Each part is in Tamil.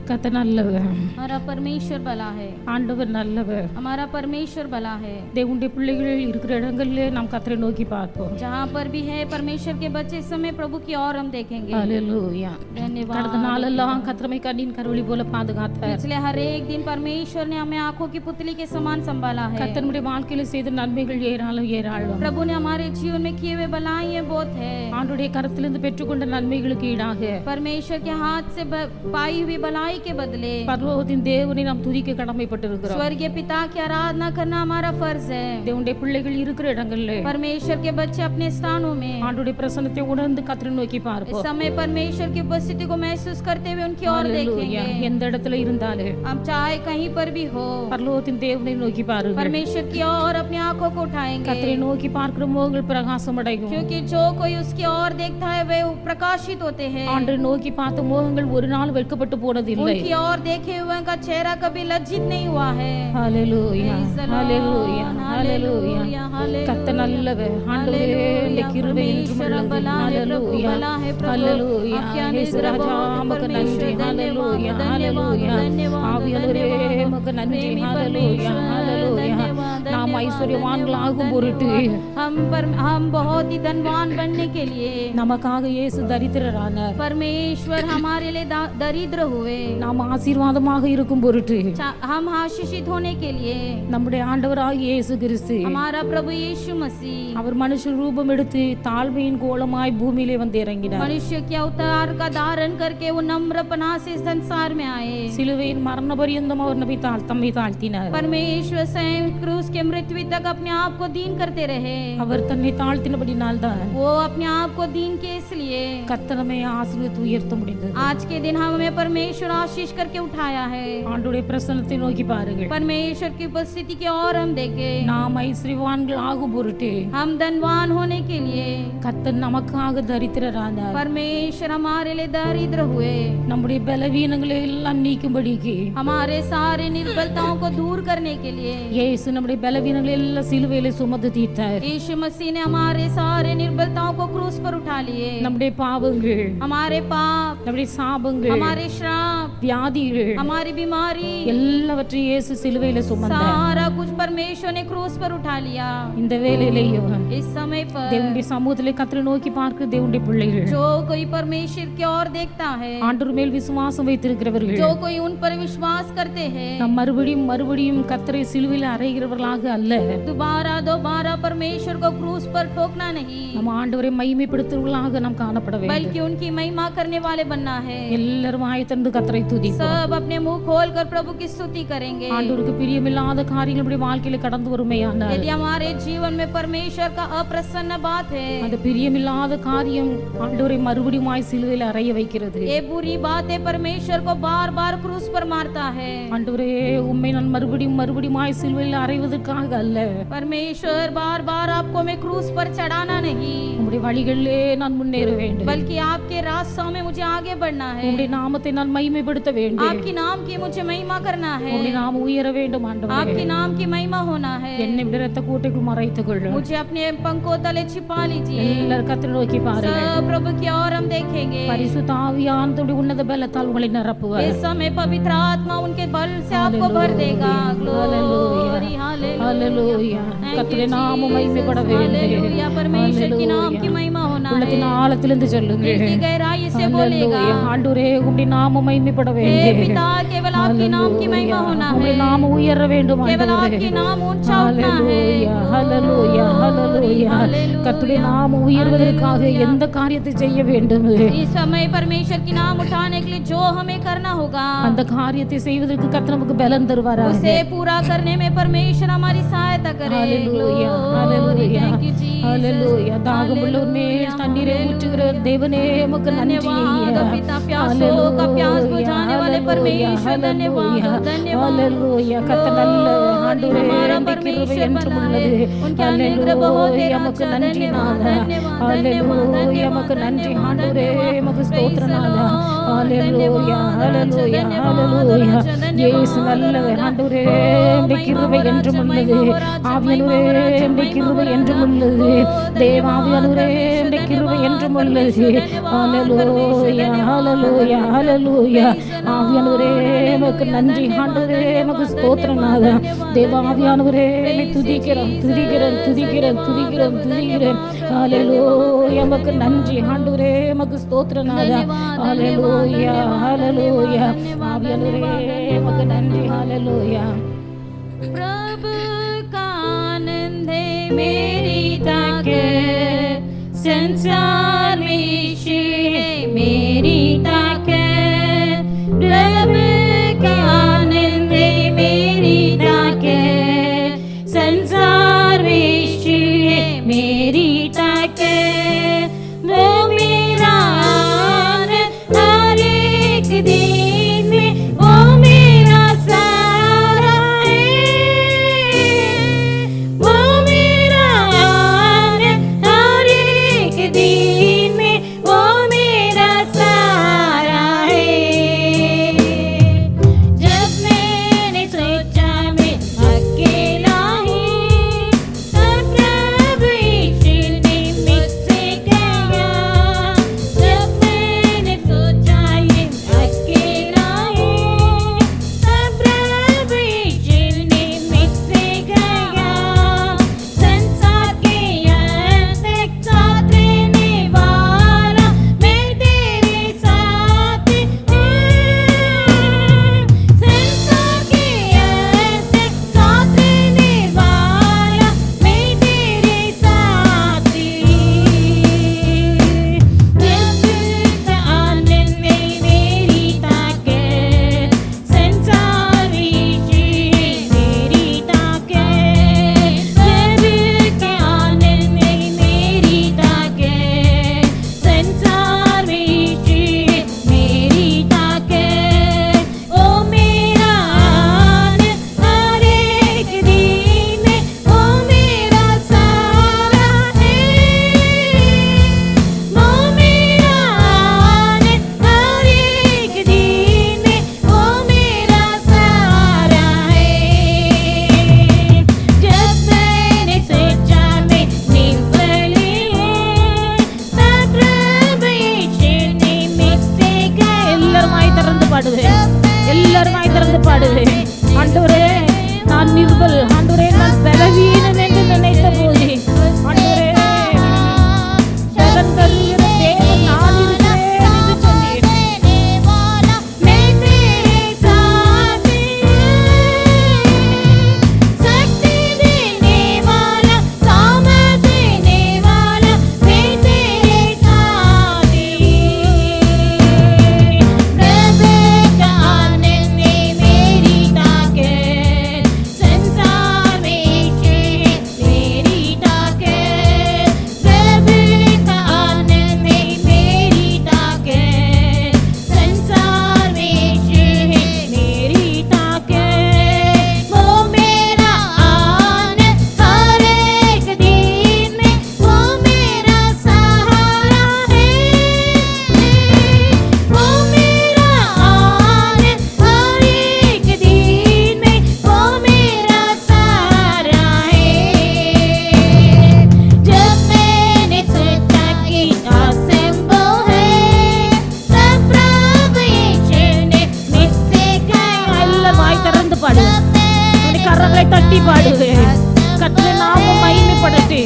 கர்த்தர் நல்லவர், हमारा परमेश्वर भला है, ஆண்டவர் நல்லவர். हमारा परमेश्वर भला है। தேவனுடைய பிள்ளைகள் இருக்கிற இடங்களிலே நாம் கர்த்தரை நோக்கி பார்ப்போம். जहाँ पर भी है परमेश्वर के बच्चे इस समय प्रभु की ओर हम देखेंगे। ஹalleluya. धन्यवाद। கடந்த நாளெல்லாம் கர்த்தரை கண்ணின் கருவழி போல பாதுகாத்தார். पिछले हर एक दिन परमेश्वर ने हमें आंखों की पुतली के समान संभाला है। கர்த்தருடைய வாழ்க்கையில செய்த நன்மைகள் ஏராளம் ஏராளம். प्रभु ने हमारे जीवन में किए हुए भलाइयां बहुत है। ஆண்டவருடைய கரத்திலிருந்து பெற்றுக்கொண்ட நன்மைகளுக்கு ஈடாக परमेश्वर के हाथ से पाई हुई भलाई के बदले பரலோகத்தின் தேவனை நாம் துதிக்க கடமைப்பட்டிருக்கிறோம். स्वर्गीय पिता की आराधना करना हमारा फर्ज है। தேவனுடைய பிள்ளைகள் இருக்கிற இடங்களில் परमेश्वर के बच्चे अपने स्थानों में ஆண்டவருடைய பிரசன்னத்தை உணர்ந்து கர்த்தரை நோக்கி इस பார்ப்போம். समय परमेश्वर की उपस्थिति को महसूस करते हुए उनकी ओर देखेंगे। எந்த இடத்துல இருந்தாலும் हम चाहे कहीं पर भी हो பரலோகத்தின் தேவனை நோக்கி பாருங்கள். परमेश्वर की ओर अपनी आंखों को उठाएंगे, கர்த்தரை நோக்கி பார்க்கிற முகங்கள் பிரகாசம் அடையும். क्योंकि जो कोई उसकी ओर देखता है वे प्रकाशित होते हैं। ஆண்டவரை நோக்கி பார்த்த முகங்கள் ஒரு நாள் வெட்கப்பட்டு போனதில்லை. उनकी ओर देखे हुए का चेहरा कभी लज्जित नहीं हुआ है। ஹalleluya ஹalleluya ஹalleluya. हालेलुया। கர்த்தர் நல்லவர், ஆண்டவரே உம்முடைய கிருபை என்றும் உள்ளது. ஹalleluya ஹalleluya. இயேசு ராஜா உமக்கு நன்றி. ஹalleluya ஹalleluya. ஆவியானவரே உமக்கு நன்றி. ஹalleluya ஹalleluya. நாம் ஐஸ்வர்யவான்களாகும் பொருட்டு हम बहुत ही धनवान बनने के लिए நமக்காக இயேசு தரித்திரரானார். परमेश्वर हमारे लिए दरिद्र हुए। நாம் ஆசீர்வாதமாக இருக்கும் பொருட்டு हम आशीषित होने के लिए நம்முடைய ஆண்டவராகிய இயேசு கிறிஸ்து हमारा प्रभु यीशु मसीह அவர் மனுஷ ரூபம் எடுத்து தாழ்மையின் கோலமாய் பூமியிலே வந்து இறங்கினார். मनुष्य के अवतार का धारण करके वो नम्रपना से संसार में आए। சிலுவையின் மரண பரியந்தம் அவர் தம்மை தாழ்த்தினார். परमेश्वर स्वयं क्रूस के मृत्यु तक अपने आप को दीन करते रहे। அவர் தன்னை தாழ்த்தினபடினால் தான் वो अपने आप को दीन के इसलिए கர்த்தர் நம்மை ஆசீர்வதித்து உயர்த்த முடிந்தது. आज के दिन हमें परमेश्वर आशीष करके उठाया है। ஆண்டவருடைய பிரசன்னத்தை நோக்கி பாருங்கள். परमेश्वर की उपस्थिति की ओर हम देखें। நாம் ஐஸ்வர்யவான்கள் ஆகும் பொருட்டு हम धनवान होने के लिए கர்த்தர் நமக்காக தரித்திரரானார். परमेश्वर हमारे लिए दरिद्र हुए। நம்முடைய பலவீனங்களை எல்லாம் நீக்கும்படிக்கு हमारे सारे निर्बलताओं को दूर करने के लिए இயேசு நம்முடைய பலவீனங்களை எல்லாம் சிலுவையிலே சுமந்து தீர்த்தார். यीशु मसीह ने हमारे सारे निर्बलताओं को क्रूस पर उठा लिए। நம்முடைய பாவங்கள், हमारे पाप, நம்முடைய சாபங்கள், हमारे श्राप, வியாதிகள் हमारी बीमारी எல்லாவற்றையும் இயேசு சிலுவையிலே சுமந்தார். सारा कुछ परमेश्वर ने क्रूस पर उठा लिया। இந்த வேளையிலேயும் इस समय पर தேவனுடைய சமூகத்திலே கர்த்தரை நோக்கி பார்க்கிற தேவனுடைய பிள்ளைகள், जो कोई परमेश्वर की ओर देखता है, ஆண்டவர் மேல் விசுவாசம் வைத்திருக்கிறவர்கள், जो कोई उन पर विश्वास करते हैं, நாம் மறுபடியும் கர்த்தரை சிலுவையில் அறைகிறவர்களாக அல்ல, दोबारा परमेश्वर को क्रूस पर ठोकना नहीं, நம்ம ஆண்டவரை மகிமைப்படுத்துகிறவர்களாக நாம் காணப்பட வேண்டும். बल्कि उनकी महिमा करने वाले बनना है। எல்லாரும் வாய் திறந்து கர்த்தரை துதிப்போம். सब अपने मुंह खोलकर प्रभु की स्तुति करेंगे। ஆண்டவருக்கு பிரியமில்லாத காரியங்கள் நம்முடைய வாழ்க்கையில கடந்து வருமையானால் यदि हमारे जीवन में परमेश्वर का अप्रसन्न बात है, அந்த பிரியமில்லாத காரியம் ஆண்டவரை மறுபடியும் சிலுவையில் அறைய வைக்கிறது. ये बुरी बात है परमेश्वर को बार बार क्रूस पर मारता है। ஆண்டவரே உம்மை நான் மறுபடியும் சிலுவையில் அறைவதற்காக அல்ல, परमेश्वर बार बार आपको मैं क्रूस पर चढ़ाना नहीं, உம்முடைய வழிகளிலே நான் முன்னேற வேண்டும். बल्कि आपके रास्तों में मुझे आगे बढ़ना है। உம்முடைய நாமத்தை நான் மகிமைப்படுத்த வேண்டும். आपकी नाम की मुझे महिमा करना है। உம்முடைய நாமம் உயர வேண்டும் ஆண்டவரே. आपकी नाम की महिमा होना है। என்னை விட இரத்த கோட்டைக்குள் மறைத்துக் கொள்ளும். मुझे अपने पंखों तले छिपा लीजिए। எல்லாரும் கர்த்தரை நோக்கி பாருங்கள். सब प्रभु की ओर हम देखेंगे। பரிசுத்த ஆவியானவருடைய உன்னத பலத்தால் உங்களை நிரப்புவார். इस समय पवित्र आत्मा उनके बल से आपको भर देगा। Glory hallelujah. கர்த்தருடைய நாமம் மகிமைப்பட வேண்டும். हालेलुया। परमेश्वर की नाम की महिमा होना है। உள்ளத்தின் ஆழத்திலிருந்து சொல்லுங்க. दिल की गहराई से बोलेगा। ஆண்டவரே உம்முடைய நாமம் மகிமைப்பட हे வேண்டும். पिता, केवल आपके नाम की महिमा होना है। உம்முடைய நாமம் உயர வேண்டும் केवल ஆண்டவரே. आपके नाम ऊंचा उठना है। ஹalleluya ஹalleluya. கர்த்தருடைய நாமம் உயர்வதற்காக எந்த காரியத்தை செய்ய வேண்டும், इस समय परमेश्वर की नाम उठाने के लिए जो हमें करना होगा, அந்த காரியத்தை செய்வதற்கு கர்த்தர் நமக்கு பலன் தருவாராக. उसे पूरा करने में परमेश्वर हमारी सहायता करे। ஹalleluya ஹalleluya ஹalleluya. தாகமுள்ளோர் மேல் தண்ணீரை ஊற்றுகிற தேவனே உமக்கு நன்றி. धन्यवाद पिता, प्यासों का प्यास बुझाने वाले परमेश्वर, धन्यवाद धन्यवाद। ஹalleluya. கர்த்தர் நல்ல ஆண்டவரே, हमारा உம்முடைய கிருபை परमेश्वर என்றும் बना உள்ளது. है। उनके अनुग्रह बहुत है உமக்கு राजा। நன்றி धन्यवाद நாதா. धन्यवाद ஹalleluya. உமக்கு நன்றி ஆண்டவரே, உமக்கு ஸ்தோத்திரம் நாதா. ஹalleluya ஹalleluya ஹalleluya. இயேசு நல்லவர் ஆண்டவரே, உம்முடைய கிருபை என்றும் உள்ளது. ஆவியானவரே, உம்முடைய கிருபை என்றும் உள்ளது. தேவாவியானவரே, உம்முடைய கிருபை என்றும் உள்ளது. ஹalleluya ஹalleluya ஹalleluya. ஆவியானவரே ஆண்டவரே உமக்கு நன்றி ஆண்டவரே உமக்கு ஸ்தோத்திரநாதா. தேவாவியானவரே துதிக்கிறோம் துதிக்கிறோம் துதிக்கிறோம் துதிக்கிறோம் துதிக்கிறோம். ஹல்லேலூயா உமக்கு நன்றி ஆண்டவரே உமக்கு ஸ்தோத்திரநாதா. ஹல்லேலூயா ஹல்லேலூயா. ஆவியானவரே உமக்கு நன்றி. ஹல்லேலூயா. प्रभु का आनंद है मेरी ताकत, संसार में यीशु है मेरी ताकत। प्रभु का आनंद है मेरी ताकत, संसार में यीशु है मेरी ताकत। वो मेरा आनंद हर एक दिन में, वो मेरा सहारा है। वो मेरा आनंद हर एक दिन में, वो मेरा सहारा है। जब मैंने सोचा मैं अकेला हूँ, तब प्रभु यीशु ने मुझसे कहा। जब मैंने सोचा ये अकेला हूँ, तब प्रभु यीशु ने मुझसे कहा। संसार के अंत तक साथ रहने वाला मैं तेरे साथ हूँ। संसार के अंत तक साथ रहने वाला मैं तेरे साथ हूँ। प्रभु का आनंद में मेरी ताकत, संसार में यीशु है मेरी ताकत। प्रभु के आनंद में मेरी ताकत, संसार में यीशु है मेरी ताकत। ओ मेरा आनंद हर एक दिन में, ओ मेरा सहारा है। वो मेरा आनंद हर एक दिन में, वो मेरा सहारा है। जब मैंने सोचा मैं निर्बली हूँ, तब प्रभु यीशु ने मुझसे कहा। எல்லாருமாய் திறந்து பாடுவேன், எல்லாருமாய் திறந்து பாடுவேன். ஆண்டவரே நான் நிர்பல், ஆண்டவரே நான் பலவீனன் என்று நினைத்த போது, ஆண்டவரே பலன் தருகிற தேவன் நான் இருக்கிறேன் என்று சொன்னீர். देने वाला मैं तेरे साथ हूँ। शक्ति देने वाला, सामर्थ देने वाला मैं तेरे साथ हूँ। प्रभु का आनंद में मेरी ताकत, संसार में यीशु है मेरी ताकत। प्रभु का आनंद में मेरी ताकत, संसार में यीशु है मेरी ताकत। वो मेरा आनंद हर एक दिन में, वो मेरा सहारा है। वो मेरा आनंद हर एक दिन में, वो मेरा सहारा है। जब मैंने सोचा कि असंभव है, तब प्रभु यीशु ने मुझसे कहा। எல்லாருமாய் திறந்து பாடுவேன், கரங்களை தட்டி பாடுவேன். கர்த்தர் நாமம் மகிமைப்படட்டே.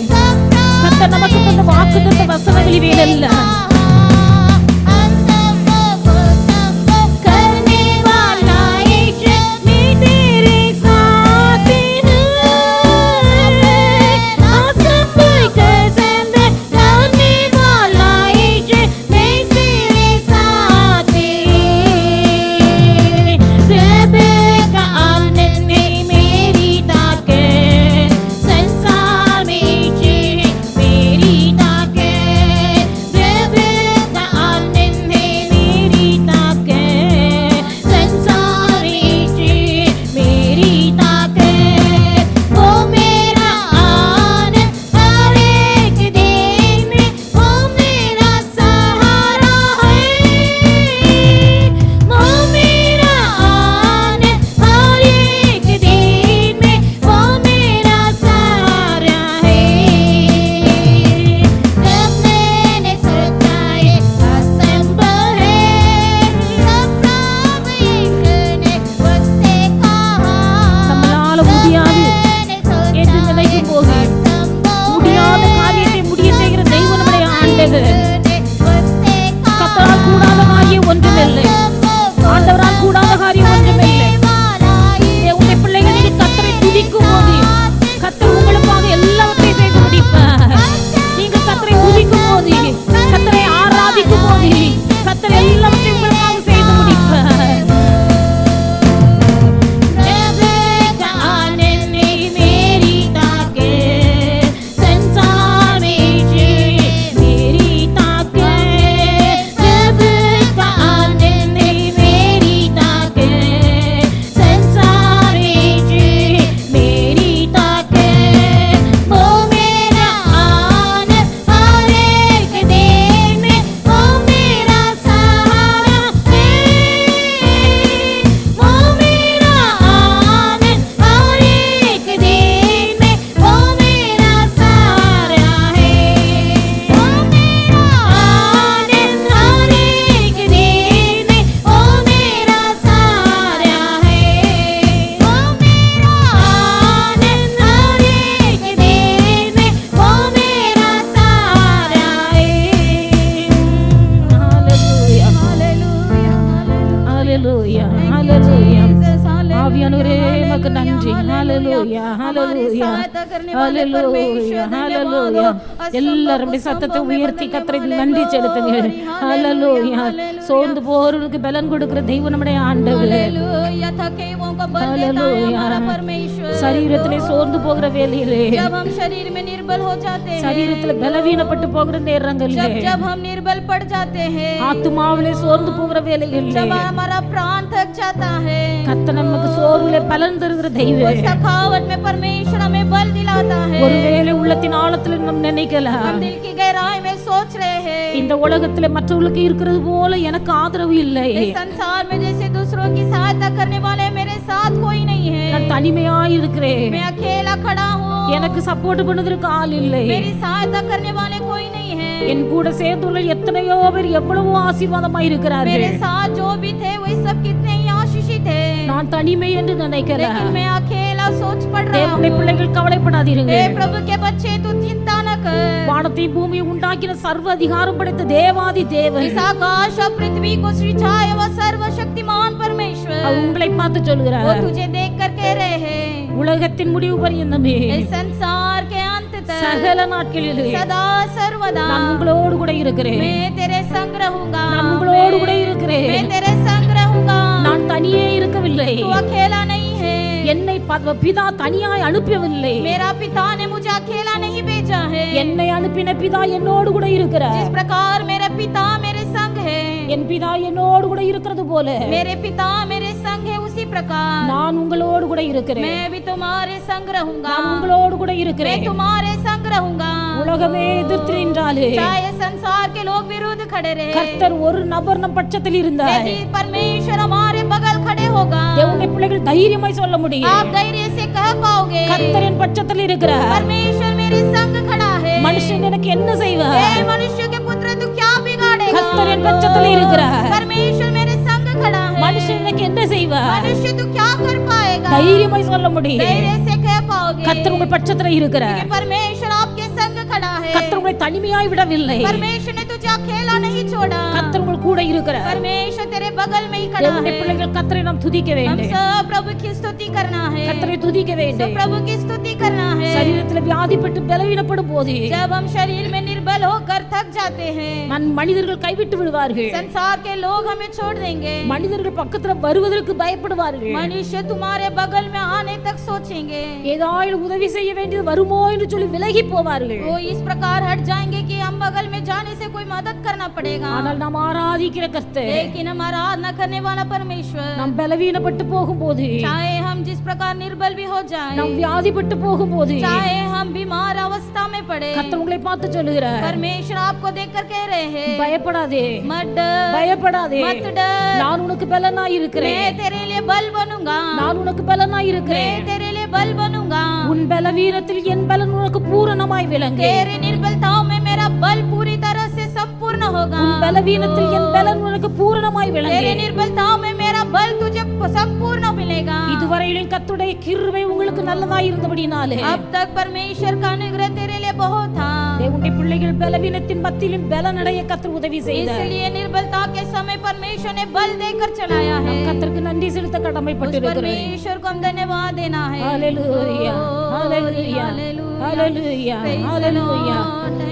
கர்த்தர் நமக்கு தந்த வாக்குத்தத்த வசனங்கள் இவையெல்லாம் करने वाला यीशु मैं तेरे साथ हूँ। असंभव कसम करने वाला यीशु मैं तेरे साथ हूँ। प्रभु का आनंद में मेरी ताकत, संसार में यीशु है मेरी ताकत। प्रभु ஹalleluya Jesus, hallelujah, ஆவியானவரே உமக்கு நன்றி hallelujah, ஹalleluya हमारी ஹalleluya सहायता करने वाले ஹalleluya परमेश्वर, ஹalleluya धन्यवाद। எல்லாரும் சத்தத்தை உயர்த்தி கர்த்தருக்கு நன்றி செலுத்துங்க ஹalleluya சோர்ந்து போறவங்களுக்கு பலன் கொடுக்கிற தெய்வம் நம்முடைய ஆண்டவர் हालेलुया, थके हुओं को बल देता है हमारा परमेश्वर। சரீரத்திலே சோர்ந்து போகிற வேளையிலே जब हम शरीर में निर्बल हो जाते हैं, சரீரத்துல பலவீனப்பட்டு போகிற நேரங்களிலே जब हम निर्बल पड़ जाते हैं, ஆத்துமாவிலே சோர்ந்து போகிற வேளைகளிலே जब हमारा प्राण थक जाता है, கர்த்தர் நமக்கு சோர்விலே பலன் தருகிற தெய்வம் उस थकावट में परमेश्वर हमें बल दिलाता है। ஒருவேளை உள்ளத்தின் ஆழத்துல நம்ம நினைக்கலாம் हम दिल की गहराई में सोच रहे हैं, இந்த உலகத்துல மற்றவர்களுக்கு இருக்கிறது போல எனக்கு ஆதரவு இல்லை इस संसार में जैसे दूसरों की सहायता करने वाले मेरे साथ कोई नहीं है, நான் தனிமையா இருக்கிறேன் मैं अकेला खड़ा हूँ, எனக்கு சப்போர்ட் பண்ணுவதற்கு ஆள் இல்லை मेरी सहायता करने वाले कोई नहीं है। என் கூட சேர்ந்துள்ள எத்தனையோ பேர் எவ்வளவோ ஆசீர்வாதமா இருக்கிறார்கள் मेरे साथ जो भी थे वही सब कितने ही आशीषित थे, நான் தனிமை என்று நினைக்கிறேன் लेकिन मैं अकेला सोच पड़ रहा தேவனுடைய हूँ। பிள்ளைகள் கவலைப்படாதீருங்க हे प्रभु के बच्चे, तू चिंता न कर। வானத்தை பூமியை உண்டாக்கின சர்வ அதிகாரம் படைத்த தேவாதி தேவன் इस आकाश और पृथ्वी को सृजाए वह सर्वशक्तिमान परमेश्वर, அவர் உங்களை பார்த்து वो சொல்கிறார் तुझे देख कर कह रहे हैं, உலகத்தின் முடிவு பரியந்தமே इस संसार के अंत तक சகல நாட்களிலே सदा सर्वदा நான் உங்களோடு கூட இருக்கிறேன் मैं तेरे संग रहूंगा, நான் உங்களோடு கூட இருக்கிறேன் मैं तेरे संग रहूंगा। நான் தனியே இருக்கவில்லை तू अकेला नहीं है, என்னை பிதா தனியாய் அனுப்பவில்லை मेरा पिता ने मुझे अकेला नहीं भेजा है। என்னை அனுப்பின பிதா என்னோடு கூட இருக்கிறார் जिस प्रकार मेरा पिता मेरे संग है, என் பிதா என்னோடு கூட இருக்கிறது போல मेरे पिता मेरे संग है, उसी प्रकार நான் उங்களோடு கூட இருக்கிறேன் मैं भी तुम्हारे संग रहूंगा, நான் உங்களோடு கூட मैं இருக்கிறேன் तुम्हारे संग रहूंगा। உலகமே எதிர்த்து நின்றாலே चाहे संसार के लोग विरुद्ध खड़े रहे, கர்த்தர் ஒரு நபர் நம் பட்சத்தில் இருந்தார் यदि परमेश्वर हमारे बगल खड़े होगा, தேவனுடைய பிள்ளைகள் தைரியமாய் சொல்ல முடியும் आप धैर्य से कह पाओगे, கர்த்தர் என் பட்சத்தில் இருக்கிறார் परमेश्वर मेरे संग खड़ा है। மனுஷன் எனக்கு என்ன செய்வார் हे मनुष्य के पुत्र, तू क्या बिगाड़ेगा? கர்த்தர் என் பட்சத்தில் இருக்கிறார் परमेश्वर मेरे संग खड़ा है। மனுஷன் எனக்கு என்ன செய்வார் मनुष्य तू क्या कर पाएगा? தைரியமாய் சொல்ல முடியும் धैर्य से कह पाओगे, கர்த்தர் உங்கள் பட்சத்தில் இருக்கிறார் क्योंकि परमेश्वर आपके संग खड़ा है। கர்த்தர் உங்களை தனிமையாய் விடவில்லை परमेश्वर ने तुझे अकेला नहीं छोड़ा, கர்த்தர் உங்கள் கூட இருக்கிறார் परमेश्वर तेरे बगल में ही खड़ा தேவனுடைய है। பிள்ளைகள் கர்த்தரை நாம் துதிக்க हम வேண்டும் सब प्रभु की स्तुति करना है, கர்த்தரை துதிக்க सब வேண்டும் प्रभु की स्तुति करना है। சரீரத்தில் வியாதிப்பட்டு பலவீனப்படும் போது जब हम शरीर में निर्बल होकर थक जाते हैं, மனிதர்கள் கைவிட்டு விடுவார்கள் संसार के लोग हमें छोड़ देंगे, மனிதர்கள் பக்கத்துல வருவதற்கு பயப்படுவார்கள் मनुष्य तुम्हारे बगल में आने तक सोचेंगे, ஏதாவது உதவி செய்ய வேண்டியது வருமோ என்று சொல்லி விலகி போவார்கள் वो इस प्रकार हट जाएंगे कि हम बगल में जाने से कोई मदद करना पड़ेगा। ஆனால் நாம் ஆராதிக்கிற கர்த்தர் लेकिन हमारा आराधना करने वाला परमेश्वर, நாம் பலவீனப்பட்டு போகும்போது चाहे हम जिस प्रकार निर्बल भी हो जाए, நாம் வியாதிப்பட்டு போகும்போது चाहे हम बीमार अवस्था में पड़े, கர்த்தர் உங்களை பார்த்து சொல்லுகிறார் परमेश्वर आपको देखकर कह रहे हैं, பயப்படாதே मत डर, பயப்படாதே मत डर, நான் உனக்கு பலனாய் இருக்கிறேன் मैं तेरे लिए बल बनूंगा, நான் உனக்கு பலனாய் இருக்கிறேன் मैं तेरे लिए बल बनूंगा। உன் பலவீனத்தில் என் பலன் உனக்கு பூரணமாய் விளங்கு तेरी निर्बलताओं में मेरा बल पूरी तरह से संपूर्ण होगा, உன் பலவீனத்தில் என் பலன் உனக்கு பூரணமாய் விளங்கு तेरी निर्बलताओं में मेरा बल तुझे संपूर्ण मिलेगा। இதுவரையிலும் கர்த்தருடைய கிருபை உங்களுக்கு நல்லதாய் இருந்தபடினாலே अब तक परमेश्वर का अनुग्रह तेरे लिए बहुत था, தேவனுடைய பிள்ளைகள் பலவீனத்தின் மத்தியிலும் பலனடைய கர்த்தர் உதவி செய்தார் इसलिए निर्बलता के समय परमेश्वर ने बल देकर चलाया है। கர்த்தருக்கு நன்றி செலுத்த उस கடமைப்பட்டிருக்கிறேன் परमेश्वर को हम धन्यवाद देना है। ஹalleluya ஹalleluya ஹalleluya ஹalleluya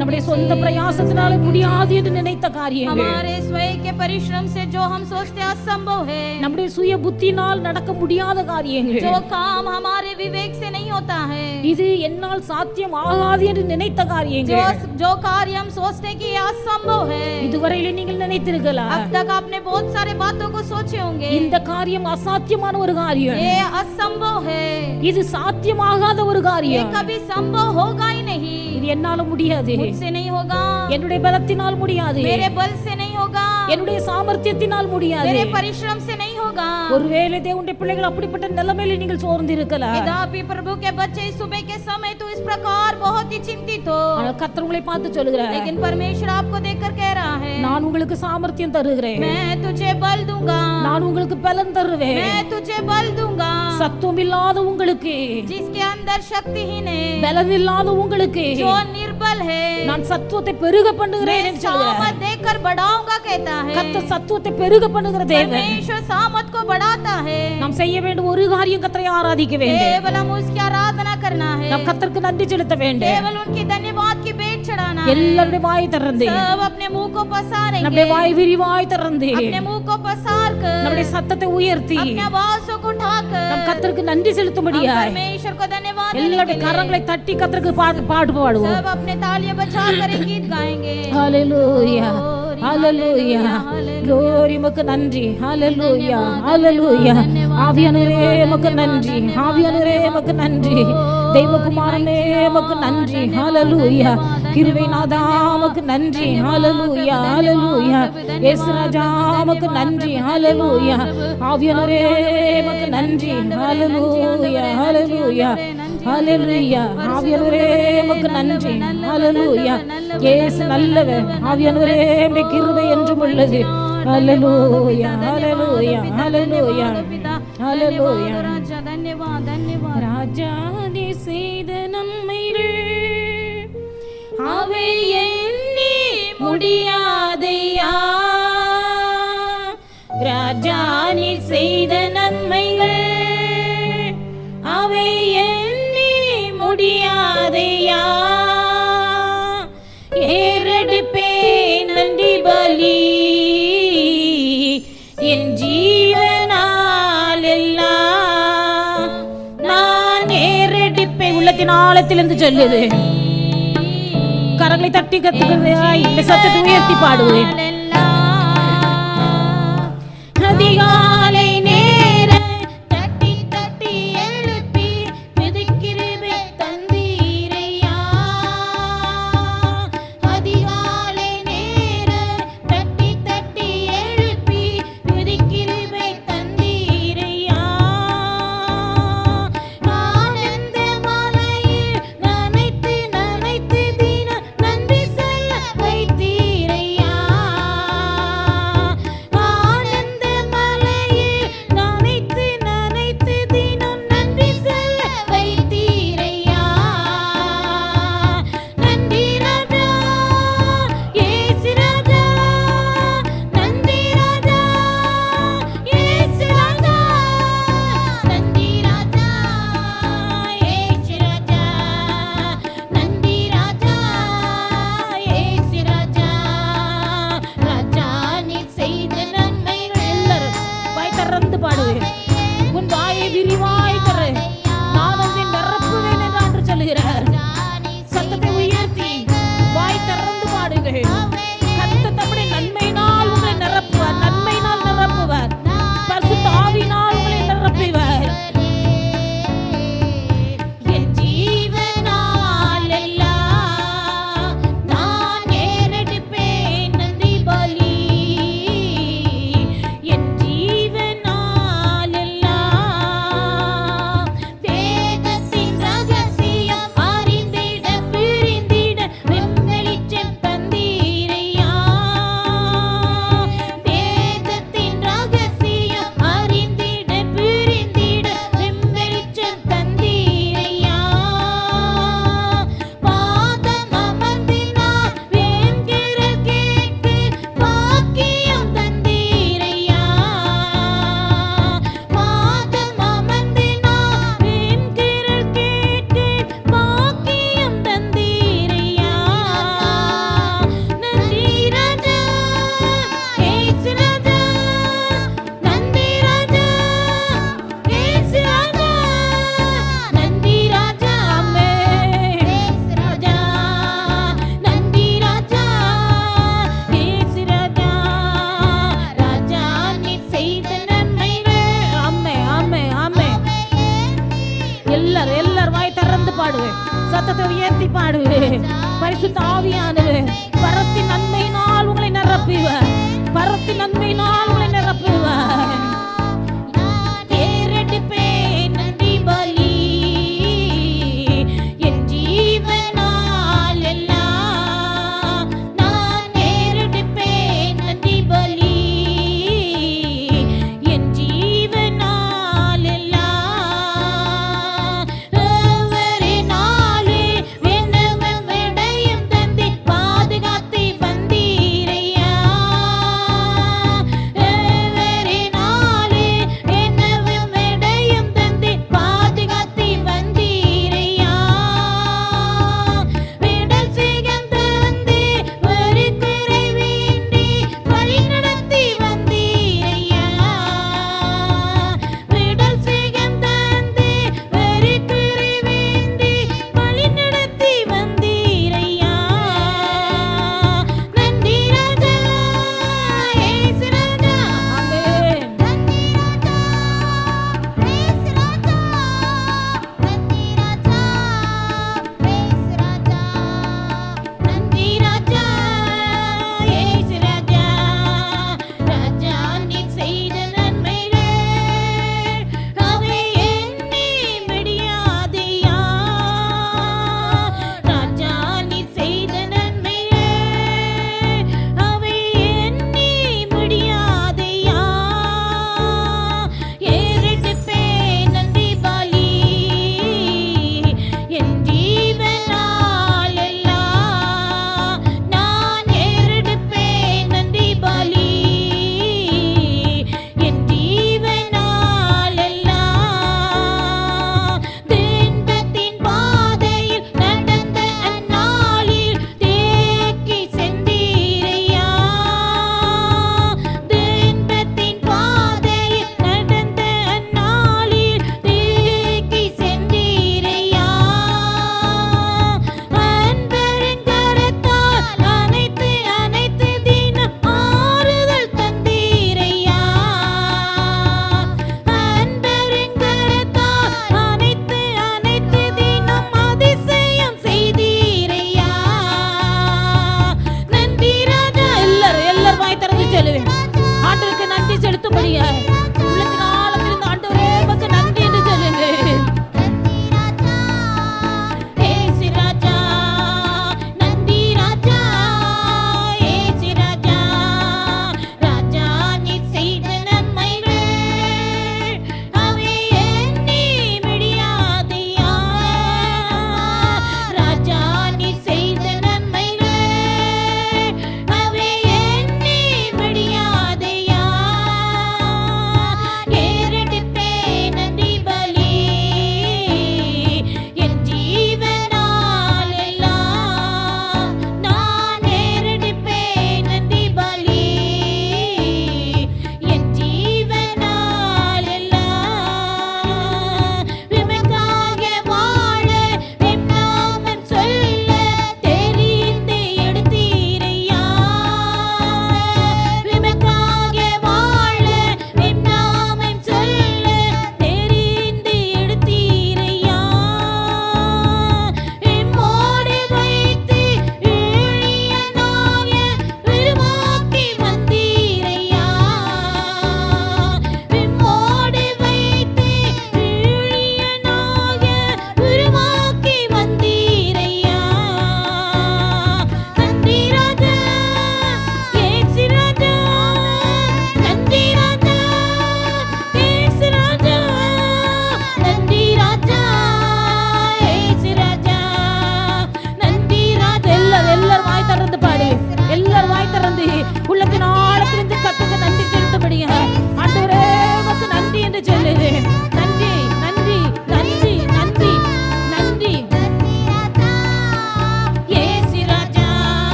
நம்முடைய சொந்த பிரயாசத்தினால முடியாது என்று நினைத்த காரியங்கள் हमारे स्वयं के परिश्रम से जो हम सोचते हैं असंभव है, நம்முடைய சுய புத்தினால் நடக்க முடியாத காரியங்கள் जो काम हमारे विवेक से नहीं होता है, இது என்னால் சாத்தியம் ஆகாது என்று நினைத்த காரியங்கள் जो कार्य हम सोचते हैं कि ये असंभव है, இதுவரையிலும் நீங்கள் நினைத்திருக்கலாம் अब तक आपने बहुत सारे बातों को सोचे होंगे, இந்த காரியம் அசாத்தியமான ஒரு காரியம் ये असंभव है, இது சாத்தியமாகாத ஒரு ये காரியம் कभी संभव होगा ही नहीं, இது என்னால முடியாது मुझसे नहीं होगा, என்னுடைய பலத்தினால் முடியாது मेरे बल से नहीं होगा, என்னுடைய சாமர்த்தியத்தினால் முடியாது मेरे परिश्रम से नहीं होगा। ஒருவேளை தேவனுடைய பிள்ளைகள் அப்படிப்பட்ட நிலைமையில நீங்கள் சோர்ந்து இருக்கலாம் यद्यपि प्रभु के बच्चे इस सुबह के समय तो इस प्रकार बहुत ही चिंतित हो, ஆனால் கர்த்தர் உங்களை பார்த்து சொல்லுகிறார் लेकिन परमेश्वर आपको देखकर कह रहा है, நான் உங்களுக்கு சாமர்த்தியம் தருகிறேன் मैं तुझे बल दूंगा, நான் உங்களுக்கு பலன் தருவேன் मैं तुझे बल दूंगा। சத்துவம் இல்லாத உங்களுக்கு जिसके अंदर शक्तिहीन है, பலன் இல்லாத உங்களுக்கு जो निर्बल बल है। நான் சத்துவத்தை பெருக பண்ணுகிறேன் என்று சொல்கிறார். सामर्थ देकर बढ़ाऊंगा कहता है। கர்த்தர் சத்துவத்தை பெருக பண்ணுகிற தேவன். परमेश्वर सामर्थ को बढ़ाता है। நாம் செய்ய வேண்டும் ஒரு காரியம், கர்த்தரை ஆராதிக்க வேண்டும். केवल हम उसकी आराधना करना है। நாம் கர்த்தருக்கு நன்றி செலுத்த வேண்டும். केवल उनकी धन्यवाद की भेंट चढ़ाना है। எல்லாருடைய வாய் திறந்து, सब अपने मुंह को पसारेंगे। நம்முடைய வாய் விரிவாய் திறந்து, अपने मुंह को पसार कर, நம்முடைய சத்தத்தை உயர்த்தி, अपने आवाज़ों को उठाकर நாம் கர்த்தருக்கு நன்றி செலுத்தும்படியாய் परमेश्वर को धन्यवाद எல்லாருடைய கரங்களை தட்டி கர்த்தருக்கு பாட்டு பாடுவோம். सब अपने तालियां बजाकर एक गीत गाएंगे। ஹalleluya ஹalleluya glory உமக்கு நன்றி. ஹalleluya ஹalleluya ஆவியானவரே உமக்கு நன்றி. ஆவியானவரே உமக்கு நன்றி. தெய்வகுமாரனே உமக்கு நன்றி. ஹalleluya கிருபை நாதா உமக்கு நன்றி. ஹalleluya ஹalleluya இயேசு ராஜா உமக்கு நன்றி. ஹalleluya ஆவியானவரே உமக்கு நன்றி. ஹalleluya ஹalleluya ஹalleluya ஆவியானவரே உமக்கு நன்றி. ஹalleluya இயேசு நல்லவர். ஆவியானவரே உம்முடைய கிருபை என்றும் உள்ளது. ஹalleluya ஹalleluya ஹalleluya ஹalleluya राजा धन्यवाद धन्यवाद। ராஜா நீ செய்த நன்மைகள் அவை எண்ணி முடியாதையா. ராஜா நீ செய்த நன்மைகள் அவை எண்ணி முடியாதையா. ஏறெடுப்பே நன்றி பலி என் ஜீவனால் எல்லாம் நான் ஏறெடுப்பேன். உள்ளத்தின் ஆழத்திலிருந்து சொல்லுது. கரங்களை தட்டி கத்துக்கிறதாய் இந்த சத்தத்தை உயர்த்தி பாடுவேன். அதிகாலை நேர தட்டி தட்டி எழுப்பி மிதிக்கிருபை தந்தீரையா. அதிகாலை நேர தட்டி தட்டி எழுப்பி மிதிக்கிருபை தந்தீரையா. ஆனந்த மலையில் நனைத்து நனைத்து தினம் நன்றி சொல்ல வைத்தீரையா. ஆனந்த மலையில் நனைத்து நனைத்து தினம் நன்றி சொல்ல வைத்தீரையா. நன்றி ராஜா இயேசு ராஜா. நன்றி ராஜா இயேசு ராஜா. நன்றி ராஜா இயேசு ராஜா. நன்றி ராஜா இயேசு ராஜா. ராஜா நீ செய்த நன்மைகள் எல்லாரும் வாய் திறந்து பாடுவேன். உன் வாயை விரிவாய் திற. நான் வந்து நிரப்புவேன் என்று சொல்லுகிறார். சத்தத்தை உயர்த்தி வாய் திறந்து பாடுங்கள். கர்த்தர் தம்முடைய நன்மையினால் உங்களை நிரப்புவார். நன்மையினால் நிரப்புவார். பரிசுத்த ஆவியினால் உங்களை நிரப்புவார். என் ஜீவனால் எல்லாம் நான் ஏறெடுப்பேன் நன்றி பலி. என் ஜீவனால் எல்லாம் வேதத்தின் ரகசியம் அறிந்திட பிரிந்திட வெண்வெளிச்சம் தந்தீரையா. வேதத்தின் ரகசியம் அறிந்திட பிரிந்திட வெண்வெளிச்சம் தந்தீரையா. பாதம் அமர்ந்தினார் வேண்கிறல் கேட்கு பாக்கியம் தந்தீரையா. பாதம் அமர்ந்தினார் வேண்கிறல் கேட்கு பாக்கியம் தந்தீரையா. நன்றி ராஜா இயேசு ராஜா. நன்றி ராஜா இயேசு ராஜா. நன்றி ராஜா ஆமென் இயேசு ராஜா. நன்றி ராஜா இயேசு ராஜா. ராஜா நீ செய்த நன்மைகள் ஆமென் ஆமென் ஆமென். எல்லாரும் வாய் திறந்து பாடுவேன். சத்தத்தை உயர்த்தி பாடுவேன். பரிசுத்த ஆவியானவர் பரத்தின் நன்மையினால் உங்களை நிரப்புவார். பரத்தின் நன்மையினால் உங்களை நிரப்புவார். ஏறெடுப்பேன் நன்றி பலி என் ஜீவனால் எல்லாம் நான் ஏறெடுப்பேன் நன்றி பலி. என் ஜீவனால் எல்லாம் ஒவ்வொரு நாளே விண்ணவம் விடயம்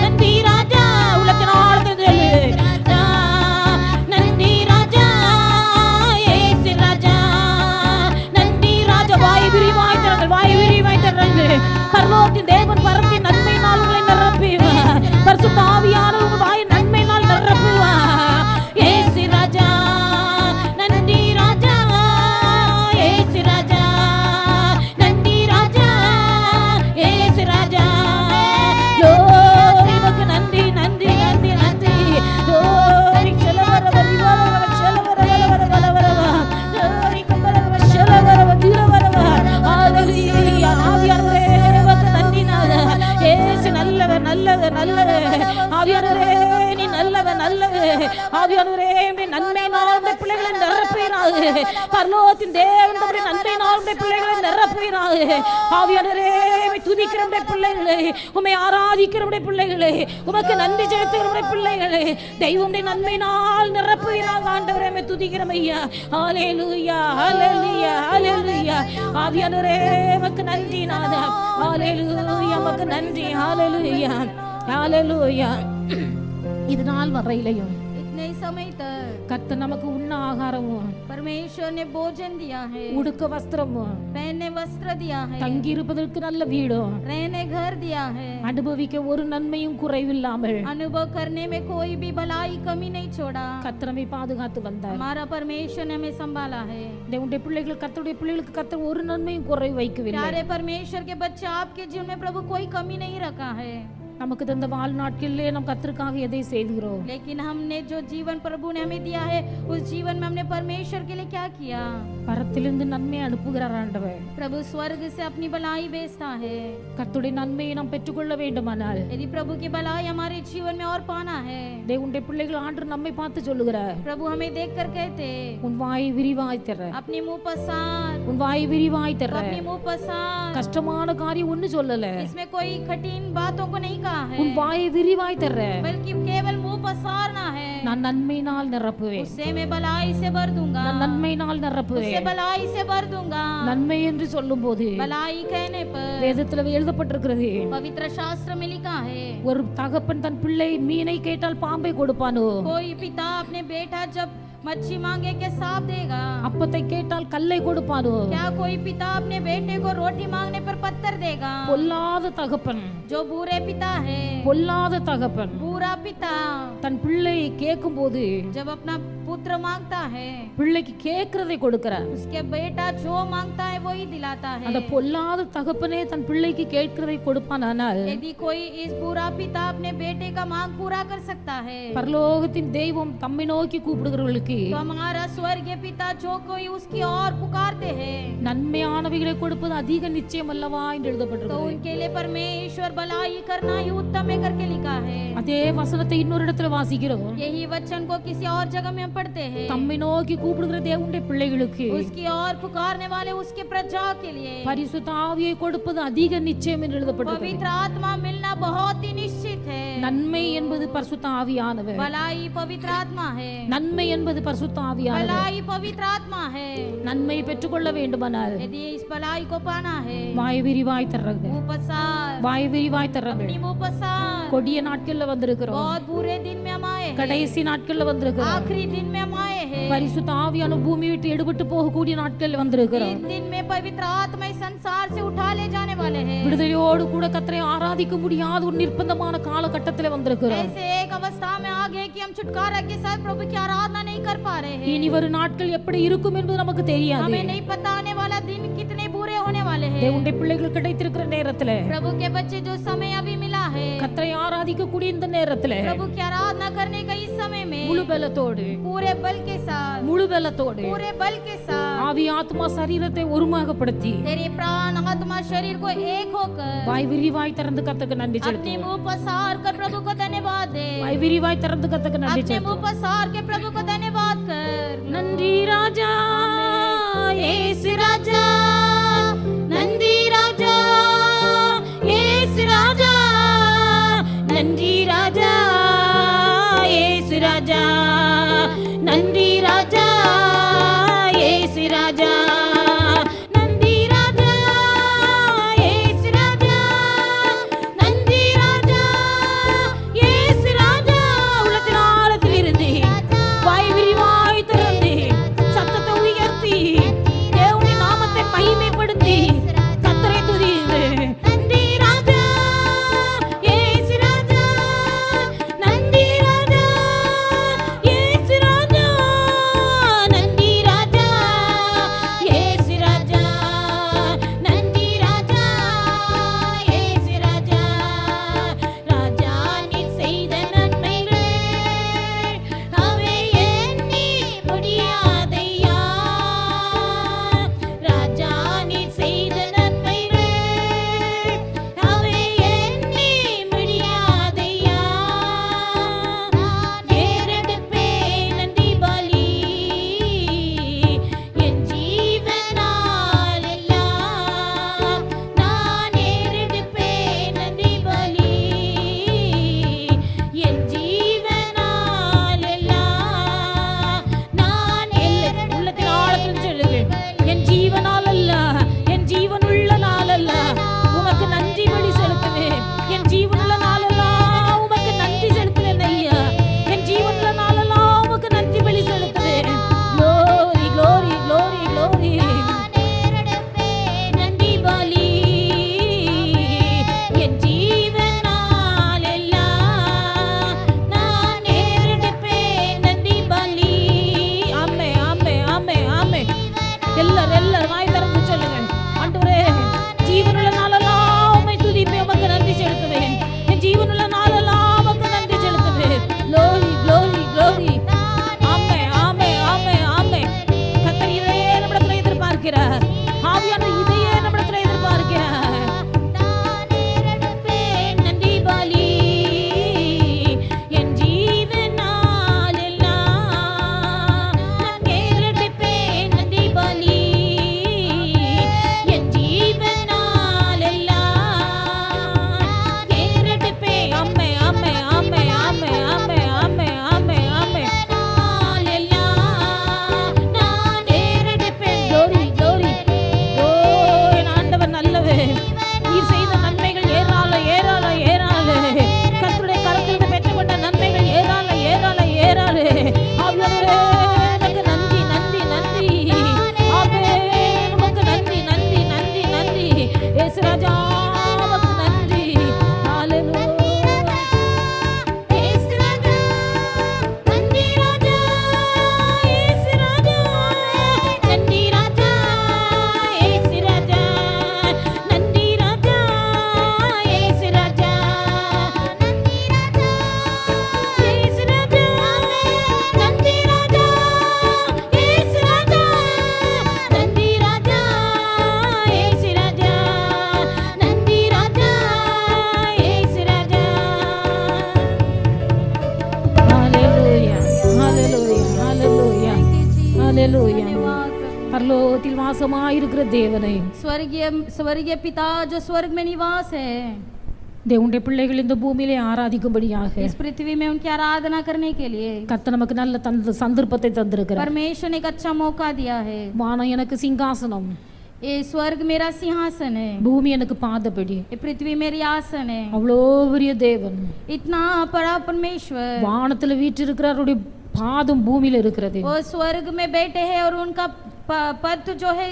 நன்றி ராஜா. உள்ளத்தின் ஆழத்தில் நன்றி ராஜா, ஏசு ராஜா. நன்றி ராஜா. வாய் விரிவாய் தரங்கள், வாய் விரிவாய் தரங்கள். பரலோகத்தின் தேவன் பரத்தின் நன்மையினால் உங்களை நிரப்புவார். பரிசுத்த ஆவியானவர் வாய் நன்மையினால் நிரப்புவார். ஏசு ராஜா, நன்றி ராஜா, ஏசு ராஜா. நன்றி ராஜா, ஏசு ராஜா. லோரி உமக்கு நன்றி, நன்றி, நன்றி, நன்றி. லோரி செலவரவர் இவரவர் செலவரவர் வலவரவர். லோரி கம்பரவர் செலவரவர் தீரவரவர். ஹalleluya. ஆவியானவரே உமக்கு நன்றி நாதா. இயேசு நல்லவர், நல்லவர், நல்லவர். ஆவியானவரே நீ நல்லவர், நல்லவர். ஆவியானவரே உம்முடைய நன்மையினால் உம்முடைய பிள்ளைகளை நிரப்புவீராக. பரலோகத்தின் தேவன் உம்முடைய நன்மையினால் உம்முடைய பிள்ளைகளை நிரப்புவீராக. ஆவியானவரே உம்மை துதிக்கிற உம்முடைய பிள்ளைகளை, உம்மை ஆராதிக்கிற உம்முடைய பிள்ளைகளை, உமக்கு நன்றி செலுத்துகிற உம்முடைய பிள்ளைகளை தெய்வமுடைய நன்மையினால் நிரப்புவீராக. ஆண்டவரே உம்மை துதிக்கிறோம் ஐயா. ஹalleluya, ஹalleluya, ஹalleluya. ஆவியானவரே உமக்கு நன்றி நாதா. ஹalleluya, உமக்கு நன்றி. ஹalleluya, ஹalleluya. இது நாள் வரையிலையும் इतने समय तक கர்த்தர் நமக்கு உண்ண ஆகாரமும் परमेश्वर ने भोजन दिया है, உடுக்க வஸ்திரமும் पहनने वस्त्र दिया है, தங்கி இருப்பதற்கு நல்ல வீடும் रहने घर दिया है, அனுபவிக்க ஒரு நன்மையும் குறைவில்லாமல் अनुभव करने में कोई भी भलाई कमी नहीं छोड़ा। கர்த்தரை பாதுகாத்து வந்தார். हमारा परमेश्वर ने हमें संभाला है। தேவனுடைய பிள்ளைகள், கர்த்தருடைய பிள்ளைகளுக்கு கர்த்தர் ஒரு நன்மையும் குறை வைக்கவில்லை. प्यारे परमेश्वर के बच्चे, आपके जीवन में प्रभु कोई कमी नहीं रखा है। நமக்கு தந்த வாழ்நாட்களிலே நாம் கர்த்தருக்காக எதை செய்கிறோம்? लेकिन हमने जो जीवन प्रभु ने हमें दिया है, उस जीवन में हमने परमेश्वर के लिए क्या किया? பரத்திலிருந்து நன்மை அனுப்புகிறார் ஆண்டவர். प्रभु स्वर्ग से अपनी भलाई भेजता है। கர்த்தருடைய நன்மையை நாம் பெற்றுக்கொள்ள வேண்டுமானால், यदि प्रभु की भलाई हमारे जीवन में और पाना है, தேவனுடைய பிள்ளைகள் ஆண்டவர் நம்மை பார்த்து சொல்லுகிறார், प्रभु हमें देखकर कहते, உன் வாய் விரிவாய் தர, अपने मुंह पसार, உன் வாய் விரிவாய் தர. अपने मुंह पसार। கஷ்டமான காரியம் ஒண்ணு சொல்லல, इसमें कोई कठिन बातों को नहीं कहा है, உன் வாய் விரிவாய் தர. बल्कि केवल मुंह पसारना है। நான் நன்மையினால் நிரப்புவேன், उससे मैं भलाई से भर दूंगा, நான் நன்மையினால் நிரப்புவேன். उससे भलाई से भर दूंगा। நன்மை என்று சொல்லும் போது भलाई कहने पर வேதத்துல எழுதப்பட்டிருக்கிறது, पवित्र शास्त्र में लिखा है, ஒரு தகப்பன் தன் பிள்ளை மீனை கேட்டால் பாம்பை கொடுப்பானோ, कोई पिता अपने बेटा जब मच्छी मांगे के सांप देगा, அப்பத்தை கேட்டால் கல்லை கொடுப்பானோ. क्या कोई पिता अपने बेटे को रोटी मांगने पर पत्थर देगा? பொல்லாத தகப்பன், जो बुरे पिता है, பொல்லாத தகப்பன் बुरा पिता தன் பிள்ளை கேட்கும் போது जब अपना पुत्र मांगता है, பிள்ளைக்கு கேட்கிறதை கொடுக்கிறார். उसके बेटा जो मांगता है वही दिलाता है। அந்த பொல்லாத தகப்பனே தன் பிள்ளைக்கு கேட்கிறதை கொடுப்பானால், यदि कोई इस बुरा पिता अपने बेटे का मांग पूरा कर सकता है, பரலோகத்தின் தெய்வம் தம்மை நோக்கி கூப்பிடுகிறவர்களுக்கு तो हमारा स्वर्गीय पिता जो कोई उसकी और पुकारते हैं, நன்மையானவைகளை கொடுப்பது அதிக நிச்சயம் அல்லவா என்று तो எழுதப்பட்டிருக்கிறது. उनके लिए परमेश्वर भलाई करना ही उत्तम है करके लिखा है। அதே வசனத்தை இன்னொரு இடத்துல வாசிக்கிறோம். यही वचन को किसी और जगह में हम पढ़ते हैं, தம்மை நோக்கி கூப்பிடுகிற தேவனுடைய பிள்ளைகளுக்கு उसकी और पुकारने वाले उसके प्रजा के लिए பரிசுத்த ஆவியை கொடுப்பது அதிக நிச்சயம் என்று எழுதப்பட்டிருக்கிறது. पवित्र आत्मा मिलना बहुत ही निश्चित है। நன்மை என்பது பரிசுத்த ஆவியானவர், भलाई पवित्र आत्मा है, நன்மை என்பது பரிசுத்த ஆவியானவர். भलाई पवित्र आत्मा है। நன்மை பெற்றுக்கொள்ள வேண்டுமானால் यदि इस भलाई को पाना है, வாய் விரிவாய் தர்றது, मुंह पसार, வாய் விரிவாய் தர்றது. अपनी मुंह पसार। கொடிய நாட்கள்ல வந்திருக்கிறோம், बहुत बुरे दिन में हम आए हैं, கடைசி நாட்கள்ல வந்திருக்கிறோம். आखिरी दिन में हम आए हैं। பரிசுத்த ஆவியான பூமி விட்டு எடுபட்டு போகக்கூடிய நாட்கள் வந்திருக்கிறோம். इस दिन में पवित्र आत्मा इस संसार से उठा ले जाने वाले हैं। விடுதலையோடு கூட கர்த்தரை ஆராதிக்க முடியாத ஒரு நிர்பந்தமான காலகட்டத்தில் வந்திருக்கிறோம். ऐसे एक अवस्था में आ गए कि हम छुटकारा के साथ प्रभु की आराधना नहीं कर पा रहे हैं। இனி வரும் நாட்கள் எப்படி இருக்கும் என்பது நமக்கு தெரியாது. हमें नहीं पता आने वाला दिन कितने बुरे होने वाले हैं। தேவனுடைய பிள்ளைகள் கிடைத்திருக்கிற நேரத்துல, प्रभु के बच्चे जो समय अभी मिला है, கர்த்தரை ஆராதிக்க கூடிய இந்த நேரத்துல प्रभु की आराधना करने का इस समय में முழு பலத்தோடு, पूरे बल के साथ, முழு பலத்தோடு पूरे बल के साथ ஆவி ஆத்மா சரீரத்தை ஒருமுகப்படுத்தி तेरे प्राण आत्मा शरीर को एक होकर வாய் விரிவாய் திறந்து கர்த்தருக்கு நன்றி अपने செலுத்துவோம். मुंह पसार कर प्रभु को धन्यवाद दे। வாய் விரிவாய் திறந்து கர்த்தருக்கு நன்றி अपने मुंह செலுத்துவோம். पसार के प्रभु को धन्यवाद कर। நன்றி ராஜா, यीशु राजा, नंदी राजा, यीशु राजा, நன்றி ராஜா, இயேசு ராஜா, நன்றி ராஜா, இயேசு ராஜா, நன்றி ராஜா, இயேசு ராஜா, நன்றி ராஜா, ஆண்டவரே ஜீவனுள்ள நாளெல்லாம் உம்மை துதிப்பேன், உமக்கு நன்றி செலுத்துவேன். என் ஜீவனுள்ள நாளெல்லாம் உமக்கு நன்றி செலுத்துவேன். glory glory glory. ஆமே ஆமே ஆமே ஆமே. கர்த்தர் இதையே நம்மிடத்துல எதிர்பார்க்கிறார். ஆவியானவர் இதையே நம்மிடத்துல எதிர்பார்க்கிறார். நன்றி பலி என் ஜீவனாலெல்லாம் நான் ஏறெடுப்பேன். நன்றி பலி என் ஜீவனாலெல்லாம் ஏறெடுப்பேன். ஆமே ஆமே ஆமே ஆமே ஆமே ஆமே ஆமே ஆமே. நாளெல்லாம் நான் ஏறெடுப்பேன். glory glory. ஓ என் ஆண்டவர் நல்லவர். நீர் செய்த நன்மைகள் ஏராள ஏராள ஏராள. கர்த்தருடைய கரத்திலிருந்து பெற்றுக்கொண்ட நன்மைகள் ஏராள ஏராள ஏராள. ஆண்டவரே உமக்கு நன்றி நன்றி நன்றி. ஆமென். உமக்கு நன்றி நன்றி நன்றி நன்றி. இயேசு ராஜா உமக்கு நன்றி. ஹalleluya. இயேசு ராஜா நன்றி ராஜா. இயேசு ராஜா நன்றி ராஜா. இயேசு ராஜா நன்றி ராஜா. இயேசு ராஜா நன்றி ராஜா. இயேசு ராஜா நன்றி ராஜா. இயேசு ராஜா நன்றி ராஜா. இயேசு ராஜா நன்றி ராஜா. இயேசு ராஜா. ஹalleluya ஹalleluya ஹalleluya ஹalleluya. பரலோகத்தில் வாசமாயிருக்கிற தேவனை स्वर्गीय पिता जो स्वर्ग में निवास है, தேவனுடைய பிள்ளைகள் இந்த பூமியிலே ஆராதிக்கும்படியாக इस पृथ्वी में उनकी आराधना करने के लिए கர்த்தர் நமக்கு நல்ல சந்தர்ப்பத்தை தந்திருக்கிறார். परमेश्वर ने एक अच्छा मौका दिया है। வானம் எனக்கு சிங்காசனம், ये स्वर्ग मेरा सिंहासन है, பூமி எனக்கு பாதபடி. ये पृथ्वी मेरी आसन है। அவ்வளோ பெரிய தேவன் इतना बड़ा परमेश्वर வானத்துல வீற்றிருக்கிறாருடைய பாதம் பூமியில இருக்கிறது. वो स्वर्ग में बैठे हैं और उनका पद जो है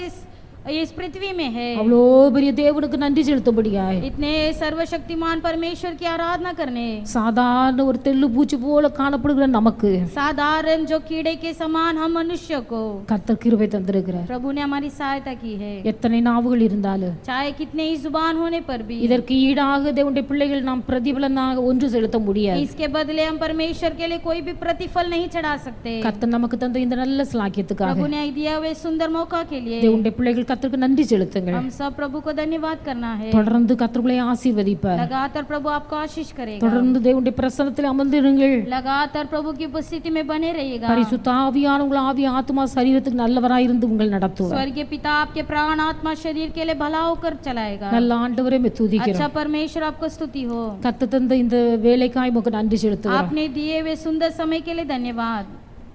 इस पृथ्वी में है। அவ்வளோ பெரிய தேவனுக்கு நன்றி செலுத்தும்படியாய் इतने सर्वशक्तिमान परमेश्वर की आराधना करने சாதாரண ஒரு தெள்ளு பூச்சி போல காணப்படுகிற நமக்கு साधारण जो कीड़े के समान हम मनुष्य को கர்த்தர் கிருபை தந்திருக்கிறார். प्रभु ने हमारी सहायता की है। எத்தனை நாவுகள் இருந்தாலும் चाहे कितने ही जुबान होने पर भी இதற்கு ஈடாக தேவனுடைய பிள்ளைகள் நாம் பிரதிபலனாக ஒன்று செலுத்த முடியாது. इसके बदले हम परमेश्वर के लिए कोई भी प्रतिफल नहीं चढ़ा सकते। கர்த்தர் நமக்கு தந்த இந்த நல்ல ஸ்லாக்கியத்துக்காக प्रभु ने दिया हुए सुंदर मौका के लिए தேவனுடைய பிள்ளைகள் கர்த்தருக்கு நன்றி செலுத்துங்கள். हम सब प्रभु को धन्यवाद करना है। தொடர்ந்து கர்த்தர்களை ஆசீர்வதிப்பார். लगातार प्रभु आपको आशीष करेगा। தொடர்ந்து தேவனுடைய பிரசன்னத்தில் அமர்ந்திருங்கள். लगातार प्रभु की उपस्थिति में बने रहिएगा। பரிசுத்த ஆவியான உங்கள் ஆவி ஆத்மா சரீரத்துக்கு நல்லவராய் இருந்து உங்கள் நடத்துவார். स्वर्गीय पिता आपके प्राण आत्मा शरीर के लिए भला होकर चलाएगा। நல்ல ஆண்டவரே மே துதிக்கிறோம். अच्छा परमेश्वर आपको स्तुति हो। கர்த்தர் தந்த இந்த வேலைக்காய் உமக்கு நன்றி செலுத்துகிறோம். आपने दिए हुए सुंदर समय के लिए धन्यवाद।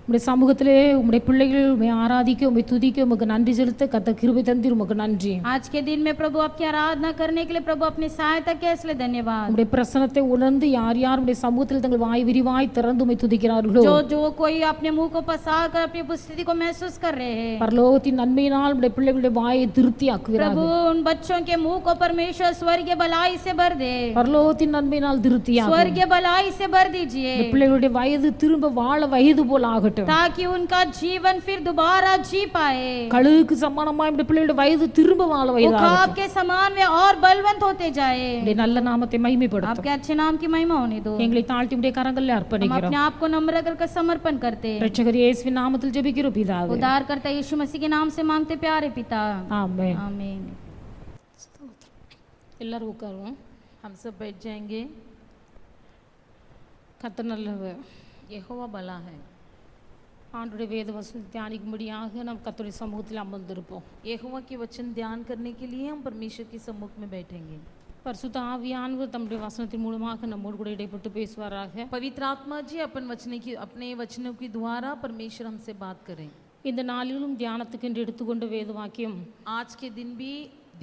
உம்முடைய சமூகத்திலே உம்முடைய பிள்ளைகள் உம்மை ஆராதிக்க உம்மை துதிக்க உமக்கு நன்றி செலுத்த கர்த்தர் கிருபை தந்தீர் உமக்கு நன்றி. आज के दिन में प्रभु आपकी आराधना करने के लिए प्रभु अपनी सहायता के इसलिए धन्यवाद। உம்முடைய பிரசன்னத்தை உணர்ந்து யார் யார் உம்முடைய சமூகத்தில் தங்கள் வாய் விரிவாய் திறந்து உம்மை துதிக்கிறார்களோ जो जो कोई अपने मुंह को पसार कर अपनी उपस्थिति को महसूस कर रहे हैं, பரலோகத்தின் நன்மையினால் உம்முடைய பிள்ளைகளுடைய வாயை திருப்தியாக்குகிறார். प्रभु उन बच्चों के मुंह को परमेश्वर स्वर्गीय भलाई से भर दे। பரலோகத்தின் நன்மையினால் திருப்தியாக்கும். स्वर्गीय भलाई से भर दीजिए இந்த பிள்ளைகளுடைய வயது திரும்ப வாழ வயது போல ஆகட்டும். ताकि उनका जीवन फिर दोबारा जी पाए। கழுகுக்கு சமானமாய் இந்த பிள்ளைகளுடைய வயது திரும்ப வாழ வயது उखाब ஆகட்டும். के समान में और बलवंत होते जाए। உம்முடைய நல்ல நாமத்தை மகிமைப்படுத்தும். आपके अच्छे नाम की महिमा होने दो। எங்களை தாழ்த்தி உம்முடைய கரங்களில் हम அர்ப்பணிக்கிறோம். अपने आप को नम्र कर समर्पण करते हैं। இரட்சகர் இயேசுவின் நாமத்தில் ஜெபிக்கிறோம் பிதாவே. उद्धार करता यीशु मसीह के नाम से मांगते प्यारे पिता, ஆமென். आमीन। எல்லாரும் உட்காருவோம். हम सब बैठ जाएंगे। கர்த்தர் நல்லவர். यहोवा भला है। ஆண்டுடைய வேத வசனத்தை தியானிக்கும்படியாக நாம் கர்த்தருடைய சமூகத்தில் அமர்ந்திருப்போம். यहोवा के वचन ध्यान करने के लिए हम परमेश्वर के सम्मुख में बैठेंगे। பரிசுத்த ஆவியானவர் தம்முடைய வசனத்தின் மூலமாக நம்மோடு கூட இடைப்பட்டு பேசுவாராக. पवित्र आत्मा जी अपने वचनों के द्वारा परमेश्वर हमसे बात करें। இந்த நாளிலும் தியானத்துக்கென்று எடுத்துக்கொண்ட வேத வாக்கியம் आज के दिन भी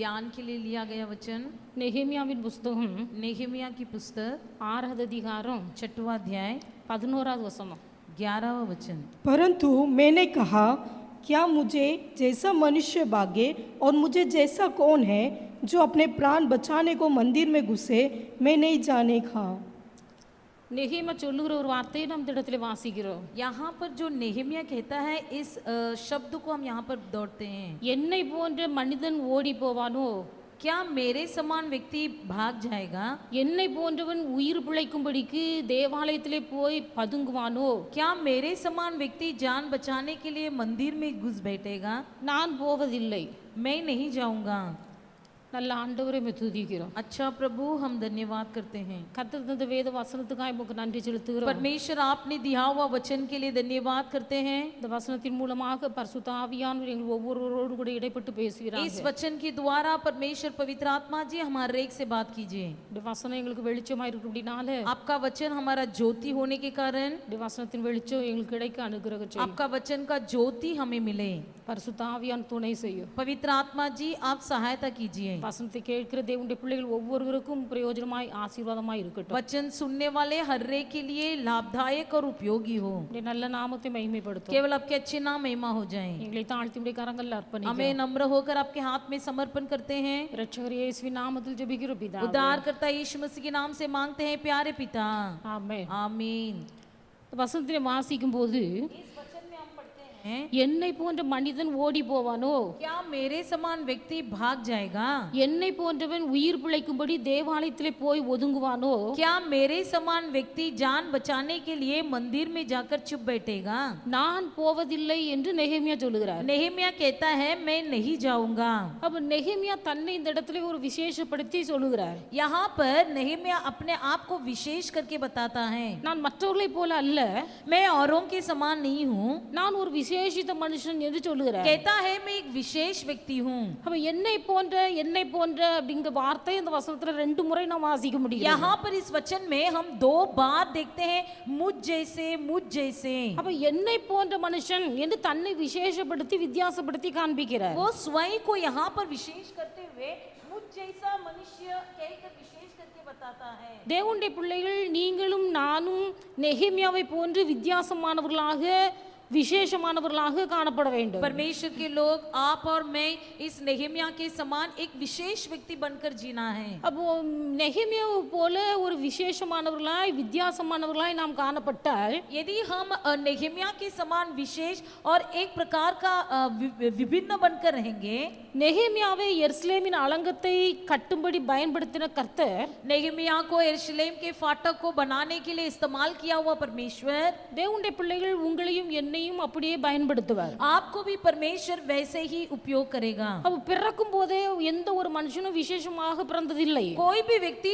ध्यान के लिए लिया गया वचन நெகேமியாவின் புஸ்தகம் नेहमिया की पुस्तक 6வது அதிகாரம் 6वां अध्याय 11வது வசனம். 11वां वचन। परंतु मैंने कहा, क्या मुझे जैसा मनुष्य भागे और मुझे जैसा कौन है जो अपने प्राण बचाने को मंदिर में घुसे, मैं नहीं जाने खा। நெகேமியா சொல்லுகிற ஒரு வார்த்தையை நாம் இந்த இடத்துல வாசிக்கிறோம். यहाँ पर जो नेहमिया कहता है इस शब्द को हम यहाँ पर दौड़ते हैं, என்னை போன்ற மனிதன் ஓடி போவானோ, क्या मेरे समान व्यक्ति भाग जाएगा, என்னை போன்றவன் உயிர் பிழைக்கும்படிக்கு தேவாலயத்திலே போய் பதுங்குவானோ, क्या मेरे समान व्यक्ति जान बचाने के लिए मंदिर में घुस बैठेगा, நான் போவதில்லை. मैं नहीं जाऊंगा। நல்ல ஆண்டவரை துதிக்கிறோம். अच्छा प्रभु, हम धन्यवाद करते हैं। கர்த்தர் தந்த வேத வசனத்துக்காக உமக்கு நன்றி செலுத்துகிறோம். परमेश्वर आपने दिया हुआ वचन के लिए धन्यवाद करते हैं। இந்த வசனத்தின் மூலமாக பரிசுத்த ஆவியானவர் எங்கள் ஒவ்வொருவரோடு கூட இடைப்பட்டு பேசுகிறார். इस वचन के द्वारा परमेश्वर पवित्र आत्मा जी हमारे एक से बात कीजिए। இந்த வசனம் எங்களுக்கு வெளிச்சமா இருக்கிறபடினால आपका वचन हमारा ज्योति होने के कारण இந்த வசனத்தின் வெளிச்சம் எங்களுக்கு கிடைக்க அனுகிரகம் செய்யும். आपका वचन का ज्योति हमें मिले। பரிசுத்த ஆவியானவர் துணை செய்யும். पवित्र आत्मा जी आप सहायता कीजिए। வசனத்தை கேட்கிற தேவனுடைய பிள்ளைகள் ஒவ்வொருவருக்கும் பிரயோஜனமாய் ஆசீர்வாதமாய் இருக்கட்டும். वचन सुनने वाले हर एक के लिए लाभदायक और उपयोगी हो। உம்முடைய நல்ல நாமத்தை மகிமைப்படுத்தும். केवल आपके अच्छे नाम महिमा हो जाए। எங்களை தாழ்த்தி உம்முடைய கரங்களில் அர்ப்பணிக்கிறோம். हमें नम्र होकर आपके हाथ में समर्पण करते हैं। இரட்சகர் இயேசுவின் நாமத்தில் ஜெபிக்கிறோம் பிதாவே. उद्धारकर्ता यीशु मसीह के नाम से मांगते हैं प्यारे पिता, ஆமென். आमीन। வசனத்திலே வாசிக்கும் போது इस वचन में हम पढ़ते हैं, என்னை போன்ற மனிதன் ஓடி போவானோ, क्या मेरे समान व्यक्ति भाग जाएगा, என்னை போன்றவன் உயிர் பிழைக்கும்படி தேவாலயத்திலே போய் ஒதுங்குவானோ, क्या मेरे समान व्यक्ति जान बचाने के लिए मंदिर में जाकर चुप बैठेगा। நான் போவதில்லை என்று நெகேமியா சொல்லுகிறார். नेहमिया कहता है मैं नहीं जाऊंगा। அப்ப நெகேமியா தன்னை இந்த இடத்துல ஒரு விசேஷப்படுத்தி சொல்லுகிறார். यहाँ पर नेहमिया अपने आप को विशेष करके बताता है, நான் மற்றவர்களை போல அல்ல, मैं औरों के समान नहीं हूँ। நான் ஒரு விசேஷித்த மனுஷன் என்று சொல்லுகிறார். कहता है मैं एक विशेष व्यक्ति हूँ। அப்ப என்னை போன்ற அப்படிங்கிற வார்த்தை இந்த வசனத்துல 2 முறை நாம் வாசிக்க முடியும். यहाँ पर इस वचन में हम 2 बार देखते हैं मुझ जैसे, मुझ जैसे। அப்ப என்னை போன்ற மனுஷன் என்று தன்னை விசேஷப்படுத்தி வித்தியாசப்படுத்தி காண்பிக்கிறார். वो स्वयं को यहाँ पर विशेष करते हुए मुझ जैसा मनुष्य कहकर विशेष करके बताता है। தேவனுடைய பிள்ளைகள் நீங்களும் நானும் நெகேமியாவை போன்று வித்தியாசமானவர்களாக விசேஷமானவர்களாக காணப்பட வேண்டும். परमेश्वर के लोग, आप और मैं इस नेहमिया के समान एक विशेष व्यक्ति बनकर जीना है। அப்போ நெகேமியாவை போல ஒரு விசேஷமானவர்களாய் வித்தியாசமானவர்களாய் நாம் காணப்பட்டால், यदि हम नेहमिया के समान विशेष और एक प्रकार का विभिन्न बनकर रहेंगे, நெகேமியாவை எருசலேமின் அலங்கத்தை கட்டும்படி பயன்படுத்தின கர்த்தர் नेहमिया को यरूशलेम के फाटक को बनाने के लिए इस्तेमाल किया हुआ परमेश्वर தேவனுடைய பிள்ளைகள் உங்களையும் என்னையும் அப்படியே பயன்படுத்துவார். आपको भी परमेश्वर वैसे ही उपयोग करेगा। அப்ப பிறக்கும் போதே எந்த ஒரு மனுஷனும் விசேஷமாக பிறந்ததில்லை. कोई भी व्यक्ति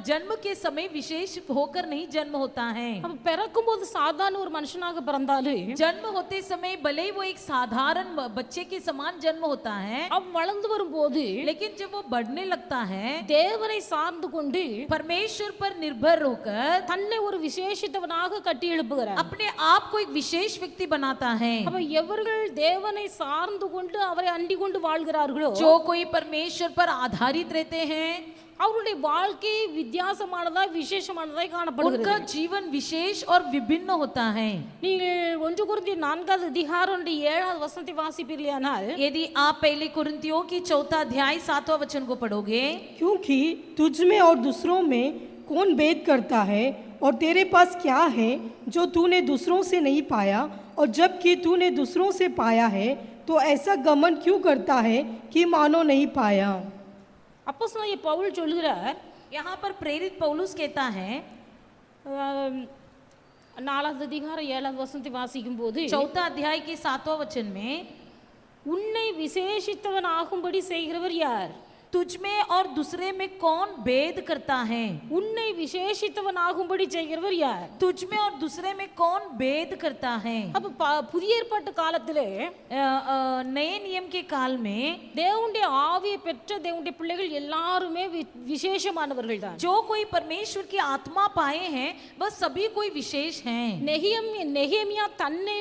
जन्म के समय विशेष होकर नहीं जन्म होता है। அப்ப பிறக்கும் போது சாதாரண ஒரு மனுஷனாக பிறந்தாலும் जन्म होते समय भले ही वो एक साधारण बच्चे के समान जन्म होता है, அவ் வளர்ந்து வரும்போது लेकिन जब वो बढ़ने लगता है, தேவனை சார்ந்து கொண்டு परमेश्वर पर निर्भर होकर தன்னை ஒரு விசேஷித்தவனாக கட்டி எழுப்புகிறார். अपने आप को एक विशेष व्यक्ति बनाता है। அப்ப எவர்கள் தேவனை சார்ந்து கொண்டு அவரை அண்டி கொண்டு வாழ்கிறார்களோ, जो कोई परमेश्वर पर आधारित रहते हैं, அவருடைய வாழ்க்கை வித்தியாசமானதாய் விசேஷமானதாய் காணப்படுகிறது. उनका जीवन विशेष और विभिन्न होता है। நீங்கள் 1 கொரிந்தியர் 4:7 வசனத்தை வாசிப்பீர்களானால், यदि आप पहले कुरिन्थियों की 4 अध्याय 7वां वचन को पढ़ोगे, क्योंकि तुझ में और दूसरों में कौन भेद करता है, और तेरे पास क्या है जो तूने दूसरों से नहीं पाया, और जबकि तूने दूसरों से पाया है तो ऐसा घमंड क्यों करता है कि मानो नहीं पाया। அப்போஸ்தலனாகிய பவுல் சொல்கிறார், यहाँ पर प्रेरित पौलुस कहता है, 4:7 வசனத்தை வாசிக்கும் போது, 4 अध्याय के 7वां वचन में, உன்னை விசேஷித்தவன் ஆகும்படி செய்கிறவர் யார்? तुझ में और दूसरे में कौन भेद करता है। உன்னை விசேஷித்தவன் ஆகும்படி செய்கிறவர் யார்? तुझ में और दूसरे में कौन भेद करता है। அப்ப புதிய ஏற்பாட்டு காலத்திலே नए नियम के काल में தேவனுடைய ஆவியை பெற்ற தேவனுடைய பிள்ளைகள் எல்லாருமே விசேஷமானவர்கள் தான். जो कोई परमेश्वर की आत्मा पाए हैं वह सभी कोई विशेष हैं। நெகேமியா தன்னை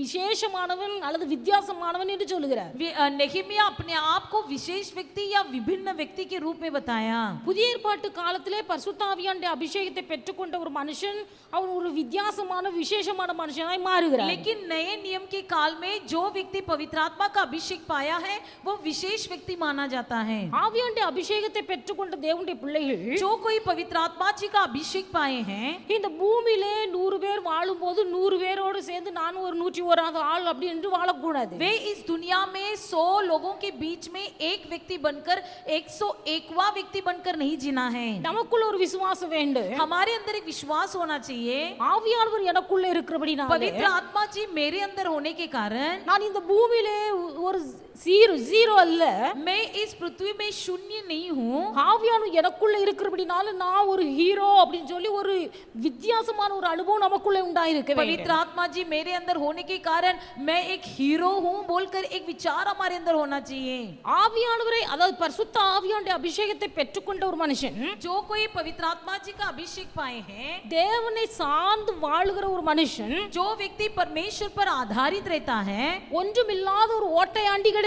விசேஷமானவன் அல்லது வித்தியாசமானவன் என்று சொல்லுகிறார். नेहमिया अपने आप को विशेष व्यक्ति या विभिन्न विभिन्न व्यक्ति के रूप में बताया। புதிய ஏற்பாட்டு காலத்திலே பரிசுத்த ஆவியானுடைய அபிஷேகத்தை பெற்றுக்கொண்ட ஒரு மனுஷன் அவன் ஒரு வித்தியாசமான விசேஷமான மனுஷனாய் மாறுகிறார். लेकिन नए नियम के काल में जो व्यक्ति पवित्र आत्मा का अभिषेक पाया है वो विशेष व्यक्ति माना जाता है। ஆவியானுடைய அபிஷேகத்தை பெற்றுக்கொண்ட தேவனுடைய பிள்ளைகள் जो कोई पवित्र आत्मा जी का अभिषेक पाए हैं, இந்த பூமியிலே 100 பேர் வாழும்போது 100 பேரோடு சேர்ந்து நான் ஒரு 101வது ஆள் அப்படி என்று வாழக்கூடாது. वे इस दुनिया में 100 लोगों के बीच में एक व्यक्ति बनकर 101वां व्यक्ति बनकर नहीं जीना है। நமக்குள்ள ஒரு விசுவாசம் வேண்டும். हमारे अंदर एक विश्वास होना चाहिए। ஆவியானவர் எனக்குள்ள இருக்கிறபடினாலே पवित्र आत्मा जी मेरे अंदर होने के कारण நான் இந்த பூமியிலே ஒரு ஜீரோ அல்ல, मैं इस पृथ्वी में शून्य नहीं हूँ। ஆவியானவர் எனக்குள்ள இருக்கிறபடினால நான் ஒரு ஹீரோ அப்படின்னு சொல்லி ஒரு வித்தியாசமான ஒரு அனுபவம் நமக்குள்ள உண்டாயிருக்க வேண்டும். पवित्र आत्मा जी मेरे अंदर होने के कारण मैं एक हीरो हूँ बोलकर एक विचार हमारे अंदर होना चाहिए। ஆவியானவரை அதாவது பரிசுத்த ஆவியானுடைய அபிஷேகத்தை பெற்றுக்கொண்ட ஒரு மனுஷன், जो कोई पवित्र आत्मा जी का अभिषेक पाए हैं, தேவனை சார்ந்து வாழுகிற ஒரு மனுஷன், जो व्यक्ति परमेश्वर पर आधारित रहता है, ஒன்றுமில்லாத ஒரு ஓட்டையாண்டி கிடையாது.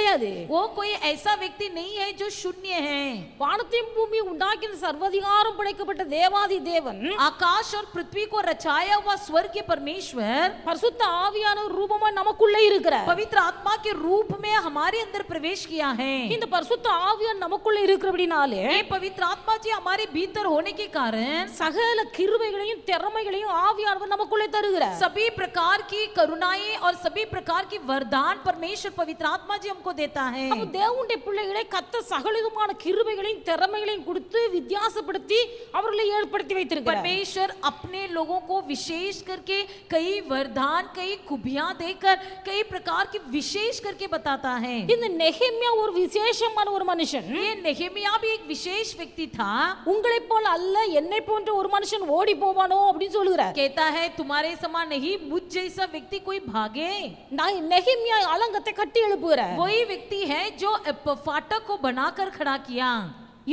वो कोई ऐसा व्यक्ति नहीं है जो शून्य है। வானத்தையும் பூமியை உண்டாக்கின சர்வதிகாரம் படைக்கப்பட்ட தேவாதி தேவன், आकाश और पृथ्वी को रचाया हुआ स्वर्ग के परमेश्वर பரிசுத்த ஆவியானவர் ரூபமா நமக்குள்ள இருக்கிறார். पवित्र आत्मा के रूप में हमारे अंदर प्रवेश किया है। இந்த பரிசுத்த ஆவியான் நமக்குள்ள இருக்கிறபடினாலே ये पवित्र आत्मा जी हमारे भीतर होने के कारण சகல கிருபைகளையும் திறமைகளையும் ஆவியானவர் நமக்குள்ளே தருகிறார். सभी प्रकार की करुणाएं और सभी प्रकार की वरदान परमेश्वर पवित्र आत्मा जी हमको देता है। அப்ப தேவனுடைய பிள்ளைகளை கத்த சகலவிதமான கிருபைகளையும் திறமைகளையும் கொடுத்து வித்தியாசப்படுத்தி அவர்களை ஏற்படுத்தி வைத்திருக்கிறார். परमेश्वर अपने लोगों को विशेष करके कई वरदान कई खूबियां देकर कई प्रकार की विशेष करके बताता है। இந்த நெகேமியா ஒரு விசேஷமான ஒரு மனுஷன். ये नेहेमिया भी एक विशेष व्यक्ति था। உங்களை போல அல்ல, என்னை போன்ற ஒரு மனுஷன் ஓடி போவானோ அப்படின்னு சொல்லுகிறார். कहता है तुम्हारे समान नहीं मुझ जैसा व्यक्ति कोई भागे। நான் நெகேமியா அலங்கத்தை கட்டி எழுப்புகிறார். वही व्यक्ति है जो फाटक को बनाकर खड़ा किया।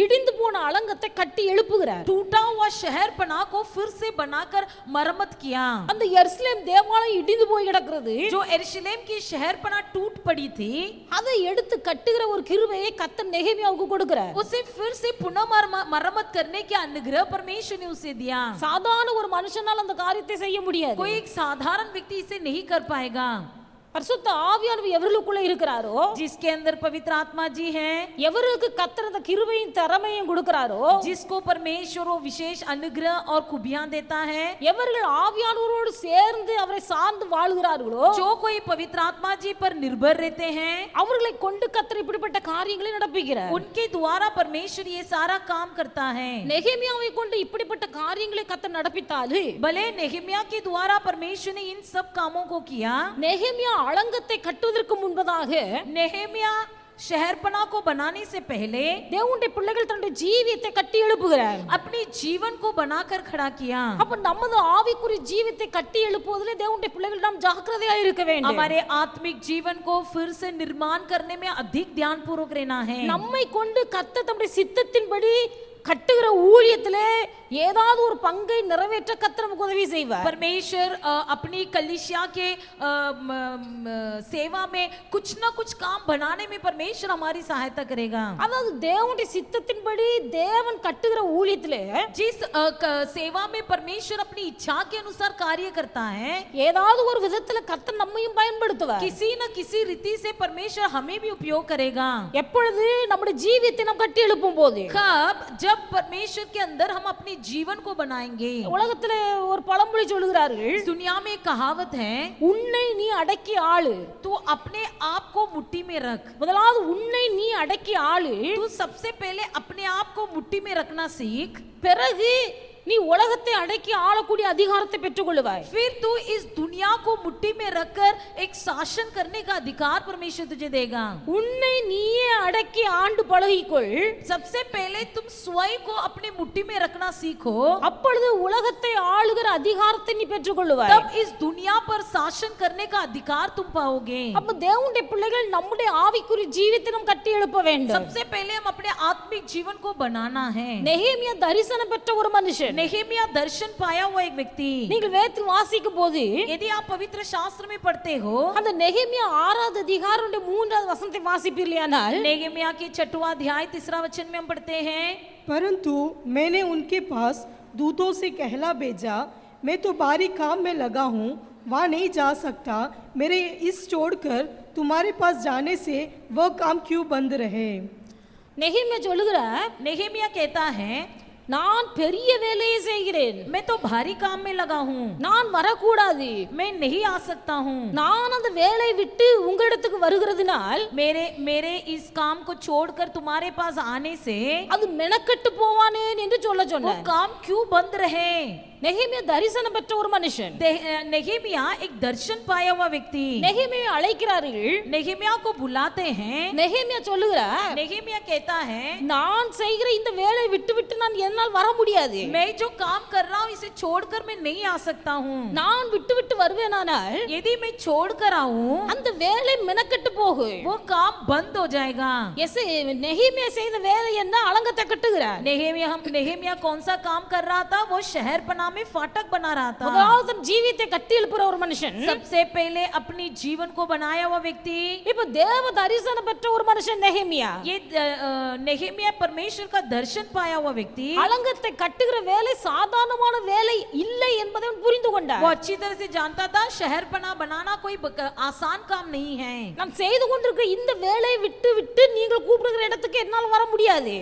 இடிந்து போன அலங்கத்தை கட்டி எழுப்புகிறார். टूटा हुआ शहर पना को फिर से बनाकर मरम्मत किया। அந்த எருசலேம் தேவாலயம் இடிந்து போய் கிடக்கிறது. जो यरूशलेम की शहर पना टूट पड़ी थी, அதை எடுத்து கட்டுகிற ஒரு கிருபையை கர்த்தர் நெகேமியாவுக்கு கொடுக்கிறார். उसे फिर से पुनः मरम्मत करने के अनुग्रह परमेश्वर ने उसे दिया। சாதாரண ஒரு மனுஷனால் அந்த காரியத்தை செய்ய முடியாது. कोई एक साधारण व्यक्ति इसे नहीं कर पाएगा। பரிசுத்த ஆவியானவர் எவர்களுக்குள்ள இருக்கிறாரோ, जिसके अंदर पवित्र आत्मा जी है, எவருக்கு கர்த்தர் அந்த கிருபையும் திறமையும் கொடுக்கிறாரோ, जिसको परमेश्वर वो विशेष अनुग्रह और खूबियां देता है, எவர்கள் ஆவியானவரோடு சேர்ந்து அவரை சார்ந்து வாழ்கிறார்களோ, जो कोई पवित्र आत्मा जी पर निर्भर रहते हैं, அவர்களை கொண்டு கர்த்தர் இப்படிப்பட்ட காரியங்களை நடப்பிக்கிறார். उनके द्वारा परमेश्वर ये सारा काम करता है। நெகேமியாவை கொண்டு இப்படிப்பட்ட காரியங்களை கர்த்தர் நடப்பித்தாலும், भले नेहेमिया के द्वारा परमेश्वर ने इन सब कामों को किया। நெகேமியா அலங்கத்தை கட்டுவதற்கு முன்பதாக नेहेमिया शहरपना को बनाने से पहले தேவனுடைய பிள்ளைகள் தன்னுடைய ஜீவியத்தை கட்டி எழுப்புகிறார். अपने जीवन को बनाकर खड़ा किया। அப்ப நமது ஆவிக்குரிய ஜீவியத்தை கட்டி எழுப்புவதிலே தேவனுடைய பிள்ளைகள் நாம் ஜாக்கிரதையா இருக்க வேண்டும். हमारे आत्मिक जीवन को फिर से निर्माण करने में अधिक ध्यान पूर्वक रहना है। நம்மை கொண்டு கர்த்தர் தம்முடைய சித்தத்தின்படி கட்டுகிற ஊழியத்திலே ஏதாவது ஒரு பங்கை நிறைவேற்ற கர்த்தர் நமக்கு உதவி செய்வார். परमेश्वर अपनी कलीसिया के सेवा में कुछ ना कुछ काम बनाने में परमेश्वर हमारी सहायता करेगा। அதாவது தேவனுடைய சித்தத்தின்படி தேவன் கட்டுகிற ஊழியத்திலே जिस सेवा में परमेश्वर अपनी इच्छा के अनुसार कार्य करता है, ஏதாவது ஒரு விதத்துல கர்த்தர் நம்மையும் பயன்படுத்துவார். किसी न किसी रीति से परमेश्वर हमें भी उपयोग करेगा। எப்பொழுது நம்முடைய ஜீவியத்தை நாம் கட்டி எழுப்பும் போது, कब? जब परमेश्वर के अंदर हम अपनी जीवन को बनाएंगे। உலகத்திலே ஒரு பழமொழி சொல்லுகிறார்கள், दुनिया में कहावत है, உன்னை நீ அடக்கி ஆளு. तू अपने आप को मुट्ठी में रख। முதலாவது உன்னை நீ அடக்கி ஆளு, तू सबसे पहले अपने आप को मुट्ठी में रखना सीख, பிறகு நீ உலகத்தை அடக்கி ஆளக்கூடிய அதிகாரத்தை பெற்றுக்கொள்வாய். फिर तू इस दुनिया को मुट्ठी में रखकर एक शासन करने का अधिकार परमेश्वर तुझे देगा। உன்னை நீயே அடக்கி ஆண்டு பழகிக்கொள். सबसे पहले तुम स्वयं को अपने मुट्ठी में रखना सीखो, அப்பொழுது உலகத்தை ஆளுகிற அதிகாரத்தை நீ பெற்றுக்கொள்வாய். तब इस दुनिया पर शासन करने का अधिकार तुम पाओगे। அப்ப தேவனுடைய பிள்ளைகள் நம்முடைய ஆவிக்குரிய ஜீவியத்தை நாம் கட்டி எழுப்ப வேண்டும். सबसे पहले हम अपने आत्मिक जीवन को बनाना है। நெகேமியா தரிசனம் பெற்ற ஒரு மனுஷன். नेहेमिया दर्शन पाया हुआ एक व्यक्ति। நீங்கள் வேதத்தில் வாசிக்கும் போது यदि आप पवित्र शास्त्र में पढ़ते हो, அந்த நெகேமியா 6வது அதிகாரம் 3வது வசனத்தை வாசிப்பீர்களானால் नेहेमिया के 6वां अध्याय 3रा वचन में हम पढ़ते हैं, परंतु मैंने उनके पास दूतों से कहला भेजा, मैं तो बाहरी काम में लगा हूँ, वहाँ नहीं जा सकता, मेरे इस छोड़कर तुम्हारे पास जाने से वह काम क्यों बंद रहे। நெகேமியா சொல்லுகிறார், नेहेमिया कहता है நான் பெரிய வேலையை செய்கிறேன், मैं तो भारी काम में लगा हूँ, நான் வரக்கூடாது, मैं नहीं आ सकता हूँ, நான் அந்த வேலையை விட்டு உங்களிடத்துக்கு வருகிறதுனால் मेरे इस काम को छोड़कर तुम्हारे पास आने से அது மெனக்கெட்டு போவானேன் என்று சொல்ல वो சொன்னார். काम क्यों बंद रहे। நெகேமியா தரிசனம் பெற்ற ஒரு மனுஷன். नेहेमिया एक दर्शन पाया हुआ व्यक्ति। நெகேமியா அழைக்கிறார்கள், नेहेमिया को बुलाते हैं। நெகேமியா சொல்லுகிறார், नेहेमिया कहता है நான் செய்கிற இந்த வேலையை விட்டு விட்டு நான் என்னால் வர முடியாது, मैं जो काम कर रहा हूँ इसे छोड़कर मैं नहीं आ सकता हूँ। நான் விட்டு விட்டு வருவேனானால் यदि मैं छोड़कर आऊँ அந்த வேலை மெனக்கெட்டு போகும், वो काम बंद हो जाएगा। நெகேமியா செய்த வேலை என்ன? அலங்கத்தை கட்டுகிறார். नेहेमिया कौन सा काम कर रहा था? वो शहर पना में फाटक बना रहा था। முதலாவது ஜீவித்தை கட்டி எழுப்புற ஒரு மனுஷன், सबसे पहले अपनी जीवन को बनाया हुआ व्यक्ति। இப்ப தேவ தரிசனம் பெற்ற ஒரு மனுஷன் நெகேமியா. ये नेहेमिया परमेश्वर का दर्शन पाया हुआ व्यक्ति। அலங்கத்தை கட்டுகிற வேலை சாதாரணமான வேலை இல்லை என்பதை அவன் புரிந்து கொண்டார். वो अच्छी तरह से जानता था शहर पना बनाना कोई आसान काम नहीं है। நாம் செய்து கொண்டிருக்கிற இந்த வேலையை விட்டு விட்டு நீங்கள் கூப்பிடுகிற இடத்துக்கு என்னால் வர முடியாது.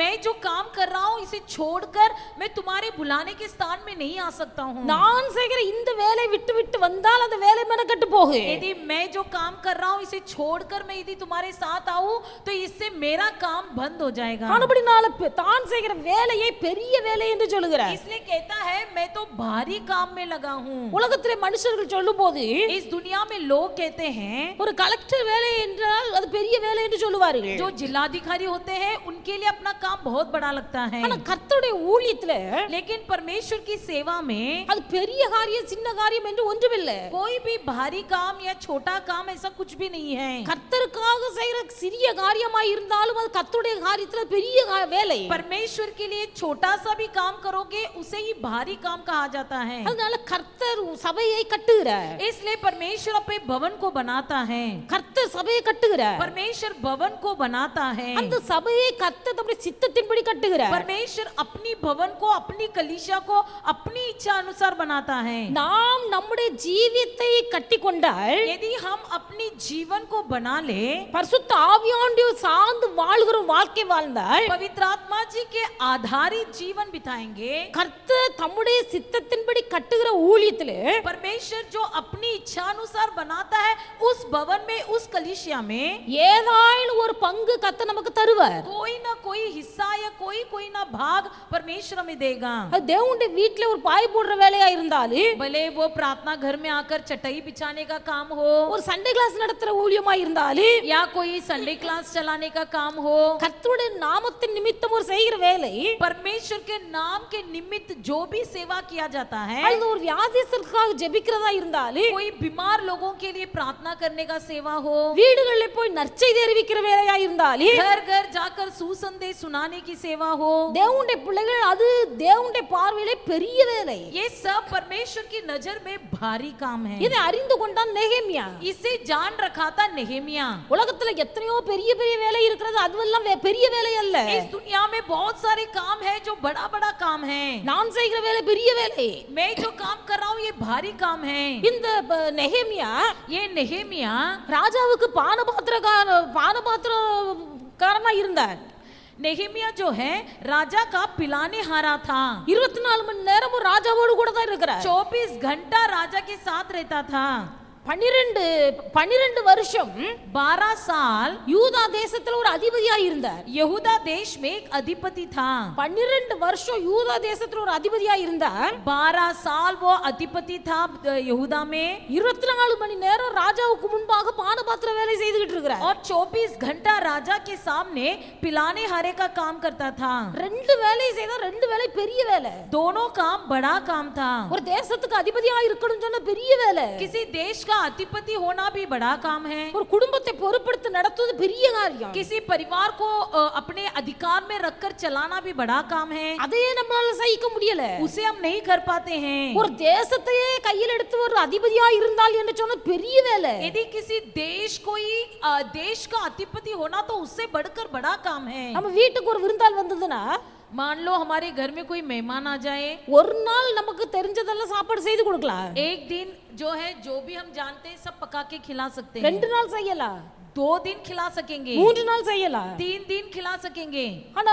मैं जो काम कर रहा हूँ इसे छोड़कर मैं तुम्हारे बुलाने के स्थान में नहीं आ सकता हूँ। நான் செய்கிற இந்த வேலையை விட்டு விட்டு வந்தால் அந்த வேலை மெனக்கெட்டு போகும். यदि मैं जो काम कर रहा हूँ इसे छोड़कर मैं यदि तुम्हारे साथ आऊँ तो इससे मेरा काम बंद हो जाएगा। அதுபடினால தான் செய்கிற வேலையை பெரிய வேலை என்று சொல்லுகிறார். इसलिए कहता है मैं तो भारी काम में लगा हूँ। உலகத்திலே மனுஷர்கள் சொல்லும்போது इस दुनिया में लोग कहते हैं ஒரு கலெக்டர் வேலை என்றால் அது பெரிய வேலை என்று சொல்லுவார்கள். जो जिलाधिकारी होते हैं उनके लिए अपना काम बहुत बड़ा लगता है। ஆனா கர்த்தருடைய ஊழியத்துல लेकिन परमेश्वर की सेवा में அது பெரிய காரியம் சின்ன காரியம் என்று ஒன்றுமில்லை. कोई भी भारी काम या छोटा काम ऐसा कुछ भी नहीं है। கர்த்தருக்காக செய்கிற சிறிய காரியமாய் இருந்தாலும் அது கர்த்தருடைய காரியத்துல பெரிய வேலை. परमेश्वर के लिए छोटा सा भी काम करोगे उसे ही भारी काम कहा जाता है। அதனால கர்த்தர் சபையை கட்டுகிறார். इसलिए परमेश्वर अपने भवन को बनाता है। கர்த்தர் சபையை கட்டுகிறார். परमेश्वर भवन को बनाता है। அந்த சபையை கர்த்தர் தம்முடைய சித்தத்தின்படி கட்டுகிறார். परमेश्वर अपनी भवन को अपनी कलीसिया को अपनी इच्छा अनुसार बनाता है। நாம் நம்முடைய ஜீவியத்தை கட்டிக்கொண்டால் यदि हम अपनी जीवन को बना ले, பரிசுத்த ஆவியானவர் சார்ந்து வாழ்கிற வாழ்க்கை வாழ்ந்தால் पवित्र आत्मा जी के आधारित जीवन बिताएंगे, கர்த்தர் தம்முடைய சித்தத்தின்படி கட்டுகிற ஊழியத்திலே परमेश्वर जो अपनी इच्छा अनुसार बनाता है उस भवन में उस कलीसिया में ஏதாயிலும் ஒரு பங்கு கர்த்தர் நமக்கு தருவார். कोई ना कोई हिस्सा या कोई ना भाग परमेश्वर हमें देगा। அது தேவனுடைய வீட்ல ஒரு பாய் போடுற வேலையா இருந்தாலும், भले वो प्रार्थना घर में आकर चटाई बिछाने का काम हो, ஒரு சண்டே கிளாஸ் நடத்துற ஊழியமா இருந்தாலும், या कोई संडे क्लास चलाने का काम हो, கர்த்தருடைய நாமத்தின் நிமித்தம் ஒரு செய்கிற வேலை, परमेश्वर के नाम के निमित्त जो भी सेवा किया जाता है, அல்லது ஒரு வியாதிஸ்தருக்காக ஜெபிக்கிறதா இருந்தாலும், कोई बीमार लोगों के लिए प्रार्थना करने का सेवा हो, வீடுகளில் போய் நற்செய்தி அறிவிக்கிற வேலையா இருந்தாலும், घर घर जाकर सुसंदेश सुनाने की सेवा हो, தேவனுடைய பிள்ளைகள் அது தேவனுடைய பார்வையிலே பெரிய வேலை. ये सब परमेश्वर की नजर में भारी काम है। இதை அறிந்து கொண்டான் நெகேமியா. इसे जान रखा था नेहेमिया। உலகத்துல எத்தனையோ பெரிய பெரிய வேலை இருக்கிறது, அதுவெல்லாம் பெரிய வேலை அல்ல. इस दुनिया में बहुत सारे काम है जो बड़ा बड़ा काम है। நான் செய்கிற வேலை பெரிய வேலை. मैं जो काम कर रहा हूँ ये भारी काम है। இந்த நெகேமியா ये नेहेमिया ராஜாவுக்கு பானபாத்திரக்காரனா இருந்தார். नेहेमिया जो है राजा का पिलाने हारा था। 24 மணி நேரமும் ராஜாவோடு கூட தான் இருக்கிறார். 24 घंटा राजा के साथ रहता था। 12 வருஷம் 12 साल யூதா தேசத்துல ஒரு அதிபதியா இருந்தார். यहूदा देश में एक अधिपति था। 12 வருஷம் யூதா தேசத்துல ஒரு அதிபதியா இருந்தார். 12 साल वो अधिपति था यहूदा में। 24 மணி நேரம் ராஜாவுக்கு முன்பாக பானபாத்திர வேலை செய்துகிட்டு இருக்கிறார். और 24 घंटा राजा के सामने पिलाने हारे का काम करता था। ரெண்டு வேலை செய்தா ரெண்டு வேலை பெரிய வேலை. दोनों काम बड़ा काम था। ஒரு தேசத்துக்கு அதிபதியா இருக்கணும் சொன்ன பெரிய வேலை. किसी देश का का अधिपति होना भी बड़ा काम है। ஒரு குடும்பத்தை பொறுப்படுத்தி நடத்துவது பெரிய காரியம். किसी परिवार को अपने अधिकार में रखकर चलाना भी बड़ा काम है। அதையே நம்மளால சகிக்க முடியல. उसे हम नहीं कर पाते हैं। ஒரு தேசத்தையே கையில் எடுத்து ஒரு அதிபதியா இருந்தால் என்று சொன்ன பெரிய வேலை. यदि किसी देश कोई देश का अधिपति होना तो उससे बढ़कर बड़ा काम है। நம்ம வீட்டுக்கு ஒரு விருந்தாள் வந்ததுன்னா मान लो हमारे घर में कोई मेहमान आ जाए, ஒரு நாள் நமக்கு தெரிஞ்சதெல்லாம் சாப்பாடு செய்து கொடுக்கலாம். एक दिन जो है जो भी हम जानते हैं सब पका के खिला सकते हैं। 2 நாள் செய்யலாம், 2 दिन खिला सकेंगे, 3 நாள் செய்யலாம். 3 दिन खिला सकेंगे। ஆனா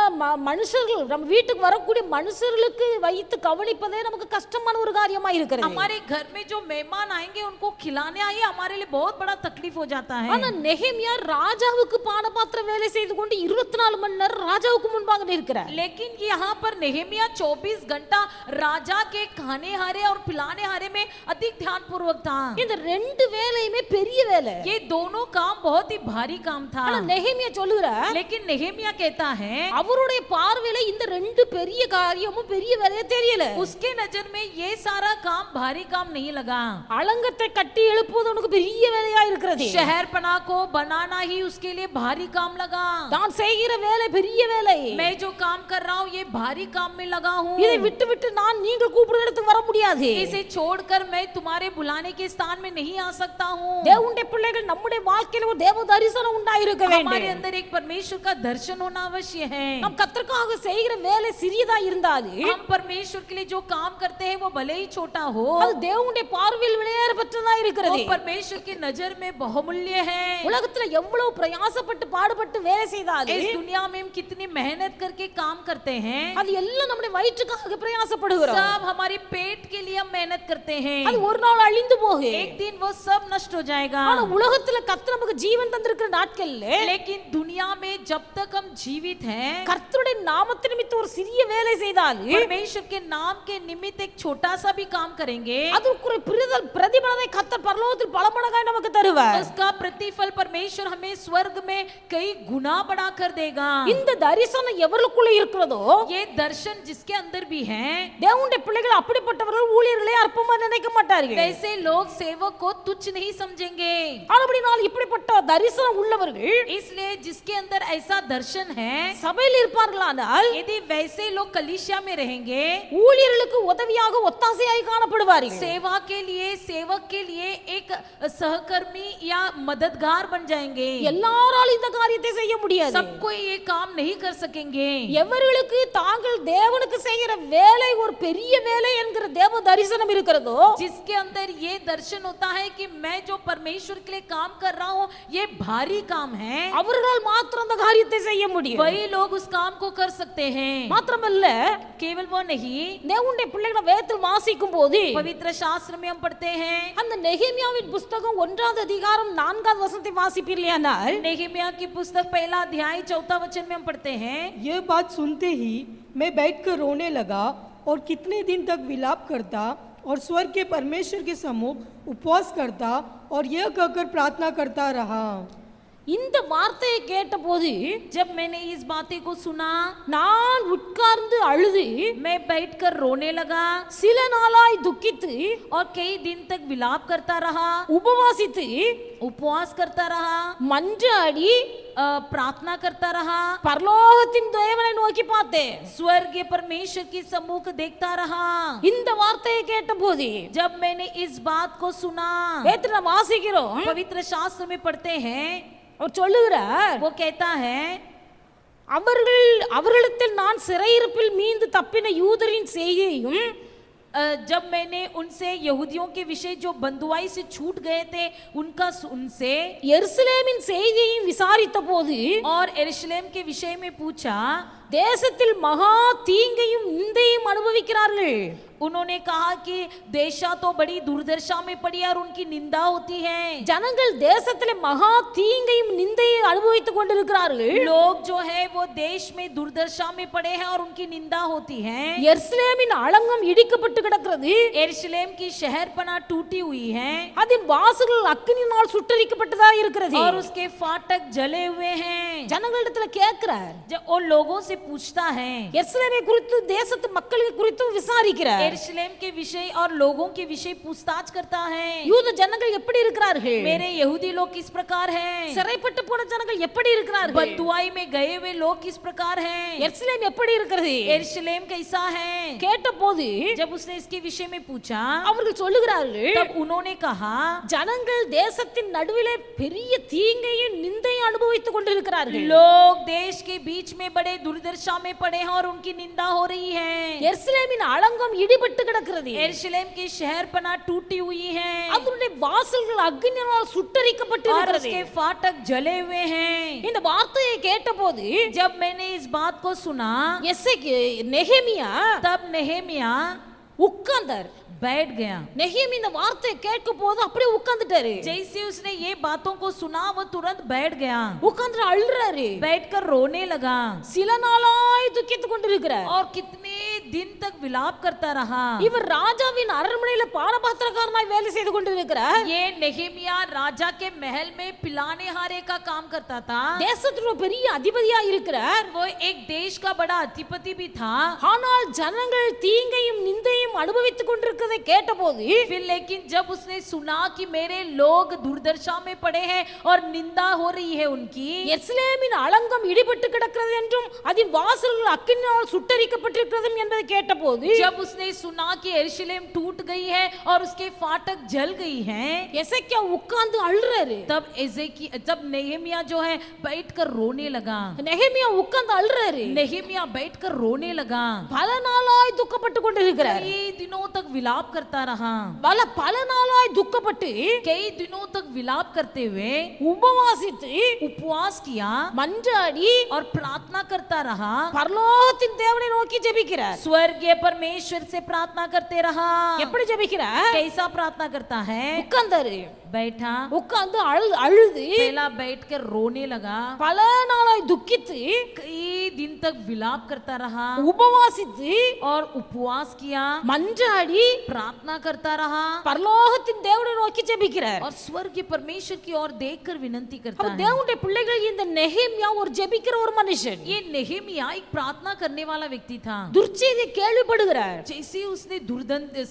மனுஷர்கள் நம்ம வீட்டுக்கு வரக்கூடிய மனுஷர்களுக்கு வைத்து கவனிப்பதே நமக்கு கஷ்டமான ஒரு காரியமா இருக்கிறது. हमारे घर में जो मेहमान आएंगे उनको खिलाने आए हमारे लिए बहुत बड़ा तकलीफ हो जाता है। ஆனா நெகேமியா ராஜாவுக்கு பானபாத்திர வேலை செய்து கொண்டு 24 மணி நேரம் ராஜாவுக்கு முன்பாக நிற்கிறார். लेकिन यहाँ पर नेहेमिया 24 घंटा राजा के खाने हारे और पिलाने हारे में अधिक ध्यान पूर्वक था। இந்த ரெண்டு வேலையுமே பெரிய வேலை. ये दोनों काम बहुत ही भारी काम था। ஆனா நெகேமியா சொல்லுகிறார், लेकिन नेहेमिया कहता है அவருடைய பார்வையில இந்த ரெண்டு பெரிய காரியமும் பெரிய வேலையே தெரியல. उसके नजर में ये सारा काम भारी काम नहीं लगा। அலங்கத்தை கட்டி எழுப்புவது உனக்கு பெரிய வேலையா இருக்கிறது. शहरपना को बनाना ही उसके लिए भारी काम लगा। நான் செய்கிற வேலை பெரிய வேலை. मैं जो काम कर रहा हूँ ये भारी काम में लगा हूँ। இதை விட்டு விட்டு நான் நீங்கள் கூப்பிடுற இடத்துக்கு வர முடியாது. इसे छोड़कर मैं तुम्हारे बुलाने के स्थान में नहीं आ सकता हूँ। தேவனுடைய பிள்ளைகள் நம்முடைய வாழ்க்கையில ஒரு தேவ தரிசனம் உண்டாயிருக்க வேண்டும். हमारे अंदर एक परमेश्वर का दर्शन होना अवश्य है। நாம் கர்த்தருக்காக செய்கிற வேலை சிறியதா இருந்தாலும் हम परमेश्वर के लिए जो काम करते हैं वो भले ही छोटा हो, அது தேவனுடைய பார்வையில் விலையேறப்பட்டதா இருக்கிறது. वो परमेश्वर की नजर में बहुमूल्य है। உலகத்துல எவ்வளவு பிரயாசப்பட்டு பாடுபட்டு வேலை செய்தாலும் इस दुनिया में हम कितनी मेहनत करके काम करते हैं, அது எல்லாம் நம்முடைய வயிற்றுக்காக பிரயாசப்படுகிறோம். सब हमारे पेट के लिए हम मेहनत करते हैं। அது ஒரு நாள் அழிந்து போகும். एक दिन वो सब नष्ट हो जाएगा। ஆனா உலகத்துல கர்த்தர் நமக்கு ஜீவன் தந்திருக்கிற நாட்கள்ல लेकिन दुनिया में जब तक हम जीवित हैं, கர்த்தருடைய நாமத்து நிமித்தம் ஒரு சிறிய வேலை செய்தாலும் परमेश्वर के नाम के निमित्त एक छोटा सा भी काम करेंगे, அதுக்கு ஒரு பிரதிபலனை கர்த்தர் பரலோகத்தில் பல மடங்காய் நமக்கு தருவார். उसका प्रतिफल परमेश्वर हमें स्वर्ग में कई गुना बढ़ा कर देगा। இந்த தரிசனம் எவருக்குள்ள இருக்கிறதோ ये दर्शन जिसके अंदर भी है, தேவனுடைய பிள்ளைகள் அப்படிப்பட்டவர்கள் ஊழியர்களை அற்பமா நினைக்க மாட்டார்கள். वैसे लोग सेवक को तुच्छ नहीं समझेंगे। ஆனபடியால் இப்படிப்பட்ட தரிசனம் உள்ளவர்கள் इसलिए जिसके अंदर ऐसा दर्शन है, சபையில் இருப்பார்களானால் यदि वैसे लोग कलीसिया में रहेंगे, ஊழியர்களுக்கு உதவியாக ஒத்தாசையாய் காணப்படுவார்கள். सेवा के लिए सेवक के लिए एक सहकर्मी या मददगार बन जाएंगे। எல்லாராலும் இந்த காரியத்தை செய்ய முடியாது. सब कोई ये काम नहीं कर सकेंगे। எவர்களுக்கு தாங்கள் தேவனுக்கு செய்கிற வேலை ஒரு பெரிய வேலை என்கிற தேவ தரிசனம் இருக்கிறதோ, जिसके अंदर ये दर्शन होता है कि मैं जो परमेश्वर के लिए काम कर रहा हूँ ये भारी काम है, அவர்களால் மாத்திரம் அந்த காரியத்தை செய்ய முடியும். वही लोग उस काम को कर सकते हैं। மாத்திரமல்ல, केवल वो नहीं, தேவனுடைய பிள்ளைகளை வேதத்தில் வாசிக்கும் போது पवित्र शास्त्र में हम पढ़ते हैं, அந்த நெகேமியாவின் புஸ்தகம் 1வது அதிகாரம் 4வது வசனத்தை வாசிப்பீர்களானால், नेहेमिया की पुस्तक 1 अध्याय 4 वचन में हम पढ़ते हैं, यह बात सुनते ही मैं बैठकर रोने लगा और कितने दिन तक विलाप करता और स्वर्ग के परमेश्वर के सम्मुख उपवास करता और यह कहकर प्रार्थना करता रहा। இந்த வார்த்தையை கேட்டபோது जब मैंने इस बातें को सुना, நான் உட்கார்ந்து அழுது मैं बैठकर रोने लगा சில நாளாய் துக்கித்து और कई दिन तक विलाप करता रहा, உபவாசித்து उपवास करता रहा, மன்றாடி प्रार्थना करता रहा, பரலோகத்தின் தேவனை நோக்கி பார்த்தேன். स्वर्गीय परमेश्वर की सम्मुख देखता रहा। இந்த வார்த்தையை கேட்டபோது जब मैंने इस बात को सुना, வேதத்துல வாசிக்கிறோம், पवित्र शास्त्र में पढ़ते हैं, அவர் சொல்லுகிறார், वो कहता है, அவர்களிடத்தில் நான் சிறையிருப்பில் மீண்டு தப்பின யூதரின் செய்கையும் जब मैंने उनसे यहूदियों के विषय जो बंधुआई से छूट गए थे उनका उनसे எருசலேமின் செய்தியையும் விசாரித்த போது और यरूशलेम के विषय में पूछा, தேசத்தில் மகா தீங்கையும் நிந்தையும் அனுபவிக்கிறார்கள். उन्होंने कहा कि देशा तो बड़ी दुर्दशा में पड़ी और उनकी निंदा होती है। ஜனங்கள் தேசத்திலே மகா தீங்கையும் நிந்தையும் அனுபவித்துக் கொண்டிருக்கிறார்கள். लोग जो है वो देश में दुर्दशा में पड़े हैं और उनकी निंदा होती है। எருசலேமின் அலங்கம் இடிக்கப்பட்டு கிடக்கிறது. यरूशलेम की शहरपना टूटी हुई है அதன் வாசல்கள் அக்கினியினால் சுட்டரிக்கப்பட்டதா இருக்கிறது. और उसके फाटक जले हुए हैं। ஜனங்களிடத்துல கேட்கிறார், जब उन लोगों से पूछता है, எருசலேமை குறித்து தேசத்து மக்களை குறித்து விசாரிக்கிறார். यरूशलेम के विषय और लोगों के विषय पूछताछ करता है। யூத ஜனங்கள் எப்படி இருக்கிறார்கள்? मेरे यहूदी लोग किस प्रकार हैं? சிறைப்பட்டு போன ஜனங்கள் எப்படி இருக்கிறார்கள்? बंधुआई में गए हुए लोग किस प्रकार हैं? எருசலேம் எப்படி இருக்கிறது? यरूशलेम कैसा है? கேட்டபோது जब उसने इसके विषय में पूछा, அவர்கள் சொல்லுகிறார்கள், तब उन्होंने कहा, ஜனங்கள் தேசத்தின் நடுவிலே பெரிய தீங்கையும் நிந்தையும் அனுபவித்துக் கொண்டிருக்கிறார்கள். लोग देश के बीच में बड़े दुर्दशा में पड़े हैं और उनकी निंदा हो रही है। எருசலேமின் அலங்கம் இடிபட்டு கிடக்கிறது. यरूशलेम की शहरपना टूटी हुई है அதனுடைய வாசல்கள் அக்கினியால் சுட்டெரிக்கப்பட்டு और இருக்கிறது. उसके फाटक जले हुए हैं। இந்த வார்த்தையை கேட்டபோது जब मैंने इस बात को सुना, நெகேமியா तब नेहेमिया உட்கார்ந்தார். बैठ गया। நெகேமியா இந்த வார்த்தையை கேட்க போது அப்படியே உட்கார்ந்துட்டாரு. जैसे उसने ये बातों को सुना, वो तुरंत बैठ गया। உட்கார்ந்து அழுறாரு. बैठकर रोने लगा சில நாளாய் துக்கித்துக் கொண்டிருக்கிறார். और कितने दिन तक विलाप करता रहा। இவர் ராஜாவின் அரண்மனையில பானபாத்திரக்காரனாய் வேலை செய்து கொண்டிருக்கிறார். ये नेहेमिया राजा के महल में पिलाने हारे का काम करता था। தேசத்துல பெரிய அதிபதியா இருக்கிறார். वो एक देश का बड़ा अधिपति भी था। ஆனால் ஜனங்கள் தீங்கையும் நிந்தையும் அனுபவித்துக் கொண்டிருக்கிறதை கேட்டபோது फिर लेकिन जब उसने सुना कि मेरे लोग दुर्दशा में पड़े हैं और निंदा हो रही है उनकी, எருசலேமின் அலங்கம் இடிபட்டு கிடக்கிறது என்றும் அதன் வாசல்கள் அக்கினியால் சுட்டெரிக்கப்பட்டிருக்கிறதும் என்பதை கேட்டபோது जब उसने सुना कि यरूशलेम टूट गई है और उसके फाटक जल गई हैं, எசேக்கியா உட்கார்ந்து அழுறாரு. तब नेहेमिया जो है बैठकर रोने लगा। நெகேமியா உட்கார்ந்து அழுறாரு. नेहेमिया बैठकर रोने लगा। பல நாளாய் துக்கப்பட்டு கொண்டிருக்கிறார். कई दिनों तक विलाप करता रहा। பல நாளாய் துக்கப்பட்டு कई दिनों तक विलाप करते हुए உபவாசித்து उपवास किया மன்றாடி और प्रार्थना करता रहा। பரலோகத்தின் தேவனை நோக்கி ஜெபிக்கிறார். स्वर्गीय परमेश्वर से प्रार्थना करते रहा। எப்படி ஜெபிக்கிறார்? कैसा प्रार्थना करता है? உட்கார்ந்தாரு. बैठा, உட்கார்ந்து அழுது पहला बैठकर रोने लगा। பல நாளாய் துக்கித்து कई दिन तक विलाप करता रहा உபவாசித்து और उपवास किया, மன்றாடி प्रार्थना करता रहा பரலோகத்தின் தேவனை நோக்கி ஜெபிக்கிறார். और स्वर्गीय परमेश्वर की ओर देखकर विनती करता அவர் है। தேவனுடைய பிள்ளைகள், இந்த நெகேமியா ஒரு ஜெபிக்கிற ஒரு மனுஷன். ये नेहेमिया एक प्रार्थना करने वाला व्यक्ति था। துர்ச்செய்தி கேள்விப்படுகிறார். जैसे उसने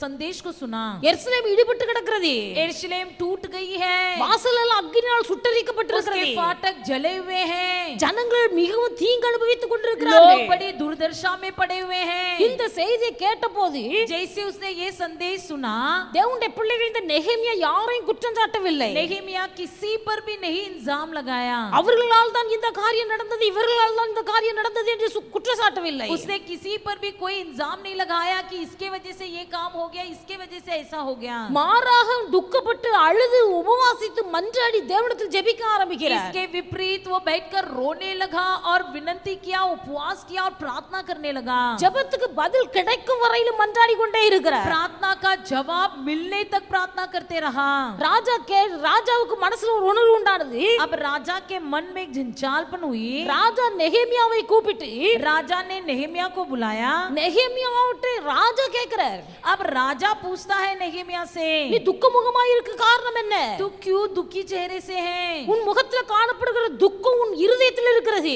संदेश को सुना, எருசலேம் இடிபட்டு கிடக்கிறது. यरूशलेम टूट गई है, வாசல் எல்லாம் அக்கினியால் उसके சுட்டெரிக்கப்பட்டிருக்கிறது. फाटक जले हुए हैं, ஜனங்கள் மிகவும் தீங்கு அனுபவித்துக் लोग கொண்டிருக்கிறார்கள். बड़ी दुर्दशा में पड़े हुए हैं। இந்த செய்தியை கேட்டபோது जैसे उसने ये संदेश सुना, தேவனுடைய பிள்ளைகள் இந்த நெகேமியா யாரையும் குற்றம் சாட்டவில்லை. नेहेमिया किसी पर भी नहीं इल्जाम लगाया। அவர்களால் தான் இந்த காரியம் நடந்தது, இவர்களால் தான் இந்த காரியம் நடந்தது என்று குற்றம் சாட்டவில்லை. उसने किसी पर भी कोई इल्जाम नहीं लगाया कि इसके वजह से ये काम हो गया, इसके वजह से ऐसा हो गया। மாறாக துக்கப்பட்டு அழுது உபவாசித்து மன்றாடி தேவனிடத்தில் ஜெபிக்க ஆரம்பிக்கிறார். इसके विपरीत वो बैठकर रोने लगा और विनती किया, उपवास किया और प्रार्थना करने लगा। ஜெபத்துக்கு பதில் கிடைக்கும் வரையிலும் மன்றாடி கொண்டே இருக்கிறார். प्रार्थना का जवाब मिलने तक प्रार्थना करते रहा। ராஜாவுக்கு மனசுல ஒரு உணர்வு உண்டானது. अब राजा के मन में एक झंझालपन हुई। ராஜா நெகேமியாவை கூப்பிட்டு राजा ने नेहेमिया को बुलाया। நெகேமியாவிட்ட ராஜா கேக்குறார், अब राजा पूछता है नेहेमिया से, நீ துக்கமுகமாய் இருக்க காரணம் என்ன? तू क्यों दुखी चेहरे से है? உன் முகத்துல காணப்படுகிற துக்கம் உன் இருதயத்தில் இருக்கிறது.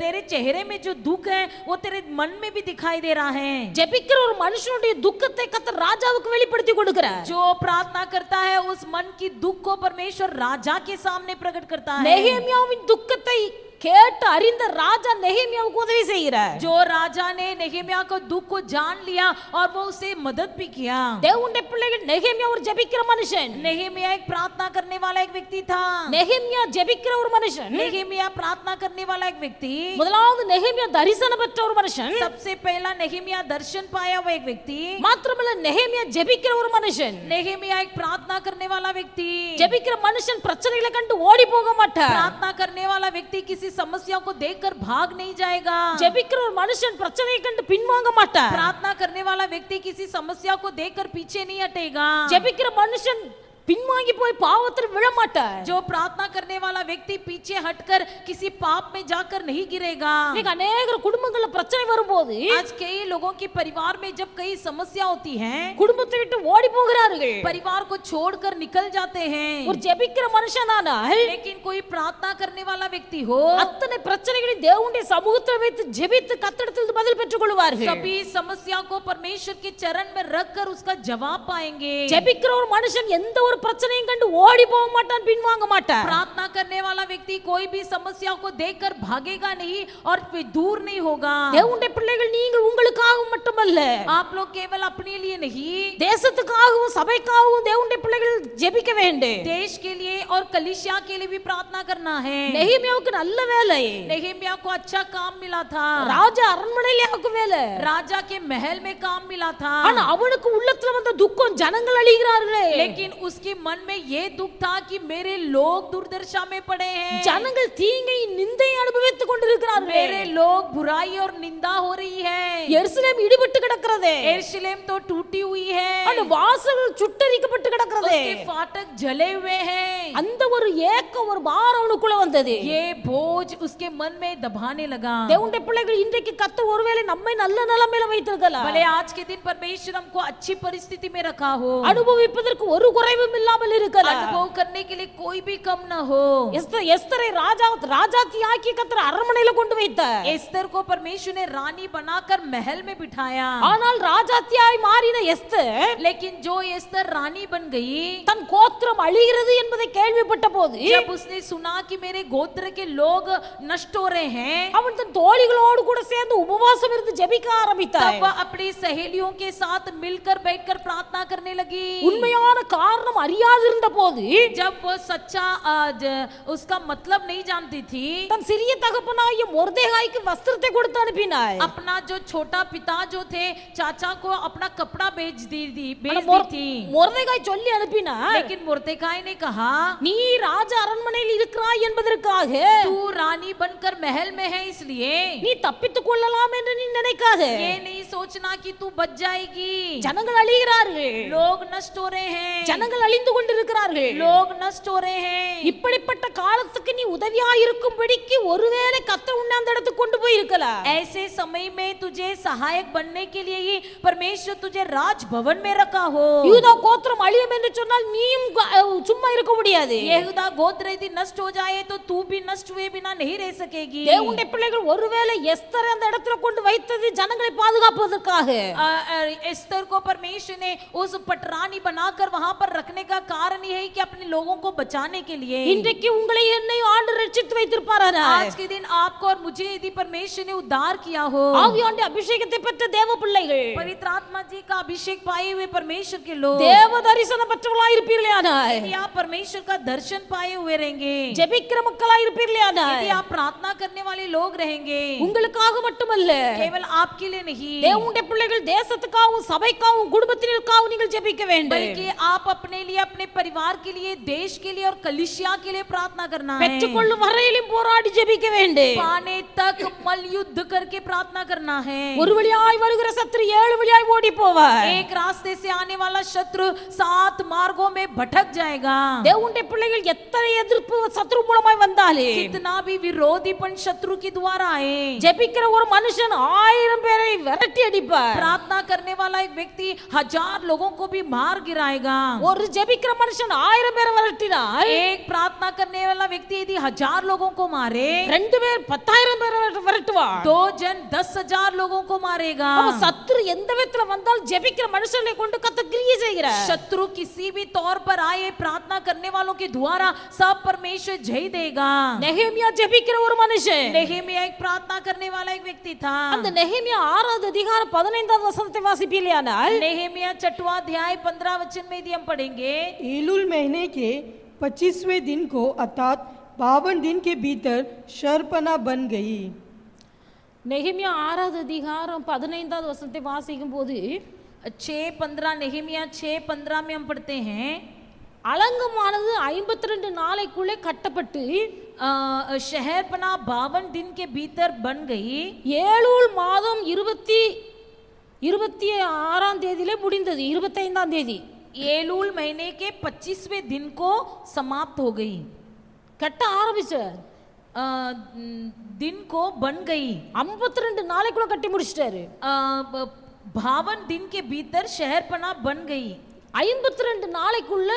तेरे चेहरे में जो दुख है वो तेरे मन में भी दिखाई दे रहा है। ஜெபிக்கிற ஒரு மனுஷனுடைய துக்கத்தை கர்த்தர் ராஜாவுக்கு வெளிப்படுத்தி கொடுக்கிறார். जो प्रार्थना करता है उस मन की दुख को परमेश्वर राजा के सामने प्रकट करता है। நெகேமியாவின் துக்கத்தை கேட்டு அறிந்த ராஜா நெகேமியாவுக்கு உதவி செய்கிறார். जो राजा ने नेहेमिया को दुख को जान लिया और वो उसे मदद भी किया। தேவனுடைய பிள்ளைகள், நெகேமியா ஒரு ஜெபிக்கிற மனுஷன். नेहेमिया एक प्रार्थना करने वाला एक व्यक्ति था। நெகேமியா ஜெபிக்கிற ஒரு மனுஷன். नेहेमिया प्रार्थना करने वाला एक व्यक्ति। முதலாவது நெகேமியா தரிசனம் பெற்ற ஒரு மனுஷன். सबसे पहला नेहेमिया दर्शन पाया हुआ एक व्यक्ति। மாத்திரமல்ல நெகேமியா ஜெபிக்கிற ஒரு மனுஷன். नेहेमिया एक प्रार्थना करने वाला व्यक्ति। ஜெபிக்கிற மனுஷன் பிரச்சனைகளை கண்டு ஓடி போக மாட்டார். प्रार्थना करने वाला व्यक्ति किसी समस्या को देखकर भाग नहीं जाएगा। ஜெபிக்கிற ஒரு மனுஷன் பிரச்சனையை கண்டு பின்வாங்க மாட்டார். प्रार्थना करने वाला व्यक्ति किसी समस्या को देखकर पीछे नहीं हटेगा। ஜெபிக்கிற மனுஷன் பின்வாங்கி போய் பாவத்தில் விழ மாட்டார். जो प्रार्थना करने वाला व्यक्ति पीछे हटकर किसी पाप में जाकर नहीं गिरेगा। இன்னைக்கு अनेक குடும்பங்கள்ல பிரச்சனை வரும்போது आज कई लोगों के परिवार में जब कई समस्या होती है, குடும்பத்தை விட்டு ஓடி போகிறார்கள். परिवार को छोड़कर निकल जाते हैं। ஒரு ஜெபிக்கிற மனுஷனானால் लेकिन कोई प्रार्थना करने वाला व्यक्ति हो, அத்தனை பிரச்சனைகளை தேவனுடைய சமூகத்தில் வைத்து ஜெபித்து கர்த்தரிடத்தில் பதில் பெற்றுக் கொள்வார்கள். सभी समस्या को परमेश्वर के चरण में रखकर उसका जवाब पाएंगे। ஜெபிக்கிற ஒரு மனுஷன் எந்த ஒரு பிரச்சனையும் கண்டு ஓடி போக மாட்டான், பின்வாங்க மாட்டான். प्रार्थना करने वाला व्यक्ति कोई भी समस्या को देखकर भागेगा नहीं और फिर दूर नहीं होगा। தேவனுடைய பிள்ளைகள் நீங்கள் உங்களுக்காக மட்டுமல்ல, आप लोग केवल अपने लिए नहीं, தேசத்துக்காகவும் சபைக்காகவும் தேவனுடைய பிள்ளைகள் ஜெபிக்க வேண்டும். देश के लिए और कलीसिया के लिए भी प्रार्थना करना है। நெகேமியாவுக்கு நல்ல வேலை, नेहेमिया को अच्छा काम मिला था, ராஜா அரண்மனையிலே அவருக்கு வேலை. राजा के महल में काम मिला था। ஆனா அவனுக்கு உள்ளத்துல வந்த துக்கம், ஜனங்கள் அழிகிறார்களே. लेकिन उसके मन में ये दुख था कि मेरे लोग दुर्दशा में पड़े हैं, ஜனங்கள் தீங்கை நிந்தை அனுபவித்துக் கொண்டிருக்கிறார்கள். मेरे लोग बुराई और निंदा हो रही है। எருசலேம் இடிபட்டு கிடக்கிறதே, यरूशलेम तो टूटी हुई है, அந்த வாசல்கள் சுட்டரிக்கப்பட்டு கிடக்கிறதே. उसके फाटक जले हुए हैं। அந்த ஒரு ஏக்கம், ஒரு பாரம் அவனுக்குள்ள வந்தது. ये बोझ उसके मन में दबाने लगा। தேவனுடைய பிள்ளைகள் இன்றைக்கு கர்த்தர் ஒருவேளை நம்மை நல்ல நிலைமையில வைத்திருக்கலாம். भले आज के दिन परमेश्वर हमको अच्छी परिस्थिति में रखा हो, அனுபவிப்பதற்கு ஒரு குறைவும் இல்லாமல் இருக்கலாம். अनुभव करने के लिए कोई भी कम न हो। எஸ்தரை ராஜாத்தியாக்கி கர்த்தர் அரண்மனையில கொண்டு வைத்தார். एस्तर को परमेश्वर ने रानी बनाकर महल में बिठाया। ஆனால் ராஜாத்தியாய் மாறின எஸ்தர், लेकिन जो एस्तर रानी बन गई, தன் கோத்திரம் அழிகிறது என்பதை கேள்விப்பட்ட போது जब उसने सुना कि मेरे गोत्र के लोग नष्ट हो रहे हैं, அவன் தன் தோழிகளோடு கூட சேர்ந்து உபவாசம் இருந்து ஜெபிக்க ஆரம்பித்தார். तब वह अपनी सहेलियों के साथ मिलकर बैठकर प्रार्थना करने लगी। உண்மையான காரணம் அறியாதிருந்த போது, जब वो सच्चा उसका मतलब नहीं जानती थी, தன் சிறிய தகப்பனாகிய மொர்தெகாய்க்கு வஸ்திரத்தை கொடுத்து அனுப்பினார். अपना जो छोटा पिता जो थे चाचा को अपना कपड़ा भेज दी थी। மொர்தெகாய் சொல்லி அனுப்பினார், लेकिन मुर्देखाई ने कहा, நீ ராஜ அரண்மனையில் இருக்கிறாய் என்பதற்காக तू रानी बनकर महल में है इसलिए நீ தப்பித்துக் கொள்ளலாம் என்று நீ நினைக்காதே. ये नहीं सोचना कि तू बच जाएगी। ஜனங்கள் அழிகிறார்கள், लोग नष्ट हो रहे हैं, ஜனங்கள் அழிந்து கொண்டிருக்கிறார்கள். लोग नष्ट हो रहे हैं। இப்படிப்பட்ட காலத்துக்கு நீ உதவியாய் இருக்கும்படிக்கு ஒருவேளை கர்த்தர் உன்னை அந்த இடத்துக்கு கொண்டு போய் இருக்கலாம். ऐसे समय में तुझे सहायक बनने के लिए ही परमेश्वर तुझे राजभवन में रखा हो। யூதா கோத்திரம் அழியும் என்று சொன்னால் நீயும் சும்மா இருக்க முடியாது. यहूदा गोत्र यदि नष्ट हो जाए तो तू भी नष्ट हुए बिना नहीं रह सकेगी। தேவனுடைய பிள்ளைகள் ஒருவேளை எஸ்தரை அந்த இடத்துல கொண்டு வைத்தது ஜனங்களை பாதுகாப்பதற்காக. एस्तर को परमेश्वर ने उस पटरानी बनाकर वहां पर रखने का कारण यह है कि अपने लोगों को बचाने के लिए। இன்றைக்கு உங்களை என்னை ஆண்டு ரட்சித்து வைத்திருப்பாரானா? आज के दिन आपको और मुझे यदि परमेश्वर ने उद्धार किया हो, ஆவியானவருடைய அபிஷேகத்தை பெற்ற தேவ பிள்ளைகள், पवित्र आत्मा जी का अभिषेक पाए हुए परमेश्वर के लोग, தேவ தரிசனம் பெற்றவர்களாய் இருப்பீர்களானால், यदि आप परमेश्वर का दर्शन पाए हुए रहेंगे, ஜெபிக்கிற மக்களாய் இருப்பீர்களானால், यदि आप प्रार्थना करने वाले लोग रहेंगे, உங்களுக்காக மட்டுமல்ல, केवल आपके लिए नहीं, தேவனுடைய பிள்ளைகள் தேசத்துக்காகவும் சபைக்காகவும் குடும்பத்தினருக்காகவும் நீங்கள் ஜெபிக்க வேண்டும். बल्कि आप अपने लिए, अपने परिवार के लिए, देश के लिए और कलीसिया के लिए प्रार्थना करना है। பெற்றுக்கொள்ளும் வரையிலும் போராடி ஜெபிக்க வேண்டும். पाने तक मल युद्ध करके प्रार्थना करना है। ஒரு வழியாய் வருகிற சத்துரு ஏழு வழியாய் ஓடி போவார். एक रास्ते से आने वाला शत्रु 7 मार्गों में भटक जाएगा। தேவனுடைய பிள்ளைகள் எத்தனை எதிர்ப்பு சத்துரு மூலமாய் வந்தாலே, कितना भी विरोधीपन शत्रु के द्वारा आए, ஜெபிக்கிற ஒரு மனுஷன் 1000 பேரை விரட்டி அடிப்பார். प्रार्थना करने वाला एक व्यक्ति 1000 लोगों को भी मार गिराएगा। ஒரு ஜெபிக்கிற மனுஷன் 1000 பேரை விரட்டினால், एक प्रार्थना करने वाला व्यक्ति यदि 1000 लोगों को मारे, 2 பேர் 10,000 பேரை விரட்டுவார். 2 जन 10,000 लोगों को मारेगा। அப்ப சத்துரு எந்த விதத்துல வந்தால் ஜெபிக்கிற மனுஷனை கொண்டு கர்த்தர் கிரியை செய்கிறார். शत्रु किसी भी तौर पर आए, प्रार्थना करने वालों के द्वारा सब परमेश्वर जय देगा। நெகேமியா ஜெபிக்கிற ஒரு மனுஷன். नेहेमिया एक प्रार्थना करने वाला एक व्यक्ति था। அந்த நெகேமியா 6வது அதிகாரம் 15வது வசனத்தை வாசிப்பீர்களானால், नेहेमिया 6वां अध्याय 15 वचन में यदि हम पढ़ेंगे, एलुल महीने के 25वें दिन को अर्थात 52 दिन के भीतर शर्पना बन गई। நெகேமியா 6வது அதிகாரம் 15வது வசனத்தை வாசிக்கும் போது 6:15 नेहेमिया 6:15 में हम पढ़ते हैं, அலங்கமானது 52 நாளைக்குள்ளே கட்டப்பட்டு शहरपना 52 दिन के भीतर बन गई। ஏலூல் மாதம் 26ஆம் தேதியிலே முடிந்தது. 25ஆம் தேதி एलूल महीने के 25वें दिन को समाप्त हो गई, கட்ட ஆரம்பிச்சார். दिन को बन गई. 52 நாளைக்குள்ள கட்டி முடிச்சிட்டாரு. 52 दिन के भीतर शहरपना बन गई. 52 நாளைக்குள்ள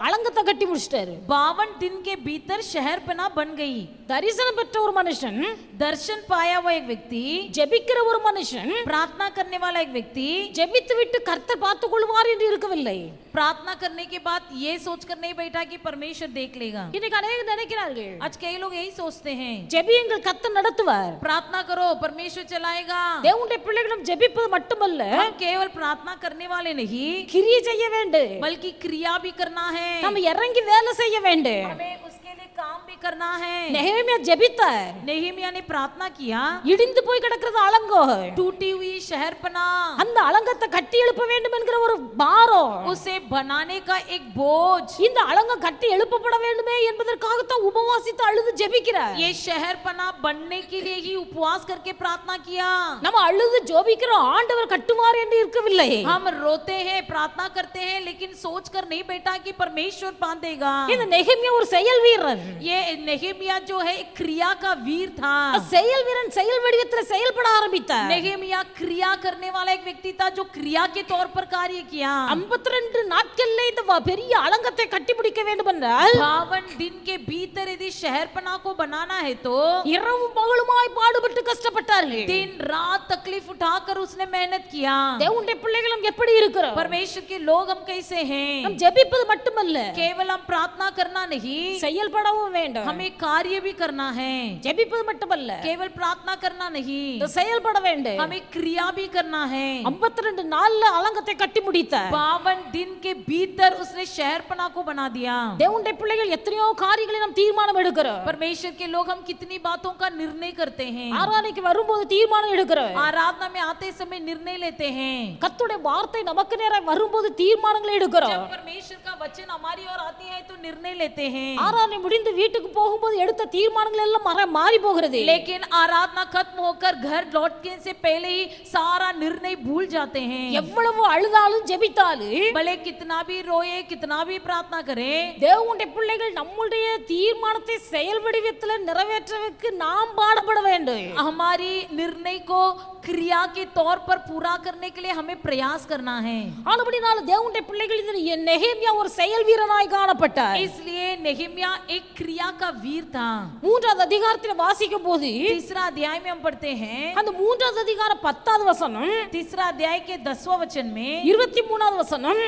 அலங்கத்தை கட்டி முடிச்சிட்டாரு. 52 दिन के भीतर शहरपना बन गई. தரிசனம் பெற்ற ஒரு மனுஷன், दर्शन पाया हुआ एक व्यक्ति, ஜெபிக்கிற ஒரு மனுஷன், प्रार्थना करने वाला एक व्यक्ति, ஜெபித்து விட்டு கர்த்தர் பார்த்துக் கொள்வார் என்று இருக்கவில்லை. प्रार्थना करने के बाद ये सोचकर नहीं बैठा कि परमेश्वर देख लेगा. இன்னைக்கு அநேகர் நினைக்கிறார்கள், आज कई लोग यही सोचते हैं, ஜெபியுங்கள் கர்த்தர் நடத்துவார். प्रार्थना करो परमेश्वर चलाएगा. தேவனுடைய பிள்ளைகளும் ஜெபிப்பது மட்டுமல்ல, हम केवल प्रार्थना करने वाले नहीं, கிரியை செய்ய வேண்டும். बल्कि क्रिया भी करना है. நம்ம இறங்கி வேலை செய்ய வேண்டும். हमें उसके लिए काम भी करना है. நெகேமியா ஜெபித்தார். नेहमिया ने प्रार्थना किया. இடிந்து போய் கிடக்கிறது அலங்கோ, टूटी हुई शहरपना, அந்த அலங்கத்தை கட்டி எழுப்ப வேண்டும் என்கிற ஒரு பாரம், उसे बनाने का एक बोझ, இந்த அலங்கம் கட்டி எழுப்பப்பட வேண்டுமே என்பதற்காகத்தான் உபவாசித்து அழுது ஜெபிக்கிறார். ये शहरपना बनने के लिए ही उपवास करके प्रार्थना किया. நம்ம அழுது ஜெபிக்கிறோம், ஆண்டவர் கட்டுவார் என்று இருக்கவில்லை. हम रोते हैं, प्रार्थना करते हैं, लेकिन सोचकर नहीं बैठा कि परमेश्वर बांधेगा. இந்த நெகேமியா ஒரு செயல் வீரன். ये नेहमिया जो है एक क्रिया का वीर था. செயல் வீரன் செயல் வடிவத்தில் செயல்பட ஆரம்பித்தார். नेहमिया क्रिया करने वाला एक व्यक्ति था जो क्रिया के तौर पर कार्य किया. 52 நாட்கள்ல இந்த பெரிய அலங்கத்தை கட்டி முடிக்க வேண்டும் என்றால் 52 दिन के भीतर यदि शहरपना को बनाना है तो இரவும் பகலுமாய் பாடுபட்டு கஷ்டப்பட்டார்கள். दिन रात तकलीफ उठाकर उसने मेहनत किया. தேவனுடைய பிள்ளைகளும் எப்படி இருக்கிறோம்? परमेश्वर के लोग हम कैसे हैं? हम ஜெபிப்பது மட்டுமல்ல, केवल हम प्रार्थना करना नहीं, செயல்படவும் வேண்டும். हमें कार्य भी करना है. ஜெபிப்பது மட்டுமல்ல, केवल प्रार्थना करना नहीं, செயல்பட வேண்டும். हमें क्रिया भी करना है. 52 நாள்ல அலங்கத்தை கட்டி முடித்தார். 52 दिन के भीतर उसने शहरपना को बना दिया. தேவனுடைய பிள்ளைகள் எத்தனையோ காரியங்களை நாம் தீர்மானம் எடுக்கிறோம். परमेश्वर के लोग हम कितनी बातों का निर्णय करते हैं. ஆராதனைக்கு வரும்போது தீர்மானம் எடுக்கிறோம். आराधना में आते समय निर्णय लेते हैं. கர்த்தருடைய வார்த்தை நமக்கு நேராக வரும்போது தீர்மானங்களை எடுக்கிறோம். जब परमेश्वर का वचन हमारी ओर आती है तो निर्णय लेते हैं. ஆராதனை முடிந்து வீட்டுக்கு போகும்போது எடுத்த தீர்மானங்கள் எல்லாம் மாறி போகிறது. लेकिन आराधना खत्म होकर घर लौटने से पहले ही सारा निर्णय भूल जाते हैं. எவ்வளவு அழுதாலும் ஜெபித்தாலும் भले कितना भी रोए, कितना भी प्रार्थना करें, தேவனுடைய பிள்ளைகள் நம்முடைய தீர்மானத்தை செயல் வடிவத்தில் நிறைவேற்றுவதற்கு நாம் பாடுபட வேண்டும். हमारी निर्णय को क्रिया के तौर पर पूरा करने के लिए हमें प्रयास करना है. ஆனபடினால தேவனுடைய பிள்ளைகள் இதில் நெகேமியா ஒரு செயல் வீரனாய் காணப்பட்டார். इसलिए नेहमिया एक क्रिया का वीर था. 3வது அதிகாரத்தில் வாசிக்கும் போது तीसरा अध्याय में हम पढ़ते हैं, அந்த 3வது அதிகாரம் 10வது வசனம், तीसरा अध्याय के 10वां वचन में 23வது வசனம்,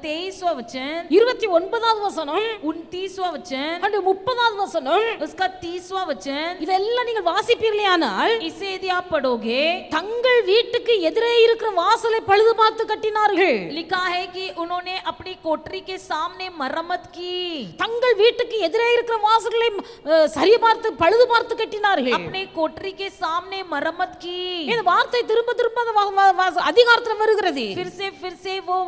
23वां वचन, 29வது வசனம், 29वां वचन, அந்த 30வது வசனம், उसका 30वां वचन, இதெல்லாம் நீங்கள் வாசிப்பீர்களேயானால் इसे यदि आप पढ़ोगे, தங்கள் வீட்டுக்கு எதிரே இருக்கிற வாசலை பழுது பார்த்து கட்டினார்கள். लिखा है कि उन्होंने अपनी कोठरी के सामने मरम्मत की. தங்கள் வீட்டுக்கு எதிரே இருக்கிற வாசல்களை சரி பார்த்து பழுது பார்த்து கட்டினார்கள். अपने कोठरी के सामने मरम्मत की. இந்த வார்த்தை திரும்ப திரும்ப அந்த அதிகாரத்தில் வருகிறது. फिर से वो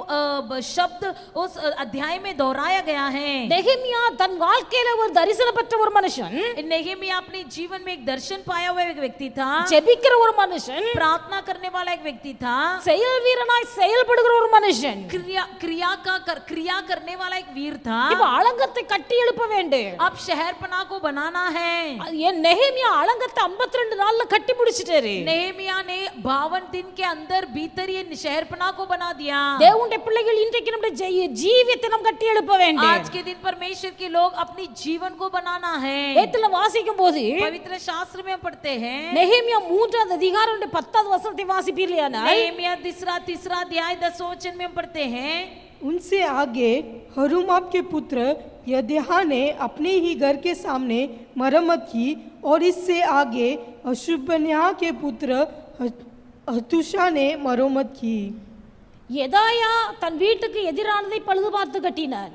शब्द उस अध्याय में दोहराया गया है. நெகேமியா தன் வாழ்க்கையில ஒரு தரிசனம் பெற்ற ஒரு மனுஷன், नेहमिया अपने जीवन में एक दर्शन पाया हुआ एक व्यक्ति था. ஜெபிக்கிற ஒரு மனுஷன், प्रार्थना करने वाला एक व्यक्ति था. செயல் வீரனாய் செயல்படுகிற ஒரு மனுஷன், क्रिया करने वाला एक वीर था. இப்ப அலங்கத்தை கட்டி எழுப்ப வேண்டும். अब शहरपना को बनाना है. என் நெகேமியா அலங்கத்தை 52 நாள்ல கட்டி முடிச்சிட்டாரு. नेहमिया ने 52 दिन के अंदर भीतर ये शहरपना को बना दिया. தேவனுடைய பிள்ளைகள் இன்றைக்கு நம்முடைய ஜீவியத்தை நாம் கட்டி எழுப்ப வேண்டும். आज के दिन परमेश्वर के लोग अपनी जीवन को बनाना है. வேதத்துல வாசிக்கும் போது पवित्र शास्त्र में पढ़ते हैं, நெகேமியா 3வது அதிகாரம் 10வது வசனத்தை வாசிப்பீர்களானால் नेहमिया तीसरा अध्याय 10वां वचन में हम पढ़ते हैं, उनसे आगे हरुमाप के पुत्र यदेहा ने अपने ही घर के सामने मरम्मत की और इससे आगे अशुभन्याह के पुत्र हतुशा ने मरम्मत की. யெதாயா தன் வீட்டுக்கு எதிரானதை பழுது பார்த்து கட்டினார்.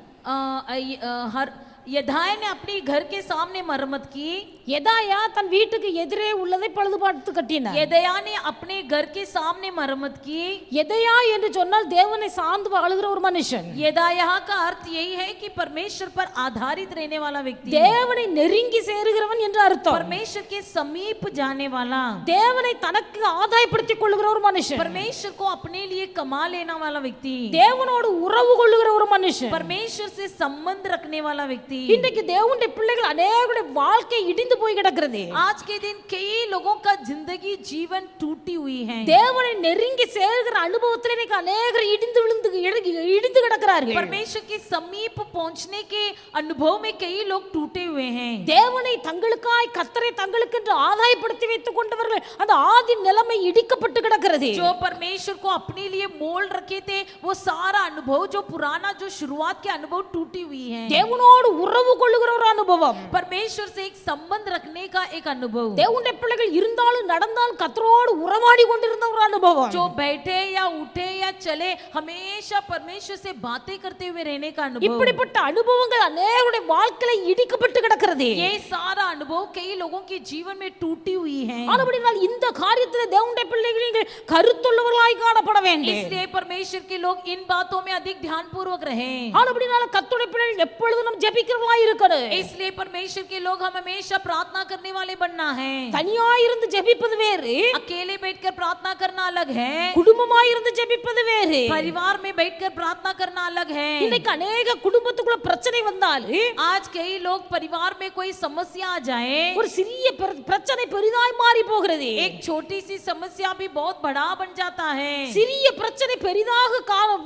यदाय ने अपनी घर के सामने मरम्मत की. எதாயா தன் வீட்டுக்கு எதிரே உள்ளதை பழுதுபார்த்து கட்டினார். यदाया ने अपने घर के सामने मरम्मत की। எதையா என்று சொன்னால் தேவனை சார்ந்து வாழுகிற ஒரு மனுஷன். यदाया का अर्थ यही है कि परमेश्वर पर आधारित रहने वाला व्यक्ति, தேவனை நெருங்கி சேருகிறவன் என்று அர்த்தம். परमेश्वर के समीप जाने वाला, தேவனை தனக்கு ஆதாயப்படுத்திக் கொள்ளுகிற ஒரு மனுஷன், परमेश्वर को अपने लिए कमा लेने वाला व्यक्ति, தேவனோடு உறவு கொள்ளுகிற ஒரு மனுஷன், परमेश्वर से संबंध रखने वाला व्यक्ति। இன்றைக்கு தேவனுடைய பிள்ளைகள் அநேகருடைய வாழ்க்கை இடிந்து போய் கிடக்கிறது. आज के दिन कई लोगों का जिंदगी जीवन टूटी हुई है। தேவனை நெருங்கி சேருகிற அனுபவத்தில் இன்னைக்கு அநேகர் இடிந்து கிடக்கிறார்கள். परमेश्वर के समीप पहुंचने के अनुभव में कई लोग टूटे हुए हैं। தேவனை தங்களுக்காய் கர்த்தரை தங்களுக்கு என்று ஆதாயப்படுத்தி வைத்துக் கொண்டவர்கள் அந்த ஆதி நிலைமை இடிக்கப்பட்டு கிடக்கிறது. जो परमेश्वर को अपने लिए मोल रखे थे वो सारा अनुभव, जो पुराना जो शुरुआत के अनुभव टूटी हुई है। தேவனோடு உறவு கொள்ளுகிற ஒரு அனுபவம், परमेश्वर से एक संबंध रखने का एक अनुभव, தேவனுடைய பிள்ளைகள் இருந்தாலும் நடந்தாலும் கர்த்தரோடு உறவாடி கொண்டிருந்த ஒரு அனுபவம், जो बैठे या उठे या चले हमेशा परमेश्वर से बातें करते हुए रहने का अनुभव। இப்படிப்பட்ட அனுபவங்கள் அநேகருடைய வாழ்க்கையில இடிக்கப்பட்டு கிடக்கிறது. ये सारा अनुभव कई लोगों के जीवन में टूटी हुई है। ஆனபடியால் இந்த காரியத்தில் தேவனுடைய பிள்ளைகள் நீங்கள் கருத்துள்ளவர்களாய் காணப்பட வேண்டும். इसलिए परमेश्वर के लोग इन बातों में अधिक ध्यानपूर्वक रहें। ஆனபடியால் கர்த்தருடைய பிள்ளைகள் எப்பொழுதும் நாம் ஜெபிக்கிறவர்களாய் இருக்கணும். इसलिए परमेश्वर के लोग हम हमेशा प्रार्थना करने वाले बनना है। தனியாய் இருந்து ஜெபிப்பது வேறு, अकेले बैठकर प्रार्थना करना अलग है, குடும்பமாய் இருந்து ஜெபிப்பது வேறு. परिवार में बैठकर प्रार्थना करना अलग है। இன்னைக்கு अनेक குடும்பத்துக்குள்ள பிரச்சனை வந்தால் आज कई लोग परिवार में कोई समस्या आ जाए, ஒரு சிறிய பிரச்சனை பெரிதாய் மாறி போகிறது. एक छोटी सी समस्या भी बहुत बड़ा बन जाता है। சிறிய பிரச்சனை பெரிதாக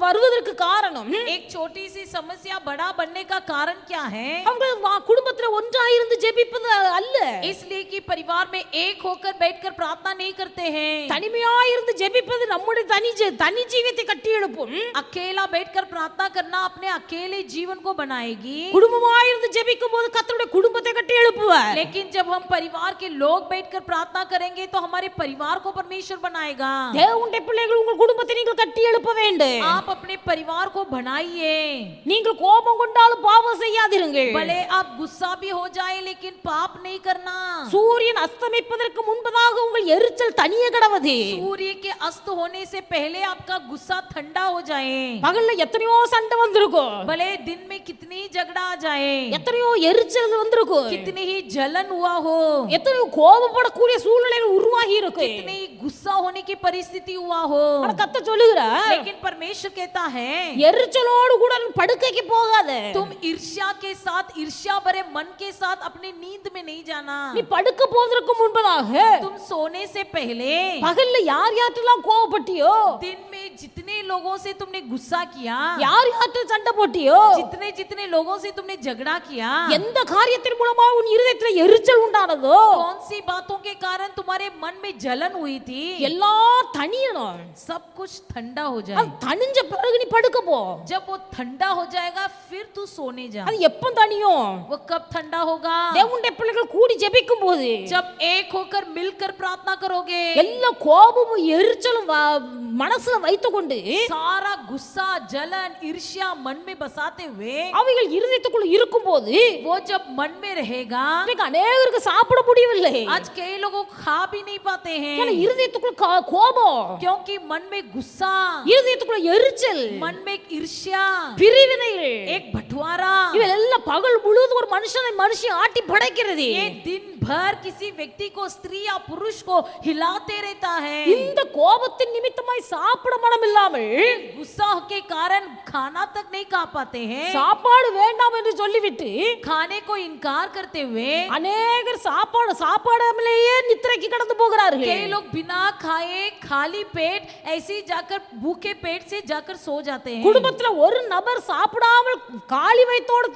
வருவதற்கு காரணம் एक छोटी सी समस्या बड़ा बनने का कारण क्या है? அவங்க குடும்பத்துல ஒன்றாய் இருந்து ஜெபிப்பது அல்ல. इसलिए कि परिवार में एक होकर बैठकर प्रार्थना नहीं करते हैं। தனிமையாய் இருந்து ஜெபிப்பது நம்முடைய தனி ஜீவியத்தை கட்டி எழுப்பும். अकेला बैठकर प्रार्थना करना अपने अकेले जीवन को बनाएगी। குடும்பமாய் இருந்து ஜெபிக்கும் போது கர்த்தருடைய குடும்பத்தை கட்டி எழுப்புவார். लेकिन जब हम परिवार के लोग बैठकर प्रार्थना करेंगे तो हमारे परिवार को परमेश्वर बनाएगा। தேவனுடைய பிள்ளைகள் உங்கள் குடும்பத்தை நீங்கள் கட்டி எழுப்ப வேண்டும். आप अपने परिवार को बनाइए। நீங்கள் கோபம் கொண்டாலும் பாவம் செய்யாதிருங்கள். भले आप गुस्सा भी हो जाए लेकिन पाप नहीं करना। சூரியன் அஸ்தமிப்பதற்கு முன்பதாக உங்கள் எரிச்சல் தனியே கடவது. सूर्य के अस्त होने से पहले आपका गुस्सा ठंडा हो जाए। பகல்ல எத்தனையோ சண்டை வந்திருக்கும், भले दिन में कितनी झगड़ा आ जाए, எத்தனையோ எரிச்சல் வந்திருக்கும், कितनी ही जलन हुआ हो, எத்தனையோ கோபப்படக்கூடிய சூழ்நிலைகள் உருவாகி இருக்கு, कितनी गुस्सा होने की परिस्थिति हुआ हो। ஆனா கர்த்தர் சொல்லுகிறார், लेकिन परमेश्वर कहता है எரிச்சலோடு கூட படுக்கைக்கு போகாத. तुम ईर्ष्या के साथ, ईर्ष्या भरे मन के साथ अपने नींद में नहीं जाना। நீ படுக்க போவதற்கு முன்பதாக तुम सोने से पहले பகல்ல யார் யார்ட்டெல்லாம் கோபப்பட்டியோ, दिन में जितने लोगों से तुमने गुस्सा किया, யார் யார்ட்ட சண்டை போட்டியோ, जितने जितने लोगों से तुमने झगड़ा किया, எந்த காரியத்தின் மூலமா உன் இருதயத்துல எரிச்சல் உண்டானதோ, कौन सी बातों के कारण तुम्हारे मन में जलन हुई थी, எல்லாம் தனியணும். सब कुछ ठंडा हो அது जाए। தனிஞ்ச பிறகு நீ படுக்க போ. जब वो ठंडा हो जाएगा फिर तू सोने जा। அது எப்ப தனியும்? वो कब ठंडा होगा? தேவனுடைய பிள்ளைகள் கூடி ஜெபிக்கும் போது जब एक होकर मिलकर प्रार्थना करोगे, எல்லா கோபமும் எரிச்சலும் மனசுல வைத்துக்கொண்டு सारा गुस्सा, जलन, ईर्ष्या मन में बसाते हुए அவைகள் இருதயத்துக்குள்ள இருக்கும்போது वो जब मन में रहेगा, இன்னைக்கு अनेகருக்கு சாப்பிட முடியவில்லை. आज कई लोगों खा भी नहीं पाते ஏன்னா हैं இருதயத்துக்குள்ள கோபம், क्योंकि मन में गुस्सा, இருதயத்துக்குள்ள எரிச்சல், मन में ईर्ष्या, பிரிவினைகள், एक बंटवारा, இவெல்லாம் பகல் முழுவதும் ஒரு மனுஷன் ஆட்டி படைக்கிறது. ये दिन भर किसी व्यक्ति को, स्त्री या पुरुष को हिलाते रहता है। இந்த கோபத்தின் நிமித்தமாய் சாப்பிட மனம் இல்லாமல் गुस्सा के कारण खाना तक नहीं खा पाते हैं, சாப்பாடு வேண்டாம் என்று சொல்லிவிட்டு खाने को इनकार करते हुए அநேகர் சாப்பாடாமலேயே நித்திரைக்கு கடந்து போகிறார்கள். कई लोग बिना खाए खाली पेट ऐसे ही जाकर भूखे पेट से जाकर सो जाते हैं। குடும்பத்துல ஒரு நபர் சாப்பிடாமல் காலி வயித்தோடு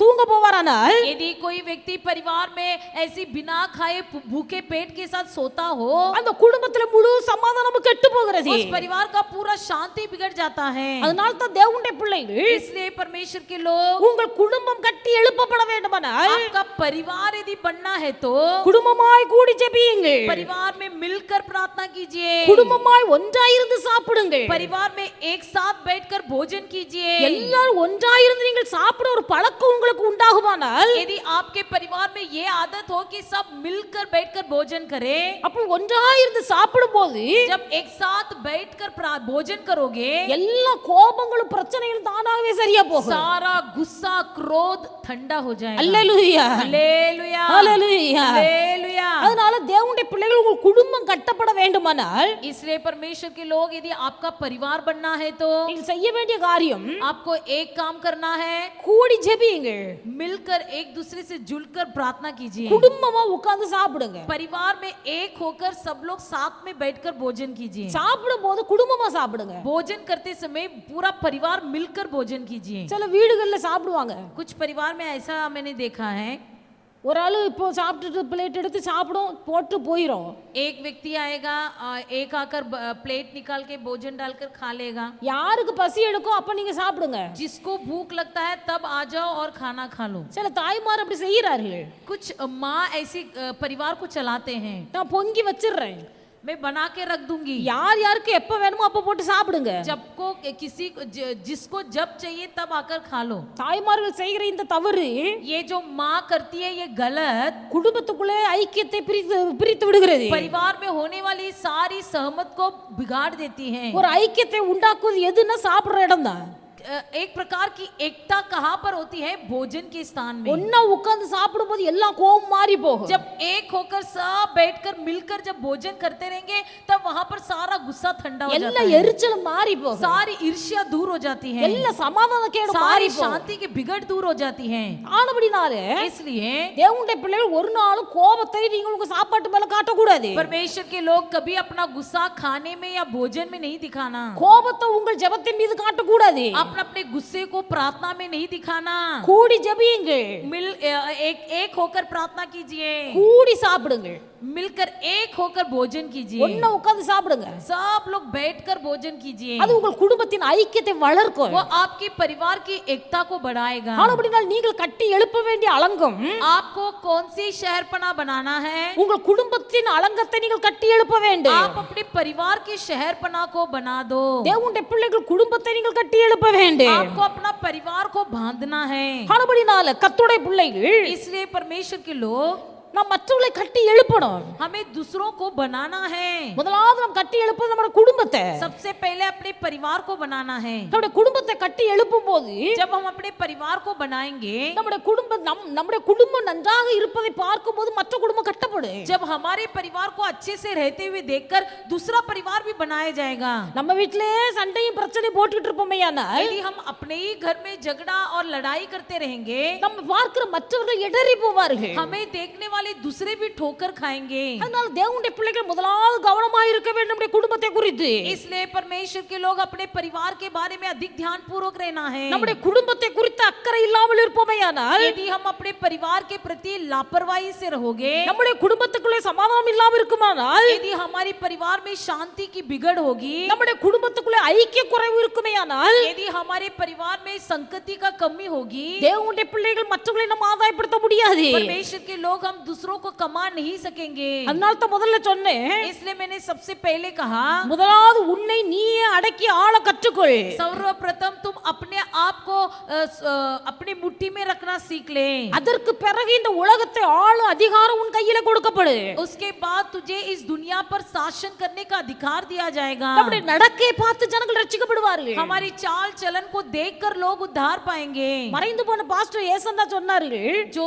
தூங்க போவாரானால் यदि कोई व्यक्ति परिवार में ऐसी बिना खाए भूखे पेट के साथ सोता हो, அந்த குடும்பத்துல முழு சமாதானமும் கெட்டு போகிறது. उस परिवार का पूरा शांति बिगड़ जाता है। அதனால தான் தேவனுடைய பிள்ளைகள் इसलिए परमेश्वर के लोग, உங்கள் குடும்பம் கட்டி எழுப்பப்பட வேண்டுமானால் आपका परिवार यदि बनना है तो குடும்பமாய் கூடி ஜெபியுங்கள். சாப்பிடுங்கள். परिवार में मिलकर प्रार्थना कीजिए, குடும்பமாய் ஒன்றாயிருந்து சாப்பிடுங்கள். परिवार में एक साथ बैठकर भोजन कीजिए। எல்லாரும் ஒன்றாயிருந்து நீங்கள் சாப்பிட ஒரு பழக்கம் உங்களுக்கு உண்டாகுமானால், यदि आपके परिवार में ये आदत हो कि सब मिलकर बैठकर भोजन करें, அப்போ ஒன்றாயிருந்து சாப்பிடும்போது जब एक साथ बैठकर भोजन करोगे, எல்லா கோபங்களும் பிரச்சனைகளும் தானாகவே சரியா போகும். सारा गुस्सा क्रोध ठंडा हो जाएगा। அல்லேலூயா, हालेलुया, அல்லேலூயா. हालेलुया। அதனால தேவனுடைய பிள்ளைகள் உங்கள் குடும்பம் கட்டப்பட வேண்டுமானால், इसलिए परमेश्वर के लोग, यदि आपका परिवार बनना है तो நீங்கள் செய்ய வேண்டிய காரியம் आपको एक काम करना है, கூடி ஜெபியுங்கள். मिलकर एक दूसरे से जुड़कर प्रार्थना कीजिए। குடும்பமா உட்கார்ந்து சாப்பிடுங்க. परिवार में एक होकर सब लोग साथ में बैठकर भोजन कीजिए। சாப்பிடும்போது குடும்பமா சாப்பிடுங்க. भोजन करते समय पूरा परिवार मिलकर भोजन कीजिए। சில வீடுகள்ல சாப்பிடுவாங்க. कुछ परिवार में ऐसा मैंने देखा है, ஒரு ஆளு இப்போ சாப்பிட்டுட்டு பிளேட் எடுத்து சாப்பிடும் போட்டு போயிடும். एक व्यक्ति आएगा, एक आकर प्लेट निकाल के भोजन डालकर खा लेगा। யாருக்கு பசி எடுக்கும் அப்ப நீங்க சாப்பிடுங்க. जिसको भूख लगता है तब आ जाओ और खाना खा लो। சில தாய்மார் அப்படி செய்யறார்கள். कुछ माँ ऐसी परिवार को चलाते हैं, நான் பொங்கி வச்சிடுறேன், मैं बना के रख दूंगी, யார் யாருக்கு எப்ப வேணுமோ அப்ப போட்டு சாப்பிடுங்க. जबको किसी जिसको जब चाहिए तब आकर खा लो। தாய்மார்கள் செய்கிற இந்த தவறு ये जो माँ करती है ये गलत குடும்பத்துக்குள்ளே ஐக்கியத்தை பிரித்து விடுகிறது. परिवार में होने वाली सारी सहमत को बिगाड़ देती है। ஒரு ஐக்கியத்தை உண்டாக்குவது எதுன்னா சாப்பிடுற இடம் தான். एक प्रकार की एकता कहाँ पर होती है? भोजन के स्थान में। ஒண்ணா உட்கார்ந்து சாப்பிடும்போது எல்லாம் கோபம் மாறி போகும். जब एक होकर सब बैठकर मिलकर जब भोजन करते रहेंगे तब वहाँ पर सारा गुस्सा ठंडा हो जाता எல்லாம் है, எரிச்சல் மாறி போகும். सारी ईर्ष्या दूर हो जाती है, எல்லாம் சமாதான கேடு सारी மாறி போகும். शांति की बिगड़ दूर हो जाती है। ஆனபடினாலே इसलिए தேவனுடைய பிள்ளைகள் ஒரு நாளும் கோபத்தை நீங்க உங்க சாப்பாட்டு மேல காட்டக்கூடாது. परमेश्वर के लोग कभी अपना गुस्सा खाने में या भोजन में नहीं दिखाना, கோபத்தை உங்கள் ஜெபத்தின் மீது காட்டக்கூடாது. अपने गुस्से को प्रार्थना में नहीं दिखाना। கூடி ஜெபியுங்கள், एक होकर प्रार्थना कीजिए, கூடி சாப்பிடுங்கள், मिलकर एक होकर भोजन कीजिए, ஒண்ணா உட்கார்ந்து சாப்பிடுங்க. सब लोग बैठकर भोजन कीजिए। அது உங்கள் குடும்பத்தின் ஐக்கியத்தை வளர்க்கும். वो आपकी परिवार की एकता को बढ़ाएगा। ஆனபடினால் நீங்கள் கட்டி எழுப்ப வேண்டிய அலங்கம், आपको कौन सी शहरपना बनाना है? உங்கள் குடும்பத்தின் அலங்கத்தை நீங்கள் கட்டி எழுப்ப வேண்டும். आप अपने परिवार की शहरपना को बना दो। தேவனுடைய பிள்ளைகள் குடும்பத்தை நீங்கள் கட்டி எழுப்ப வேண்டும். आपको अपना परिवार को बांधना है। ஆனபடினால கர்த்தருடைய பிள்ளைகள், इसलिए परमेश्वर के लोग, நாம் மற்றவர்களை கட்டி எழுப்பணும். हमें दूसरों को बनाना है। முதலாவது நாம் கட்டி எழுப்பது நம்முடைய குடும்பத்தை. सबसे पहले अपने परिवार को बनाना है। நம்முடைய குடும்பத்தை கட்டி எழுப்பும் போது जब हम अपने परिवार को बनाएंगे, நம்முடைய குடும்பம் நன்றாக இருப்பதை பார்க்கும்போது மற்ற குடும்பம் கட்டப்படும். जब हमारे परिवार को अच्छे से रहते हुए देखकर दूसरा परिवार भी बनाया जाएगा। நம்ம வீட்டிலே சண்டையும் பிரச்சனையும் போட்டுக்கிட்டு இருப்போமேயானால், यदि हम अपने ही घर में झगड़ा और लड़ाई करते रहेंगे, நம்ம பார்க்கிற மற்றவர்கள் இடறி போவார்கள். हमें देखने वाले दूसरे भी ठोकर खाएंगे। அதனால தேவனுடைய பிள்ளைகள் முதலாவது கவனமாக இருக்க வேண்டும் நம்முடைய குடும்பத்தை குறித்து. इसलिए परमेश्वर के लोग अपने परिवार के बारे में अधिक ध्यान पूर्वक रहना है। நம்முடைய குடும்பத்தை குறித்து அக்கறை இல்லாமல் இருப்போமேயானால், यदि हम अपने परिवार के प्रति लापरवाही से रहोगे, நம்முடைய குடும்பத்துக்குள்ளே சமாதானம் இல்லாமல் இருக்குமானால், यदि हमारे परिवार में शांति की बिगड़ होगी, நம்முடைய குடும்பத்துக்குள்ளே ஐக்கிய குறைவு இருக்குமேயானால், यदि हमारे परिवार में संगति का कमी होगी, தேவனுடைய பிள்ளைகள் மற்றவர்களை நம்ம ஆதாயப்படுத்த முடியாது. परमेश्वर के लोग हम दूसरों को कमा नहीं सकेंगे। அதனால தான் முதல்ல சொன்னேன், इसलिए मैंने सबसे पहले कहा, முதலாவது உன்னை நீயே அடக்கி ஆள கற்றுக்கொள். सर्वप्रथम तुम अपने आप को अपनी मुट्ठी में रखना सीख ले। அதற்கு பிறகு இந்த உலகத்தை ஆளும் அதிகாரம் உன் கையில கொடுக்கப்படு. उसके बाद तुझे इस दुनिया पर शासन करने का अधिकार दिया जाएगा। நம்முடைய நடக்கை பார்த்து ஜனங்கள் ரட்சிக்கப்படுவார்கள். हमारी चाल चलन को देखकर लोग उद्धार पाएंगे। மறைந்து போன பாஸ்டர் ஏசன்னா சொன்னார்கள், जो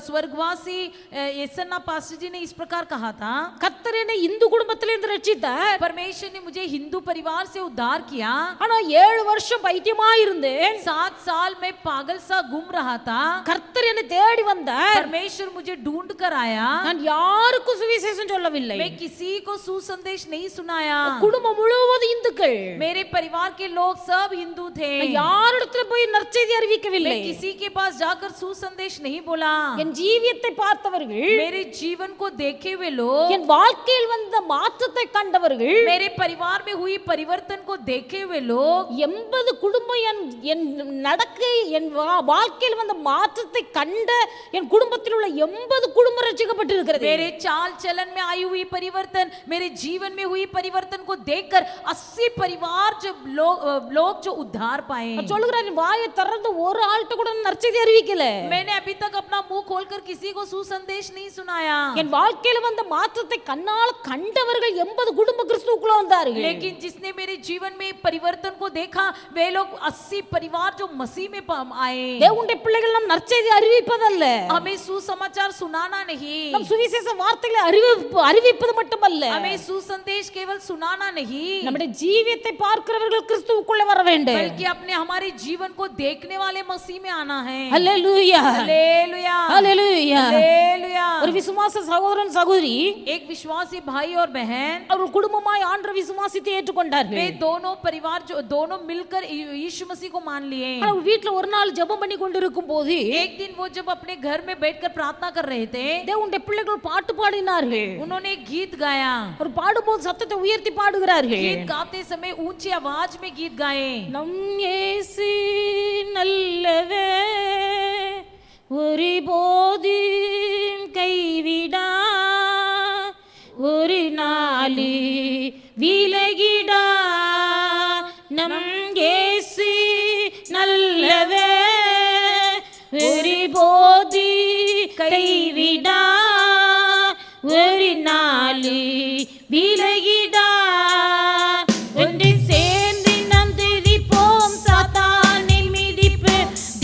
स्वर्गवासी येसन्ना पास्टर जी ने इस प्रकार कहा था, கர்த்தர் என்னை இந்து குடும்பத்திலிருந்து ரட்சித்தார். परमेश्वर ने मुझे हिंदू परिवार से उद्धार किया। ஆனா 7 வருஷம் பைத்தியமா இருந்தேன். 7 साल में पागल सा घूम रहा था। கர்த்தர் என்னை தேடி வந்தார். परमेश्वर मुझे ढूंढ कर आया। நான் யாருக்கும் சுவிசேஷம் சொல்லவில்லை. मैं किसी को सुसंदेश नहीं सुनाया। குடும்பம் முழுவதும் இந்துக்கள். मेरे परिवार के लोग सब हिंदू थे। நான் யாரிடத்துல போய் நற்செய்தி அறிவிக்கவில்லை. मैं किसी के पास जाकर सुसंदेश नहीं बोला। என் ஜீவியத்தை பார்த்தவர்கள், मेरे जीवन को देखे हुए लोग, என் வாழ்க்கையில் வந்த மாற்றத்தை கண்டவர்கள், मेरे परिवार में हुई परिवर्तन को देखे हुए लोग, 80 குடும்பம் என் என் நடக்கை என் வாழ்க்கையில் வந்த மாற்றத்தை கண்ட என் குடும்பத்தில் உள்ள 80 குடும்பம் ரட்சிக்கப்பட்டிருக்கிறது. मेरे चाल चलन में आई हुई परिवर्तन, मेरे जीवन में हुई परिवर्तन को देखकर 80 परिवार जो लोग जो उद्धार पाए. சொல்லுகிறார், வாயை திறந்து ஒரு ஆள்கிட்ட கூட நற்செய்தி அறிவிக்கல. मैंने अभी तक अपना मुंह खोलकर किसी को सुसंदेश नहीं सुनाया. என் வாழ்க்கையில் வந்த மாற்றத்தை கண்ணால் கண்டவர்கள் 80 குடும்ப கிறிஸ்துவுக்குள்ள வந்தார்கள். लेकिन जिसने मेरे जीवन में परिवर्तन को देखा वे लोग 80 परिवार जो मसीह में आए. தேவனுடைய பிள்ளைகள் நாம் நற்செய்தி அறிவிப்பதல்ல, हमें सुसमाचार सुनाना नहीं, நாம் சுவிசேஷ வார்த்தைகளை அறிவிப்பது மட்டுமல்ல, हमें सुसंदेश केवल सुनाना नहीं, நம்முடைய ஜீவியத்தை பார்க்கிறவர்கள் கிறிஸ்துவுக்குள்ள வர வேண்டும். बल्कि अपने हमारे जीवन को देखने वाले मसीह में आना है. ஹல்லேலூயா, हालेलुया, ஹல்லேலூயா. हालेलुया. ஒரு விசுவாச சகோதரன் சகோதரி एक विश्वासी भाई और बहन, அவர்கள் குடும்பமாய் ஆண்டவர் விசுவாசித்து ஏற்றுக்கொண்டார்கள். वे दोनों परिवार जो दोनों मिलकर यीशु मसीह को मान लिए. ஆனா வீட்ல ஒரு நாள் ஜெபம் பண்ணி கொண்டிருக்கும் போது एक दिन वो जब अपने घर में बैठकर प्रार्थना कर रहे थे, தேவனுடைய பிள்ளைகள் பாட்டு பாடினார்கள். उन्होंने एक गीत गाया. ஒரு பாடும்போது சத்தத்தை உயர்த்தி பாடுகிறார்கள். गीत गाते समय ऊंची आवाज में गीत गाए. நம் இயேசு நல்லவர், ஒருபோதும் கைவிடா, ஒரு நாளு விலகிடா. நம் இயேசு நல்லவர், ஒருபோது கைவிடா, ஒரு நாளு விலகிடா. ஒன்று சேர்ந்து நாம் துதிப்போம், சாத்தானை மிதிப்பு,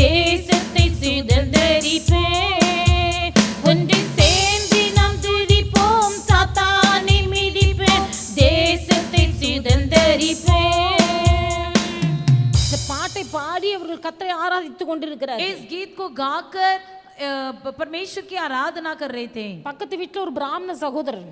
தேசத்தை சுதந்தரிப்பு. ஒன்று சேர்ந்து நாம் துதிப்போம், சாத்தானை மிதிப்பு, தேசத்தை சுதந்தரிப்பு. இந்த பாட்டை பாடி அவர்கள் கர்த்தரை ஆராதித்துக் கொண்டிருக்கிறார்கள். इस गीत को गाकर परमेश्वर की आराधना कर रहे थे. பக்கத்து வீட்டுல ஒரு பிராமண சகோதரன்,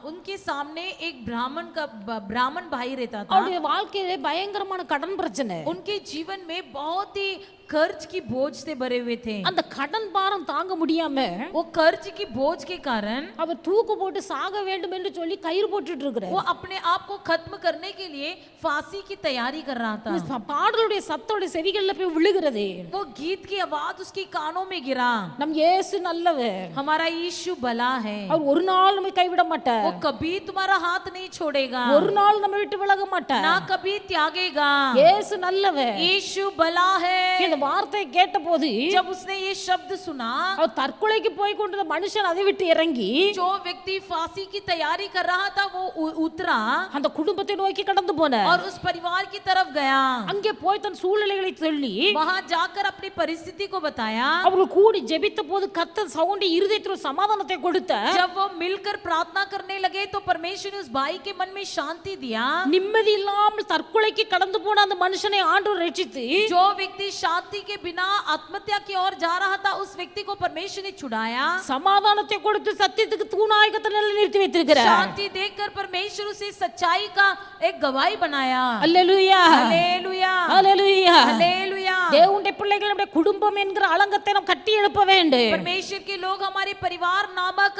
उनके सामने एक ब्राह्मण भाई रहता था. அவருடைய வாழ்க்கையிலே பயங்கரமான கடன் பிரச்சனை. उनके जीवन में बहुत ही कर्ज की बोझ से भरे हुए थे. அந்த கடன் பாரம் தாங்க முடியாம वो कर्ज की बोझ के कारण அவர் தூக்கு போட்டு சாக வேண்டும் என்று சொல்லி கயிறு போட்டுட்டு இருக்கிறார். वो अपने आप को खत्म करने के लिए फांसी की तैयारी कर रहा था. பாடலுடைய சத்தோட செவிகள்ல போய் விழுகிறது. वो गीत की आवाज उसकी कानों में गिरा. நம் இயேசு நல்லவர், हमारा यीशु भला है, அவர் ஒரு நாள் நம்மை கைவிட மாட்டார், वो कभी तुम्हारा हाथ नहीं छोड़ेगा, ஒரு நாள் நம்ம விட்டு விலக மாட்டார், ना कभी त्यागेगा. இயேசு நல்லவர். यीशु भला है. இந்த வார்த்தை கேட்டபோது जब उसने ये शब्द सुना, அவர் தற்கொலைக்கு போய் கொண்டிருந்த மனுஷன் அதை விட்டு இறங்கி जो व्यक्ति फांसी की तैयारी कर रहा था वो उतरा அந்த குடும்பத்தை நோக்கி கடந்து போனார். और उस परिवार की तरफ गया. அங்கே போய் தன் சூழ்நிலைகளை சொல்லி वहां जाकर अपनी परिस्थिति को बताया. அவர்கள் கூடி ஜெபித்த போது கர்த்தர் சவுண்டி இருதயத்தில் சமாதானத்தை கொடுத்தார். जब वो मिलकर प्रार्थना करने लगे तो परमेश्वर ने उस भाई के मन में शांति दिया. நிம்மதி இல்லாமல் தற்கொலைக்கு கடந்து போன அந்த மனுஷனை ஆண்டவர் ரட்சித்து जो व्यक्ति शांति के बिना आत्महत्या की ओर जा रहा था उस व्यक्ति को परमेश्वर ने छुड़ाया. சமாதானத்தை கொடுத்து சத்தியத்துக்கு தூணாய் கர்த்தர் நிலைநிறுத்தி வைத்திருக்கிறார். शांति देकर परमेश्वर उसे सच्चाई का एक गवाही बनाया. அல்லேலூயா, हालेलुया, அல்லேலூயா. हालेलुया. தேவனுடைய பிள்ளைகளுடைய குடும்பம் என்கிற அலங்கத்தை நாம் கட்டி எழுப்ப வேண்டும். परमेश्वर के लोग हमारे परिवार नामक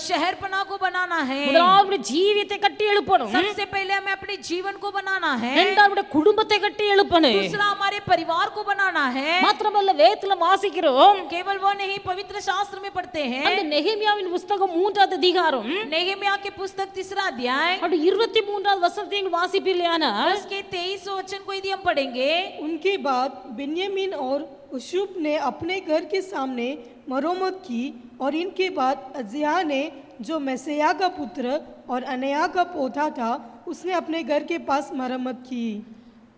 शहरपना को बनाना है. முதலாவது ஜீவியத்தை கட்டி எழுப்பணும், सबसे पहले हमें अपने जीवन को बनाना है. இரண்டாவது குடும்பத்தை கட்டி எழுப்பணும். दूसरा हमारे परिवार को बनाना है. மாத்திரமல்ல வேதத்துல வாசிக்கிறோம், केवल वो नहीं, पवित्र शास्त्र में पढ़ते हैं. அந்த நெகேமியாவின் புத்தகம் 3வது அதிகாரம் नेहेमिया के पुस्तक 3रा अध्याय அப்படி 23வது வசனத்தை நீங்கள் வாசிப்பீர்களானால் उसके 23 वचन को यदि हम पढ़ेंगे. उनके बाद बिन्यामीन और उशूब ने अपने घर के सामने मरम्मत की और इनके बाद अज्जिया ने जो मैसेया का पुत्र और अनया का पोता था उसने अपने घर के पास मरम्मत की.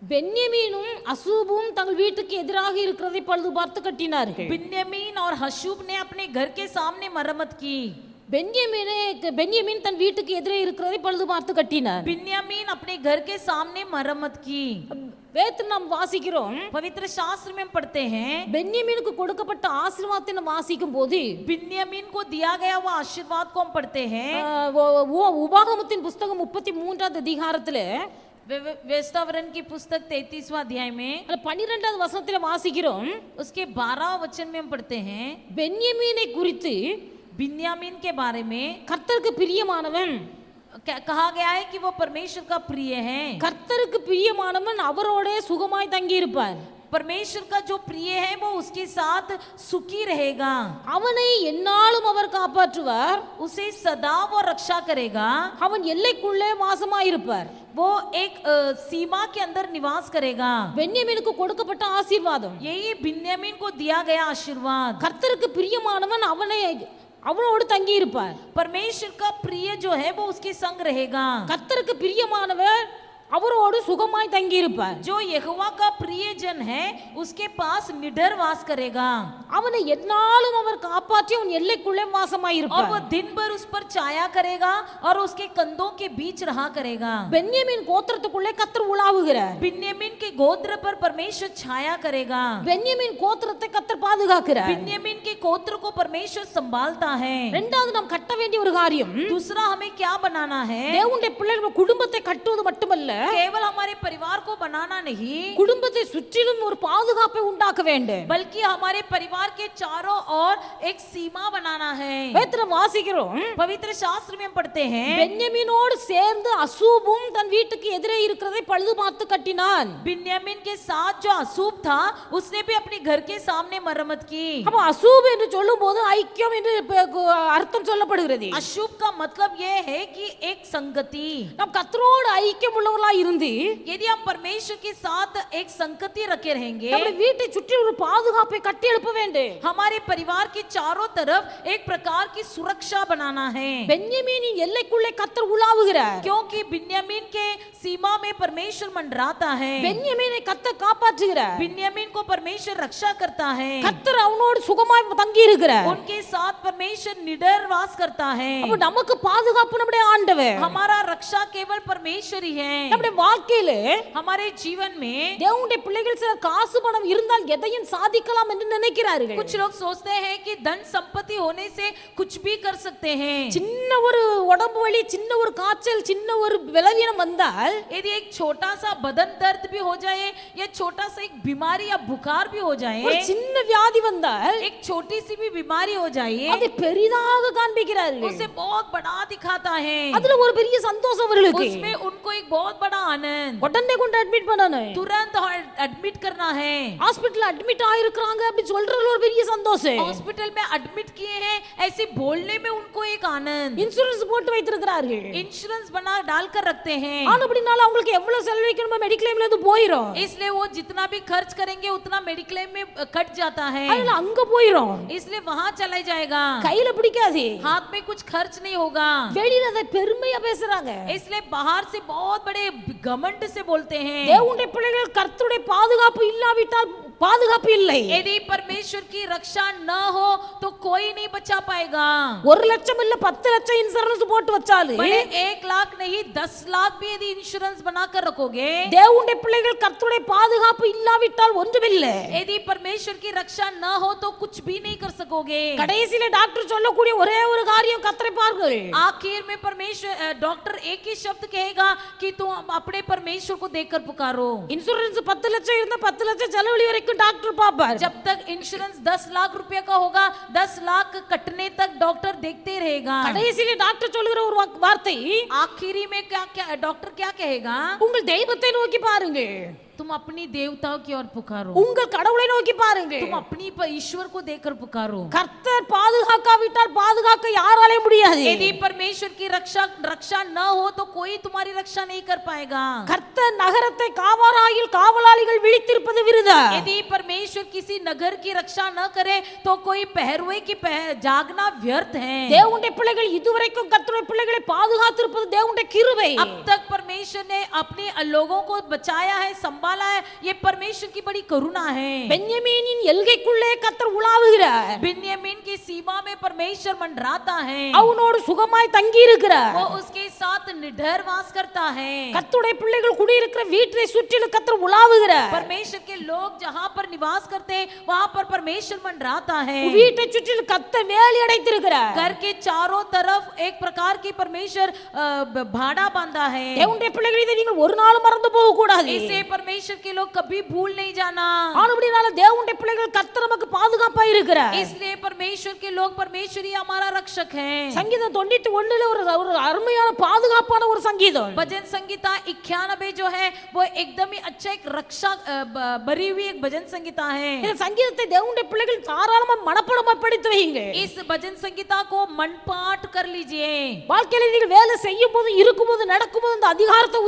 பென்யமீனும் அசூபும் தங்கள் வீட்டுக்கு எதிராக இருக்கிறதை பழுது பார்த்து கட்டினார்கள். बिन्यामीन और हशूब ने अपने घर के सामने मरम्मत की. பென்யமீன் தன் வீட்டுக்கு எதிரே இருக்கிறதை பழுது பார்த்து கட்டினார். बिन्यामीन अपने घर के सामने मरम्मत की. வேதத்தில் நாம் வாசிக்கிறோம், पवित्र शास्त्र में हम पढ़ते हैं. பென்யமீனுக்கு கொடுக்கப்பட்ட ஆசீர்வாதத்தை நாம் வாசிக்கும் போது बिन्यामीन को दिया गया वो आशीर्वाद को हम पढ़ते हैं. உபாகமத்தின் புத்தகம் 33வது அதிகாரத்துல व्यस्तावरण की पुस्तक 33वां अध्याय में 12வது வசனத்துல வாசிக்கிறோம், उसके 12 वचन में हम पढ़ते हैं. பென்யமீனை குறித்து बिन्यामीन के बारे में கர்த்தருக்கு பிரியமானவன், कहा गया है कि वो परमेश्वर का प्रिय है। கர்த்தருக்கு பிரியமானவன் அவரோடே சுகமாய் தங்கி இருப்பான். परमेश्वर का जो प्रिय है वो उसके साथ सुखी रहेगा, அவனை எந்நாளும் அவர் காப்பாற்றுவார். उसे सदा वो रक्षा करेगा, அவன் எல்லைக்குள்ளே வாசமாயிருப்பார். वो एक सीमा के अंदर निवास करेगा। பென்யமீனுக்கு கொடுக்கப்பட்ட ஆசீர்வாதம், यही बिन्यामीन को दिया गया आशीर्वाद। கர்த்தருக்கு பிரியமானவன் அவனோடு தங்கி இருப்பார். परमेश्वर का प्रिय जो है वो उसके संग रहेगा। கர்த்தருக்கு பிரியமானவர் அவரோடு சுகமாய் தங்கி இருப்பார். जो यहोवा का प्रिय जन है उसके पास निडर वास करेगा, அவனை எந்நாளும் அவர் காப்பாற்றி அவன் எல்லைக்குள்ளே வாசமாய் और இருப்பார். वो दिन भर उस पर छाया करेगा और उसके कंधों के बीच रहा करेगा। பென்யமீன் கோத்திரத்துக்குள்ளே கர்த்தர் உலாவுகிறார். बिन्यामीन के गोत्र पर परमेश्वर छाया करेगा। பென்யமீன் கோத்திரத்தை கர்த்தர் பாதுகாக்கிறார். बिन्यामीन के गोत्र को परमेश्वर संभालता है। இரண்டாவது நாம் கட்ட வேண்டிய ஒரு காரியம், दूसरा हमें क्या बनाना है? தேவனுடைய பிள்ளைகள் குடும்பத்தை கட்டுவது மட்டுமல்ல, केवल हमारे परिवार को बनाना नहीं, குடும்பத்தை சுற்றிலும் ஒரு பாதுகாப்பை உண்டாக்க வேண்டும். बल्कि हमारे परिवार के चारों ओर एक सीमा बनाना है। வேதத்துல வாசிக்கிறோம், पवित्र शास्त्र में हम पढ़ते हैं, பென்யமீனோடு சேர்ந்து அசூபும் தன் வீட்டுக்கு எதிரே இருக்கிறதை பழுது பார்த்து கட்டினான். बिन्यामीन के साथ जो अशुभ था उसने भी अपने घर के सामने मरम्मत की। அப்ப அசூப் என்று சொல்லும்போது ஐக்கியம் என்று அர்த்தம் சொல்லப்படுகிறது. अशुभ का मतलब यह है कि एक संगति। நாம் கர்த்தரோடு ஐக்கியம் உள்ளவர்களாய் இருந்து यदि हम परमेश्वर के साथ एक संगति रखे रहेंगे, நம்முடைய வீட்டை சுற்றி ஒரு பாதுகாப்பை கட்டி எழுப்ப வேண்டும். हमारे परिवार के चारों तरफ एक प्रकार की सुरक्षा बनाना है। பென்யமீனின் எல்லைக்குள்ளே கர்த்தர் உலாவுகிறார். क्योंकि बिन्यामीन के सीमा में परमेश्वर मंडराता है, பென்யமீனை கர்த்தர் காப்பாற்றுகிறார். बिन्यामीन को परमेश्वर रक्षा करता है, கர்த்தர் அவனோடு சுகமாய் தங்கி இருக்கிறார். उनके साथ परमेश्वर निडर वास करता है। அப்ப நமக்கு பாதுகாப்பு நம்முடைய ஆண்டவர். हमारा रक्षा केवल परमेश्वर ही है। நம்முடைய வாழ்க்கையிலே हमारे जीवन में தேவனுடைய பிள்ளைகள் சில காசு பணம் இருந்தால் எதையும் சாதிக்கலாம் என்று நினைக்கிறார்கள். कुछ लोग सोचते हैं कि धन संपत्ति होने से कुछ भी कर सकते हैं। சின்ன ஒரு உடம்பு வலி, சின்ன ஒரு காய்ச்சல், சின்ன ஒரு விலவீனம் வந்தால், यदि एक छोटा सा बदन दर्द भी हो जाए या छोटा सा एक बीमारी या बुखार भी हो ஒரு जाए, சின்ன வியாதி வந்தால் एक छोटी सी भी बीमारी हो जाए, அதை பெரிதாக காண்பிக்கிறார்கள். उसे बहुत बड़ा दिखाता है। அதுல ஒரு பெரிய சந்தோஷம் அவர்களுக்கு. उसमें उनको एक बहुत बड़ा आनंद, உடனே கொண்டு அட்மிட் பண்ணணும், तुरंत एडमिट करना है। ஹாஸ்பிடல்ல அட்மிட் ஆயிருக்காங்க அப்படி சொல்றதுல ஒரு பெரிய சந்தோஷம். हॉस्पिटल में एडमिट किए हैं ऐसे बोलने में उनको एक आनंद, இன்சூரன்ஸ் போட்டு வைத்திருக்கிறார்கள். इंश्योरेंस बना डालकर रखते हैं, ஆனபடினால அவங்களுக்கு எவ்வளவு செலவழிக்கணுமோ மெடிக்ளைம்ல இருந்து போயிடும். इसलिए वो जितना भी खर्च करेंगे उतना मेडिक्लेम में कट जाता है, அதுல அங்க போயிடும், इसलिए वहां चला जाएगा, கையில பிடிக்காது. हाथ में कुछ खर्च नहीं होगा। வெளியில அதை பெருமையா பேசுறாங்க. इसलिए बाहर से बहुत बड़े घमंड से बोलते हैं। தேவனுடைய பிள்ளைகள் கர்த்தருடைய பாதுகாப்பு இல்லாவிட்டால் பாதுகாப்பு இல்லை. यदि परमेश्वर की रक्षा न हो तो कोई नहीं बचा पाएगा। 1 லட்சம் இல்ல 10 லட்சம் இன்சூரன்ஸ் போட்டு வச்சாலே भले 1 लाख नहीं 10 लाख भी यदि इंश्योरेंस बनाकर रखोगे, தேவனுடைய பிள்ளைகள் கர்த்தருடைய பாதுகாப்பு இல்லாவிட்டால் ஒன்றுமில்லை. यदि परमेश्वर की रक्षा न हो तो कुछ भी नहीं कर सकोगे। கடைசியில டாக்டர் சொல்லக்கூடிய ஒரே ஒரு காரியம் கர்த்தரை பாருங்கள். आखिर में परमेश्वर डॉक्टर एक ही शब्द कहेगा कि तुम अपने परमेश्वर को देखकर पुकारो। இன்சூரன்ஸ் 10 லட்சம் இருந்தா 10 லட்சம் செலவழி வரைக்கும் டாக்டர் பாப்பார். जब तक इंश्योरेंस 10 लाख रुपए का होगा 10 लाख कटने तक डॉक्टर देखते रहेगा। கடைசியில டாக்டர் சொல்லுகிற ஒரு வார்த்தை, आखिरी में क्या क्या डॉक्टर क्या कहेगा? உங்கள் தெய்வத்தை நோக்கி பாருங்க, तुम अपनी देवताओं की ओर पुकारो, உங்கள் கடவுளை நோக்கி பாருங்க. तुम अपनी ईश्वर को देखकर पुकारो। கர்த்தர் பாதுகாக்காவிட்டால் பாதுகாக்க யாராலே முடியாது. यदि परमेश्वर की रक्षा न हो तो कोई तुम्हारी रक्षा नहीं कर पाएगा। கர்த்தர் நகரத்தை காவலாயில் காவலாளிகள் விழித்திருப்பது விருதா. यदि परमेश्वर किसी नगर की रक्षा न करे तो कोई पहरुए की जागना व्यर्थ है। தேவனுடைய பிள்ளைகள் இதுவரைக்கும் கர்த்தருடைய பிள்ளைகளை பாதுகாத்திருப்பது தேவனுடைய கிருபை. अब तक परमेश्वर ने अपने लोगों को बचाया है, संभाला है, ये परमेश्वर की बड़ी करुणा है। பென்யமீனின் எல்கைக்குள்ளே கர்த்தர் உலாவுகிறார். बिन्यामीन की सीमा में परमेश्वर मंडराता है, அவனோடு சுகமாய் தங்கி இருக்கிறார். वो उसके साथ निडर वास करता है। கர்த்தருடைய பிள்ளைகள் குடியிருக்கிற வீட்டை சுற்றிலும் கர்த்தர் உலாவுகிறார். परमेश्वर के लोग जहाँ पर निवास करते हैं वहाँ पर परमेश्वर मंडराता है। வீட்டை சுற்றிலும் கர்த்தர் வேலி அடைத்திருக்கிறார். घर के चारों तरफ एक प्रकार की परमेश्वर भाड़ा बांधा है। தேவனுடைய பிள்ளைகள் இதை நீங்கள் ஒரு நாளும் மறந்து போக கூடாது. इसे परमेश्वर के लोग कभी भूल नहीं जाना। ஆனபடினால தேவனுடைய பிள்ளைகள் கர்த்தர் நமக்கு பாதுகாப்பா இருக்கிறார். इसलिए परमेश्वर के लोग, परमेश्वर ही हमारा रक्षक है। சங்கீதம் 91ல ஒரு அருமையான பாதுகாப்பு பாதுகாப்பான ஒரு சங்கீதம். भजन संगीता 91 जो है वो एकदम ही अच्छा एक रक्षा भरी हुई एक भजन संगीता है। இந்த சங்கீதத்தை தேவனுடைய பிள்ளைகள் தாராளமா மனப்பாடமா படித்து வைங்க. इस भजन संगीता को मनपाठ कर लीजिए। வாழ்க்கையில நீங்கள் வேலை செய்யும் போது இருக்கும்போது நடக்கும்போது இந்த அதிகாரத்தை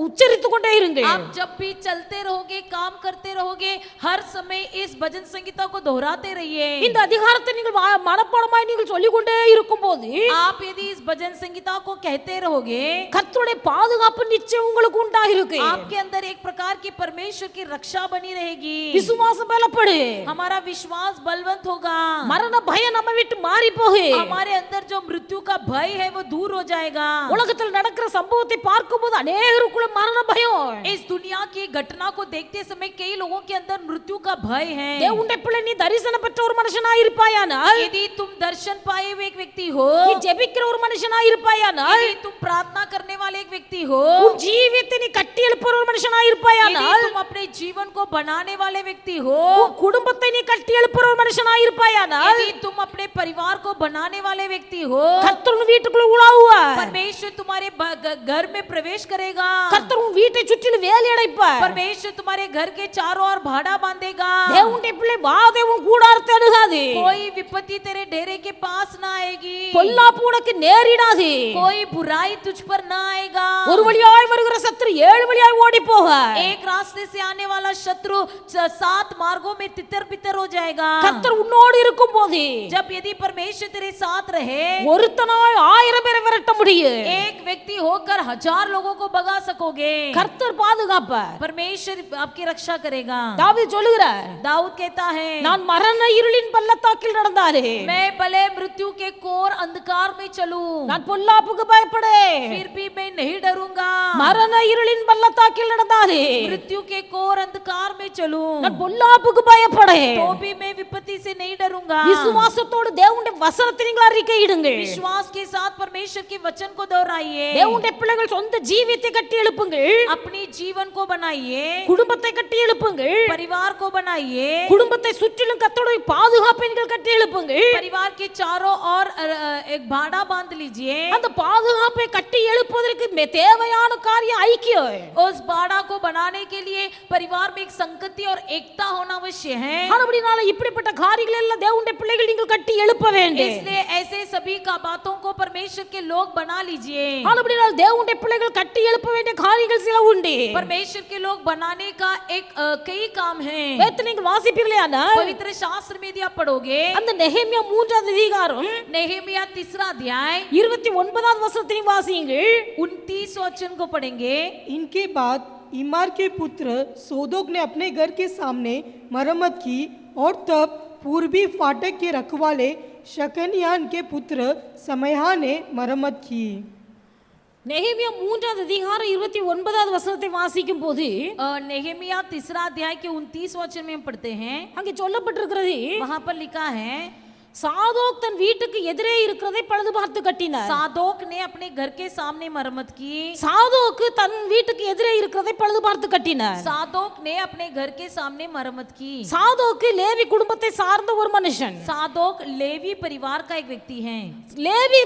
உச்சரித்துக் கொண்டே இருங்க. आप जब भी चलते रहोगे काम करते रहोगे हर समय इस भजन संगीता को दोहराते रहिए। இந்த அதிகாரத்தை நீங்கள் மனப்பாடமாய் நீங்கள் சொல்லிக் கொண்டே இருக்கும்போது आप यदि इस भजन संगीता को कहते रहोगे கர்த்தருடைய பாதுகாப்பு நிச்சயம் உங்களுக்கு உண்டாகிருக்கு. आपके अंदर एक प्रकार की परमेश्वर की रक्षा बनी रहेगी। விசுவாசம் பலப்படு. हमारा विश्वास बलवंत होगा। மரண பயம் நம்ம விட்டு மாறி போகு. हमारे अंदर जो मृत्यु का भय है वो दूर हो जाएगा। உலகத்தில் நடக்கிற சம்பவத்தை பார்க்கும்போது अनेகருக்குள்ள மரண பயம். इस दुनिया की घटना को देखते समय कई लोगों के अंदर मृत्यु का भय है। தேவனுடைய பிள்ளை நீ தரிசனம் பெற்ற ஒரு மனுஷனாய் இருப்பாயானால், यदि तुम दर्शन पाए हुए एक व्यक्ति हो, நீ ஜெபிக்கிற ஒரு மனுஷனாய் இருப்பாயானால், यदि तुम प्रार्थना करने वाले एक व्यक्ति हो, உன் ஜீவியத்தை நீ கட்டி எழுப்புற ஒரு மனுஷனாய் यदि இருப்பாயானால், तुम अपने जीवन को बनाने वाले व्यक्ति हो, உன் குடும்பத்தை நீ கட்டி எழுப்புற ஒரு மனுஷனாய் இருப்பாயானால், यदि तुम अपने परिवार को बनाने वाले व्यक्ति हो, கர்த்தர் உன் வீட்டுக்குள்ள உலாவுவார். परमेश्वर तुम्हारे घर में प्रवेश करेगा। கர்த்தர் உன் வீட்டை சுற்றிலும் வேலி அடைப்பார். परमेश्वर तुम्हारे घर के चारों ओर भाड़ा बांधेगा। தேவனுடைய பிள்ளை வாதை உன் கூடாரத்தை அணுகாது. कोई विपत्ति तेरे डेरे के पास ना आएगी। பொல்லாப்பு உனக்கு நேரிடாது. कोई बुराई तुझ पर ना आएगा। ஒரு வழியாய் வருகிற சத்துரு 7 வழியாய் ஓடி போவார். एक रास्ते से आने वाला शत्रु 7 मार्गों में तितर बितर हो जाएगा। கர்த்தர் உன்னோடு இருக்கும்போது जब यदि परमेश्वर तेरे साथ रहे, ஒருத்தனாய் 1000 பேரை விரட்ட முடியும். एक व्यक्ति होकर 1000 लोगों को भगा सकोगे। கர்த்தர் பாதுகாப்பார். परमेश्वर आपकी रक्षा करेगा। தாவீது சொல்லுகிறார், दाऊद कहता है, நான் மரண இருளின் பள்ளத்தாக்கில் நடந்தாலே, मैं भले मृत्यु के कोर अंधकार में चलूं, நான் பொல்லாப்புக்கு பயப்படேன். फिर भी मैं नहीं डरूंगा। மரண இருளின் பள்ளத்தாக்கில் நடந்தாலே, मृत्यु के कोर अंधकार में चलूं, நான் பொல்லாப்புக்கு பயப்படேன். तो भी मैं विपत्ति से नहीं डरूंगा। விசுவாசத்தோடு தேவனுடைய வசனத்தை நீங்கள் அறிக்கையிடுங்கள். विश्वास के साथ परमेश्वर के वचन को दोहराइए। தேவனுடைய பிள்ளைகள் சொந்த ஜீவியத்தை கட்டி எழுப்புங்கள். अपनी जीवन को बनाइए, குடும்பத்தை கட்டி எழுப்புங்கள். परिवार को बनाइए, குடும்பத்தை சுற்றிலும் கர்த்தருடைய பாதுகாப்பை நீங்கள் கட்டி எழுப்புங்கள். परिवार के चारों ओर एक भाड़ा बांध लीजिए। அந்த பாதுகாப்பை கட்டி எழுப்புவதற்கு தேவையான காரியம் ஐக்கியம். उस भाड़ा को बनाने के लिए परिवार में एक संगति और एकता होना अवश्य है। ஆனபடினால இப்படிப்பட்ட காரியங்கள் எல்லாம் தேவனுடைய பிள்ளைகள் நீங்கள் கட்டி எழுப்ப வேண்டும். इसलिए ऐसे सभी का बातों को परमेश्वर के लोग बना लीजिए। ஆனபடினால தேவனுடைய பிள்ளைகள் கட்டி எழுப்ப வேண்டிய காரியங்கள் சில உண்டு. परमेश्वर के लोग बनाने का एक कई काम है। வேதத்தை நீங்கள் வாசிப்பீர்களேயானால், पवित्र शास्त्र में यदि आप पढ़ोगे, அந்த நெகேமியா 3வது அதிகாரம் नेहेमिया 3 अध्याय 29வது வசனத்தை வாசியுங்கள். 29 वचन को पढ़ेंगे। इनके बाद इमार के पुत्र सोदोक ने अपने घर के सामने मरम्मत की और तब पूर्वी फाटक के रखवाले शकनियान के पुत्र समयाह ने मरम्मत की। நெகேமியா 3வது அதிகாரம் 29வது வசனத்தை வாசிக்கும் போது नेहेमिया 3 अध्याय के 29 वचन में हम पढ़ते हैं। அங்கே சொல்லப்பட்டிருக்கிறது, वहां पर लिखा है, சாதோக் தன் வீட்டுக்கு எதிரே இருக்கிறதை பழுது பார்த்து கட்டினார். सादोक ने अपने घर के सामने मरम्मत की। சாதோக்கு தன் வீட்டுக்கு எதிரே இருக்கிறதை பழுது பார்த்து கட்டினார். सादोक ने अपने घर के सामने मरम्मत की। சாதோக்கு லேவி குடும்பத்தை சார்ந்த ஒரு மனுஷன். सादोक लेवी परिवार का एक व्यक्ति है। லேவி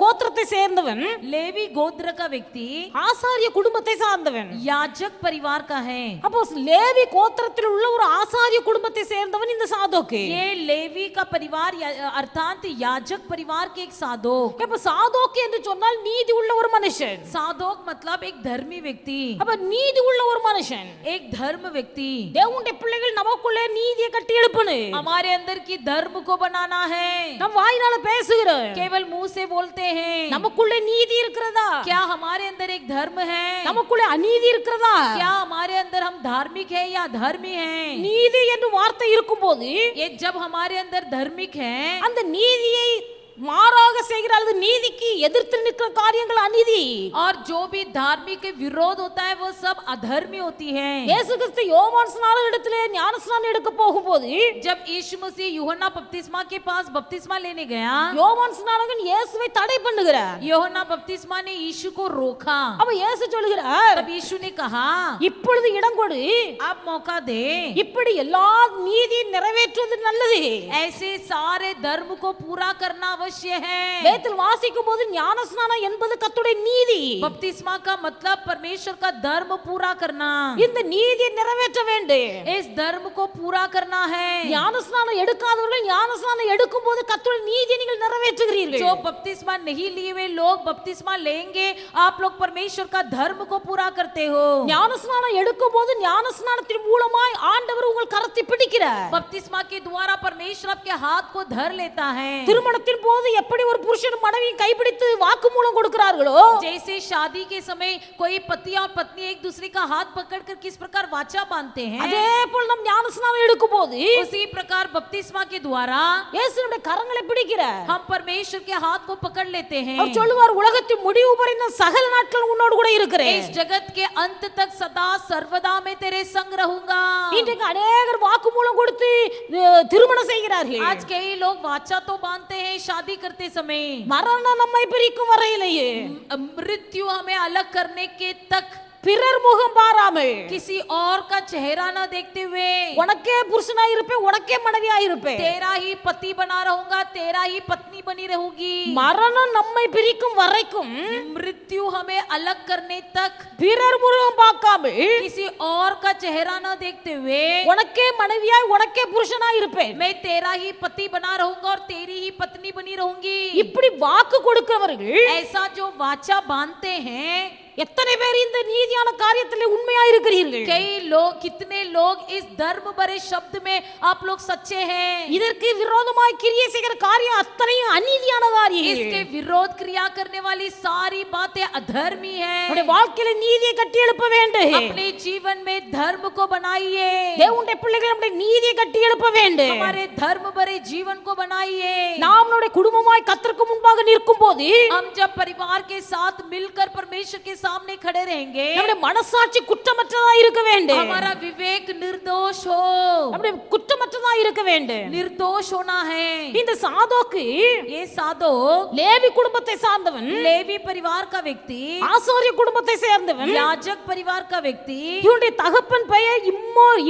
கோத்திரத்தை சேர்ந்தவன். लेवी गोत्र का व्यक्ति ஆசாரிய குடும்பத்தை சார்ந்தவன். याजक परिवार का है। அப்போ லேவி கோத்திரத்தில் உள்ள ஒரு ஆசாரிய குடும்பத்தை சேர்ந்தவன் இந்த சாதோக்கு. ये लेवी का परिवार अर्थात याजक परिवार के एक सादोक। அப்ப சாதோக்கு என்று சொன்னால் நீதி உள்ள ஒரு மனுஷன். सादोक मतलब एक धर्मी व्यक्ति, அப்ப நீதி உள்ள ஒரு மனுஷன், एक धर्म व्यक्ति। தேவனுடைய பிள்ளைகள் நமக்குள்ளே நீதியை கட்டி எழுப்பணும். हमारे अंदर की धर्म को बनाना है। நம் வாயினால பேசுகிறோம், केवल मुंह से बोलते हैं। நமக்குள்ளே நீதி இருக்கிறதா? क्या हमारे अंदर एक धर्म है? நமக்குள்ளே அநீதி இருக்கிறதா? क्या हमारे अंदर हम धार्मिक है या धर्मी है? நீதி என்று வார்த்தை இருக்கும்போது, ये जब हमारे अंदर धार्मिक है, அந்த நீதியை மாறாக செய்கிற அல்லது நீதிக்கு எதிர்த்து நிற்கிற காரியங்கள் அநீதி. और जो भी धार्मिक के विरोध होता है वो सब अधर्मी होती है। இயேசு கிறிஸ்து யோவான் ஸ்நானகத்திலே ஞானஸ்நானம் எடுக்க போகும்போது, जब यीशु मसीह यूहन्ना बपतिस्मा के पास बपतिस्मा लेने गया, யோவான் ஸ்நானகன் இயேசுவை தடை பண்ணுகிறார். यूहन्ना बपतिस्मा ने यीशु को रोका। அப்ப இயேசு சொல்கிறார், तब यीशु ने कहा, இப்பொழுது இடம் கொடு, अब मौका दे। இப்படி எல்லா நீதியை நிறைவேற்றுவது நல்லது. ऐसे सारे धर्म को पूरा करना अवश्य है। வேதத்தில் வாசிக்கும் போது ஞானஸ்நானம் என்பது கர்த்தருடைய நீதி. बपतिस्मा का मतलब परमेश्वर का धर्म पूरा करना, இந்த நீதியை நிறைவேற்ற வேண்டும். इस धर्म को पूरा करना है. ஞானஸ்நானம் எடுக்காதவர்கள் ஞானஸ்நானம் எடுக்கும் போது கர்த்தருடைய நீதியை நீங்கள் நிறைவேற்றுகிறீர்கள். जो बपतिस्मा नहीं लिए हुए लोग बपतिस्मा लेंगे, आप लोग परमेश्वर का धर्म को पूरा करते हो. ஞானஸ்நானம் எடுக்கும் போது ஞானஸ்நானத்தின் மூலமாய் ஆண்டவர் உங்கள் கரத்தை பிடிக்கிறார். बपतिस्मा के द्वारा परमेश्वर आपके हाथ को धर लेता है. திருமணத்தின் போது எப்படி ஒரு புருஷன் மனைவியை கைப்பிடித்து வாக்குமூலம் கொடுக்கிறார்களோ, जैसे शादी के समय कोई पति और पत्नी एक दूसरे का हाथ पकड़कर किस प्रकार वाचा बांधते हैं, அதே போல நம் ஞானஸ்நானம் எடுக்கும் போது उसी प्रकार बपतिस्मा के द्वारा இயேசுவின் கரங்களை பிடிக்கிறார். हम परमेश्वर के हाथ को पकड़ लेते हैं. அவர் சொல்லுவார், உலகத்தின் முடிவு வரை நான் சகல நாட்கள் உன்னோடு கூட இருக்கிறேன். इस जगत के अंत तक सदा सर्वदा मैं तेरे संग रहूंगा. இன்றைக்கு अनेகர் வாக்குமூலம் கொடுத்து திருமணம் செய்கிறார்கள். आज कई लोग वाचा तो बांधते हैं शादी करते समय, மரணம் நம்மை பிரிக்கும் வரையிலேயே मृत्यु हमें अलग करने के तक பிறர் முகம் பாராமல் किसी और का चेहरा न देखते हुए உனக்கே புருஷனா இருப்பேன், உனக்கே மனைவியா இருப்பேன், तेरा ही पति बना रहूंगा, तेरा ही पत्नी बनी रहूंगी. மரணம் நம்மை பிரிக்கும் வரைக்கும் मृत्यु हमें अलग करने तक பிறர் முகம் பார்க்காமல் किसी और का चेहरा न देखते हुए உனக்கே மனைவியா உனக்கே புருஷனா இருப்பேன், मैं तेरा ही पति बना रहूंगा और तेरी ही पत्नी बनी रहूंगी. இப்படி வாக்கு கொடுக்கிறவர்கள் ऐसा जो वाचा बांधते हैं, எத்தனை பேர் இந்த நீதியான காரியத்திலே உண்மையா இருக்கிறீர்கள்? कई लोग, कितने लोग इस धर्म भरे शब्द में आप लोग सच्चे हैं. இதற்கு விரோதமாய் கிரியை செய்கிற காரியம் அத்தனையும் அநீதியான காரியம். इसके विरोध क्रिया करने वाली सारी बातें अधर्मी हैं. நம்முடைய வாழ்க்கையில நீதியை கட்டி எழுப்ப வேண்டும். अपने जीवन में धर्म को बनाइए. தேவனுடைய பிள்ளைகள் நம்முடைய நீதியை கட்டி எழுப்ப வேண்டும். हमारे धर्म भरे जीवन को बनाइए. நாம் நம்முடைய குடும்பமாய் கர்த்தருக்கு முன்பாக நிற்கும் போது हम जब परिवार के साथ मिलकर परमेश्वर के सामने खड़े रहेंगे, நம்முடைய மனசாட்சி குற்றமற்றதா இருக்க வேண்டும். हमारा विवेक निर्दोष हो, நம்முடைய குற்றமற்றதா இருக்க வேண்டும். निर्दोष होना है. இந்த சாதோக்கு ये साधो லேவி குடும்பத்தை சார்ந்தவன், लेवी परिवार का व्यक्ति, ஆசாரிய குடும்பத்தை சேர்ந்தவன், याजक परिवार का व्यक्ति, இவனுடைய தகப்பன் பெயர்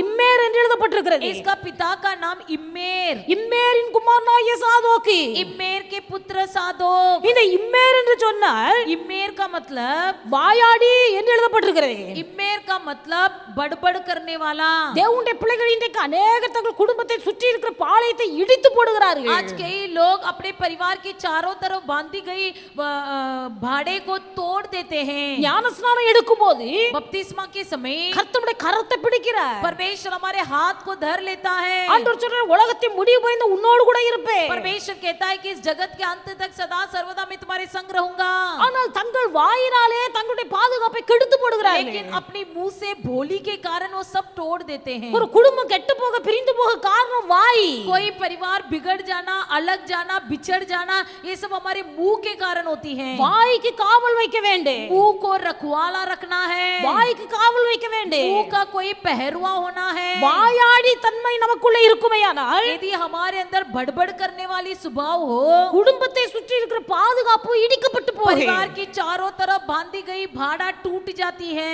இம்மேர் என்று எழுதப்பட்டிருக்கிறது. इसका पिता का नाम इम्मेर, இம்மேரின் குமாரனாகிய சாதோக்கு. इम्मेर के पुत्र सादोक. இந்த இம்மேர் என்று சொன்னால் इम्मेर का मतलब வாயாடி என்று எழுதப்பட்டிருக்கிறது. इम्मेर का मतलब बड़बड़ करने वाला. தேவனுடைய பிள்ளைகள் இன்றைக்கு अनेक தங்கள் குடும்பத்தை சுற்றி இருக்கிற பாளையத்தை இடித்து போடுகிறார்கள். आज कई लोग अपने परिवार के चारों तरफ बांधी गई भाड़े को तोड़ देते हैं. ஞானஸ்நானம் எடுக்கும்போது बपतिस्मा के समय கர்த்தருடைய கரத்தை பிடிக்கிறார். परमेश्वर हमारे हाथ को धर लेता है. ஆண்டவர் சொல்றார், உலகத்தின் முடிவு வரை உன்னோடு கூட இருப்பேன். परमेश्वर कहता है कि इस जगत के अंत तक सदा सर्वदा मैं तुम्हारे संग रहूंगा. ஆனால் தங்கள் வாயினாலே தங்களுடைய பாதுகாப்பை கெடுத்து போடுகிறார்கள். लेकिन अपने मुंह से बोली के कारण वो सब तोड़ देते हैं. ஒரு குடும்பம் கெட்டு போக பிரிந்து போக காரணம் வாய். कोई परिवार बिगड़ जाना, अलग जाना, बिछड़ जाना, ये सब हमारे मुंह के कारण होती है. வாய்க்கு காவல் வைக்க வேண்டும். मुंह को रखवाला रखना है. வாய்க்கு காவல் வைக்க வேண்டும். मुंह का कोई पहरुआ होना है. வாயாடி தன்மை நமக்குள்ள இருக்குமேயானால் यदि हमारे अंदर बड़बड़ करने वाली स्वभाव हो, குடும்பத்தை சுற்றி இருக்கிற பாதுகாப்பு இடிக்கப்பட்டு போகும். परिवार की चारों तरफ बांधी गई भाड़ा टूट जाती है.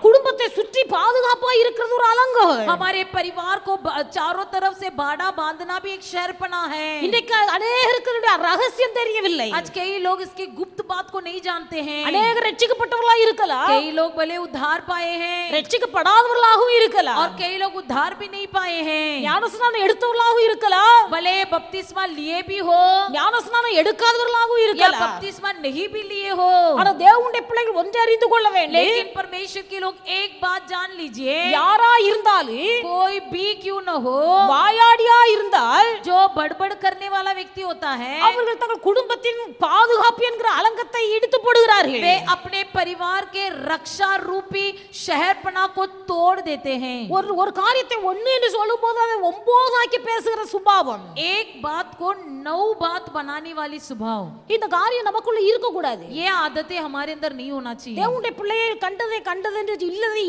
குடும்பத்தை சுற்றி பாதுகாப்பா இருக்கிறது ஒரு அலங்கம். हमारे परिवार को चारों तरफ से बाड़ा बांधना भी एक शर्पना है. இன்றைக்கு अनेகருக்கு ரகசியம் தெரியவில்லை. आज कई लोग इसकी गुप्त बात को नहीं जानते हैं. अनेகர் ரட்சிக்கப்பட்டவர்களா இருக்கலாம், कई लोग भले उद्धार पाए हैं ரட்சிக்கப்படாதவர்களாகவும் இருக்கலாம், और कई लोग उद्धार भी नहीं पाए हैं. ஞானஸ்நானம் எடுத்தவர்களாகவும் இருக்கலாம், भले बपतिस्मा लिए भी हो ஞானஸ்நானம் எடுக்காதவர்களாகவும் या இருக்கலாம். बपतिस्मा नहीं भी लिए हो, ஆனா தேவனுடைய பிள்ளைகள் ஒன்றை அறிந்து கொள்ள வேண்டும். लेकिन परमेश्वर के लोग एक बात जान लीजिए, யாரா இருந்தாலும் कोई भी क्यों न हो, வாயாடியா இருந்தால் जो बड़बड़ करने वाला व्यक्ति होता है, அவர்கள் தங்கள் குடும்பத்தின் பாதுகாப்பு என்கிற அலங்கத்தை இடித்து போடுகிறார்கள். वे अपने परिवार के रक्षा रूपी शहरपना को तोड़ देते हैं. ஒரு காரியத்தை ஒன்னு என்று சொல்லும்போது அதை 9 ஆக்கி பேசுகிற சுபாவம், एक बात को 9 बात बनाने वाली स्वभाव, இந்த காரியம் நமக்குள்ள இருக்க கூடாது. ये आदतें हमारे अंदर नहीं होना चाहिए. தேவனுடைய பிள்ளைகள் கண்டதை கண்டதென்று இல்லதை